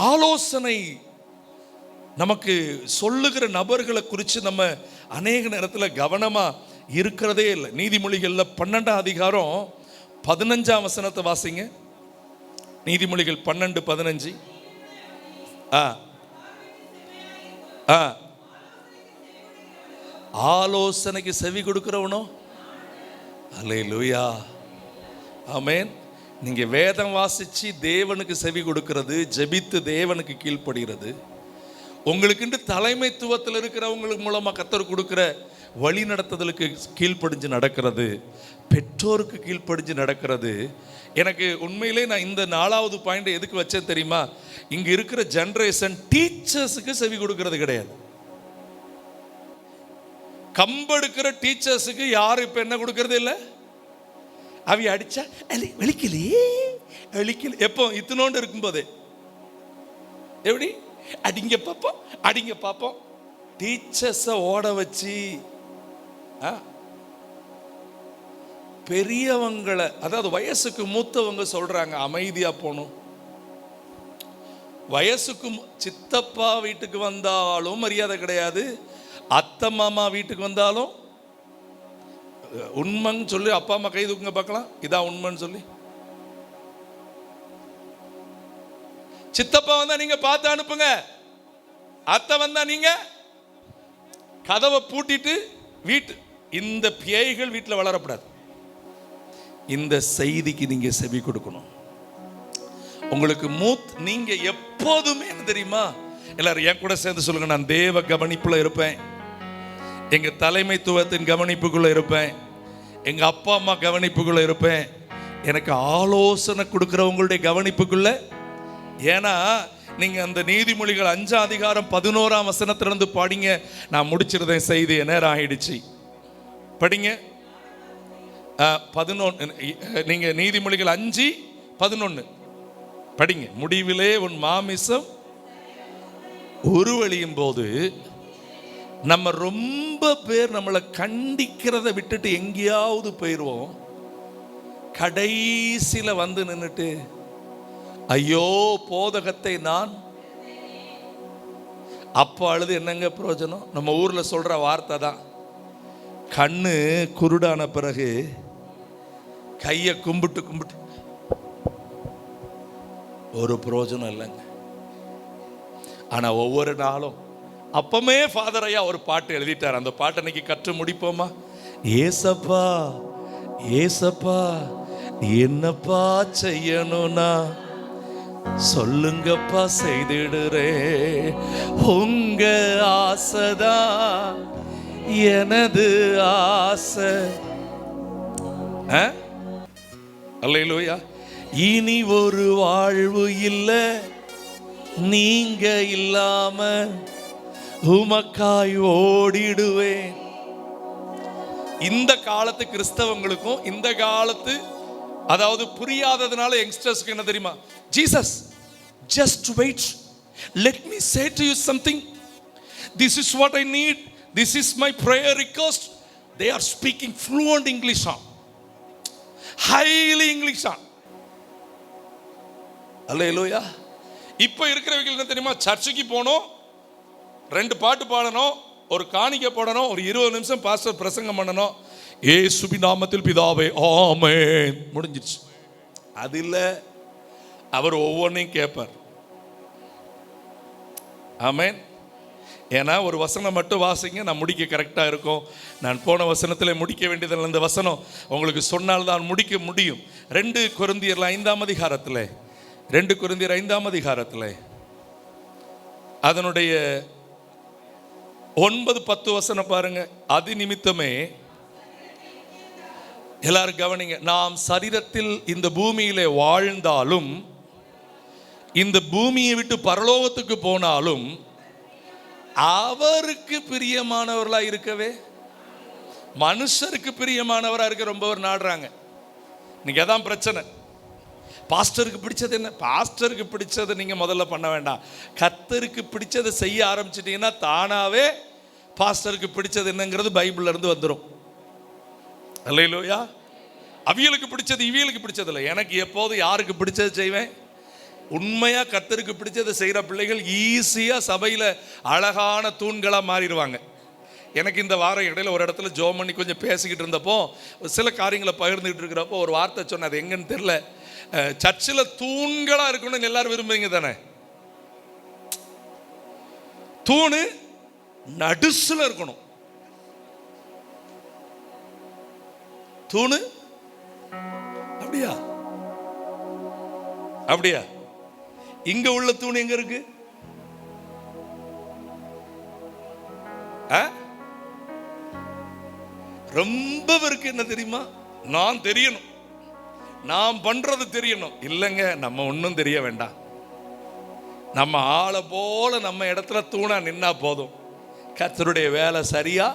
ஆலோசனை நமக்கு சொல்லுகிற நபர்களை குறித்து நம்ம அநேக நேரத்தில் கவனமா இருக்கிறதே இல்லை. நீதிமொழிகள்ல 12ஆம் அதிகாரம் 15ஆம் வசனத்தை வாசிங்க. நீதிமொழிகள் 12:15. ஆலோசனைக்கு செவி கொடுக்கிறவனோ, அல்லேலூயா, ஆமென். நீங்க வேதம் வாசிச்சு தேவனுக்கு செவி கொடுக்கிறது, ஜெபித்து தேவனுக்கு கீழ்ப்படுகிறது, உங்களுக்கு தலைமைத்துவத்தில் இருக்கிறவங்களுக்கு மூலமா கர்த்தர் கொடுக்கிற வழி நடத்துதலுக்கு கீழ்ப்படிஞ்சு நடக்கிறது, பெற்றோருக்கு கீழ்ப்படிஞ்சு நடக்கிறது. எனக்கு உண்மையிலே நான் இந்த 4வது பாயிண்ட் எதுக்கு வச்சேன் தெரியுமா? இங்க இருக்கிற ஜெனரேஷன் டீச்சர்ஸுக்கு செவி கொடுக்கிறது கிடையாது. கம்பெடுக்கிற டீச்சர்ஸுக்கு யாரும் இப்ப என்ன கொடுக்கறது இல்லை. அவி அடிச்சா வெளிக்கலையே, வெளிக்கல. எப்போ? இத்தனோண்டு இருக்கும்போது எப்படி அடிங்க பார்ப்போம், அடிங்க பார்ப்போம். டீச்சர்ஸை ஓட வச்சு பெரியவங்களை, அதாவது வயசுக்கு மூத்தவங்க சொல்றாங்க அமைதியா போகணும். வயசுக்கு சித்தப்பா வீட்டுக்கு வந்தாலும் மரியாதை கிடையாது, அத்தை மாமா வீட்டுக்கு வந்தாலும் உண்மைன்னு சொல்லி அப்பா அம்மா கை தூக்குங்க பார்க்கலாம், இதான் உண்மைன்னு சொல்லி. சித்தப்பா வந்தா நீங்க பார்த்து அனுப்புங்க, அத்தை வந்தா நீங்க கதவை பூட்டிட்டு வீட்டு. இந்த பேய்கள் வீட்டில் வளரப்படாது. இந்த செய்திக்கு நீங்க செவி கொடுக்கணும். உங்களுக்கு நீங்க எப்போதுமே என்ன தெரியுமா? எல்லாரும் என் கூட சேர்ந்து சொல்லுங்க, நான் தேவ கவனிப்புல இருப்பேன், எங்க தலைமைத்துவத்தின் கவனிப்புக்குள்ள இருப்பேன், எங்க அப்பா அம்மா கவனிப்புக்குள்ள இருப்பேன், எனக்கு ஆலோசனை கொடுக்கிறவங்களுடைய கவனிப்புக்குள்ள. ஏன்னா நீங்க அந்த நீதிமொழிகள் 5ஆம் அதிகாரம் 11ஆம் வசனத்திலிருந்து பாடிங்க. நான் முடிச்சிருந்தேன் செய்தி, நேரம் ஆயிடுச்சு. படிங்க 11. நீங்க நீதிமொழிகள் 5:11 படிங்க. முடிவிலே உன் மாமிசம் உருவழியும் போது, நம்ம ரொம்ப பேர் நம்மளை கண்டிக்கிறத விட்டுட்டு எங்கேயாவது போயிடுவோம். கடைசியில வந்து நின்னுட்டு ஐயோ போதகத்தை நான் அப்போ அழுது என்னங்க பிரயோஜனம்? நம்ம ஊர்ல சொல்ற வார்த்தை தான், கண்ணு குருடான பிறகு கையை கும்பிட்டு கும்பிட்டு ஒரு பிரயோஜனம் இல்லைங்க. ஆனா ஒவ்வொரு நாளும் அப்பமே ஃபாதர் ஐயா ஒரு பாட்டு எழுதிட்டார். அந்த பாட்டை இன்னைக்கு கற்று முடிப்போமா? ஏசப்பா ஏசப்பா என்னப்பா செய்யணும்னா சொல்லுங்கப்பா, செய்திடுறே, உங்க ஆசைதான் எனது ஆசை. அல்லேலூயா. இனி ஒரு வாழ்வு இல்லை நீங்க இல்லாம, உமக்காய் ஓடிடுவேன். இந்த காலத்து கிறிஸ்தவங்களுக்கும் இந்த காலத்து, அதாவது புரியாததுனால யங்ஸ்டர்ஸ்க்கு என்ன தெரியுமா? Jesus, just wait, let me say to you something, this is what I need, this is my prayer request. They are speaking fluent English, highly English. அல்லேலூயா. இப்போ இருக்கிறவங்க என்ன தெரியுமா? சர்ச்சுக்கு போனோம், 2 பாட்டு பாடணும், ஒரு காணிக்கை போடணும், ஒரு 20 நிமிஷம் பாஸ்டர் பிரசங்கம் பண்ணணும், இயேசுவின் நாமத்தில் பிதாவே ஆமென், முடிஞ்சிருச்சு. அது இல்ல, அவர் ஒவ்வொன்றையும் கேட்பார். ஆமென். ஏன்னா ஒரு வசனம் மட்டும் வாசிங்க, நான் முடிக்க கரெக்டாக இருக்கும். நான் போன வசனத்தில் முடிக்க வேண்டியதில்லை. இந்த வசனம் உங்களுக்கு சொன்னால் தான் முடிக்க முடியும். 2 கொரிந்தியர் 5ஆம் அதிகாரத்தில் 2 கொரிந்தியர் 5ஆம் அதிகாரத்தில் அதனுடைய 9-10 வசனம் பாருங்க. அது நிமித்தமே எல்லாரும் கவனிங்க, நாம் சரீரத்தில் இந்த பூமியிலே வாழ்ந்தாலும் இந்த பூமியை விட்டு பரலோகத்துக்கு போனாலும் அவருக்கு பிரியமானவர்களா இருக்கவே, மனுஷருக்கு பிரியமானவரா இருக்க ரொம்ப பேர் நாடுறாங்க. நீங்க அதான் பிரச்சனை. பாஸ்டருக்கு பிடிச்சது என்ன? பாஸ்டருக்கு பிடிச்சது நீங்க முதல்ல பண்ண வேண்டாம். கர்த்தருக்கு பிடிச்சதை செய்ய ஆரம்பிச்சிட்டீங்கன்னா தானாவே பாஸ்டருக்கு பிடிச்சது என்னங்கிறது பைபிள்ல இருந்து வந்துடும். அல்லேலூயா. அவியலுக்கு பிடிச்சது இவியலுக்கு பிடிச்சது இல்லை. எனக்கு எப்போது யாருக்கு பிடிச்சது செய்வேன். உண்மையா கர்த்தருக்கு பிடிச்சதை செய்கிற பிள்ளைகள் ஈஸியா சபையில அழகான தூண்களா மாறிடுவாங்க. எனக்கு இந்த வாரம் இடையில ஒரு இடத்துல ஜோம் பண்ணி கொஞ்சம் பேசிக்கிட்டு இருந்தப்போ சில காரியங்களை பகிர்ந்துகிட்டு இருக்கிறப்போ ஒரு வார்த்தை சொன்னேன், அது எங்கன்னு தெரியல. சர்ச்சில் தூண்களா இருக்கணும்னு எல்லாரும் விரும்புறீங்க தானே? தூணு நடுசுல இருக்கணும். தூணு அப்படியா? அப்படியா? இங்க உள்ள தூண் எங்க இருக்கு? ரொம்ப பேருக்கு என்ன தெரியுமா? நான் தெரியணும், நான் பண்றது தெரியணும். இல்லைங்க, நம்ம ஒன்றும் தெரிய வேண்டாம். நம்ம ஆளை போல நம்ம இடத்துல தூணா நின்னா போதும், கர்த்தருடைய வேலை சரியா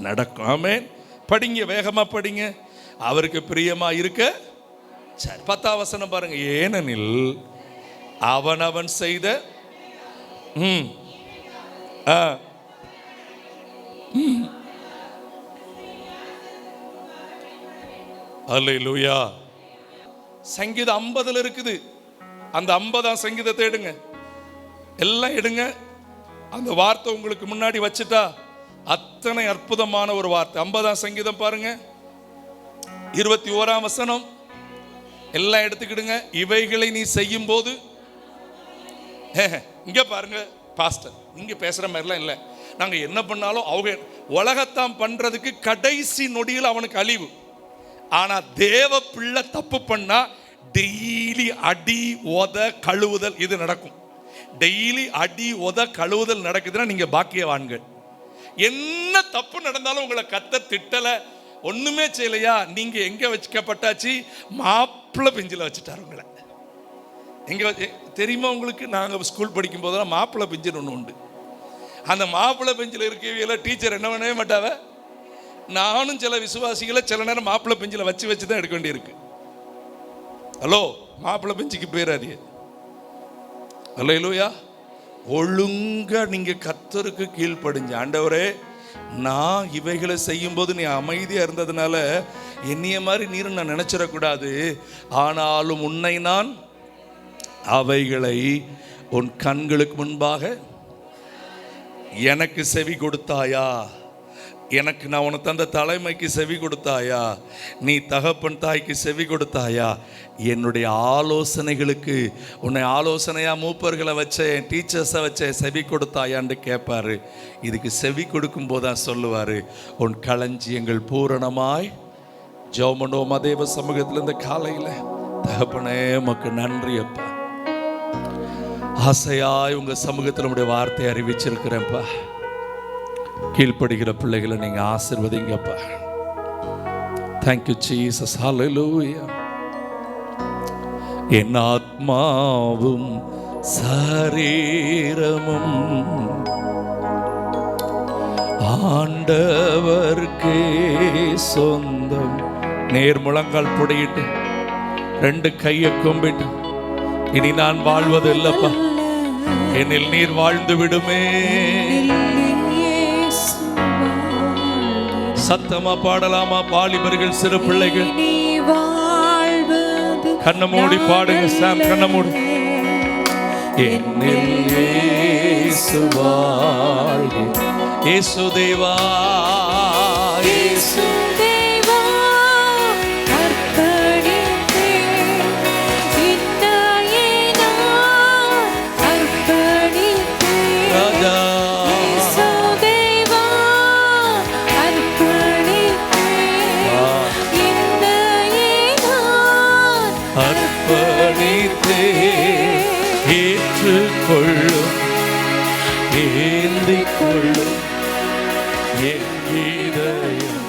நடக்கும். ஆமென். படிங்க, வேகமா படிங்க. அவருக்கு பிரியமா இருக்க. சரி, 10ஆம் வசனம் பாருங்க. ஏனெனில் அவன் செய்த அல்லேலூயா. சங்கீதம் 50 இருக்குது. அந்த 50ஆம் சங்கீதத்தை எடுங்க, எல்லாம் எடுங்க. அந்த வார்த்தை உங்களுக்கு முன்னாடி வச்சுட்டா அத்தனை அற்புதமான ஒரு வார்த்தை. 50ஆம் சங்கீதம் பாருங்க, 21ஆம் வசனம். எல்லாம் எடுத்துக்கிடுங்க. இவைகளை நீ செய்யும் போது, இங்க பாருங்க பாஸ்டர், நீங்க பேசுற மாதிரிலாம் இல்லை. நாங்க என்ன பண்ணாலும் அவங்க உலகத்தான் பண்றதுக்கு கடைசி நொடியில் அவனுக்கு அழிவு. ஆனா தேவ பிள்ளை தப்பு பண்ணா டெய்லி அடி உத கழுவுதல் இது நடக்கும். டெய்லி அடி உத கழுவுதல் நடக்குதுன்னா நீங்க பாக்கியவான்கள். என்ன தப்பு நடந்தாலும் உங்களை கர்த்தர் திட்டல, ஒண்ணுமே செய்யலையா, நீங்க எங்க வச்சுக்கப்பட்டாச்சு? மாப்பிள்ளை பெஞ்சில வச்சுட்டாரு உங்களை. எங்க தெரியுமா உங்களுக்கு? நாங்கள் ஸ்கூல் படிக்கும் போதெல்லாம் மாப்பிள்ளை பெஞ்சுன்னு ஒன்று உண்டு. அந்த மாப்பிள்ளை பெஞ்சில் இருக்கவில்லை டீச்சர் என்ன பண்ணவே மாட்டாவ. நானும் சில விசுவாசிகளை சில நேரம் மாப்பிள்ளை பெஞ்சில் வச்சு தான் எடுக்க வேண்டியிருக்கு. ஹலோ, மாப்பிள்ளை பெஞ்சுக்கு போயிடாதீங்க. அல்லேலூயா. ஒழுங்கா நீங்க கர்த்தருக்கு கீழ்ப்படிஞ்ச, ஆண்டவரே நான் இவைகளை செய்யும் போது நீ அமைதியா இருந்ததுனால என்னைய மாதிரி நீரும் நான் நினைச்சிடக்கூடாது, ஆனாலும் உன்னை நான் அவைகளை உன் கண்களுக்கு முன்பாக எனக்கு செவி கொடுத்தாயா, எனக்கு நான் உனக்கு தந்த தலைமைக்கு செவி கொடுத்தாயா, நீ தகப்பன் தாய்க்கு செவி கொடுத்தாயா, என்னுடைய ஆலோசனைகளுக்கு உன்னை ஆலோசனையா மூப்பர்களை வச்சேன், டீச்சர்ஸை வச்சேன், செவி கொடுத்தாயான்னு கேட்பாரு. இதுக்கு செவி கொடுக்கும் போதான் சொல்லுவாரு, உன் களஞ்சியங்கள் பூரணமாய் ஜெபமனோமா தேவ சமூகத்தில் இந்த காலையில் தகப்பனே உமக்கு நன்றி அப்பா. ஆசையாய் உங்க சமூகத்தில் உடைய வார்த்தையை அறிவிச்சிருக்கிறேன்ப்பா. கீழ்ப்படுகிற பிள்ளைகளை நீங்க ஆசீர்வதிங்கப்பா. Thank you Jesus. ஹல்லேலூயா. என் ஆத்மாவும் சரீரமும் ஆண்டவர்க்கே சொந்தம். நேர் முழங்கால் புடையிட்டு 2 கையை கும்பிட்டு, இனி நான் வாழ்வது இல்லப்பா, என்னில் நீர் வாழ்ந்து விடுமே. சத்தமா பாடலாமா? வாலிபர்கள், சிறு பிள்ளைகள் கண்ண மூடி பாடுங்க. சாம் கண்ண மூடி. என்னில் இயேசு வாழ்க. இயேசு தேவா, இயேசு தேவா அர்ப்பணித்தே இன்னையே நான் அர்ப்பணித்தே. ராஜா அர்ப்பணித்தே ஏற்றுக்கொள்ளும் ஏந்திக் கொள்ளும் என் இதயம்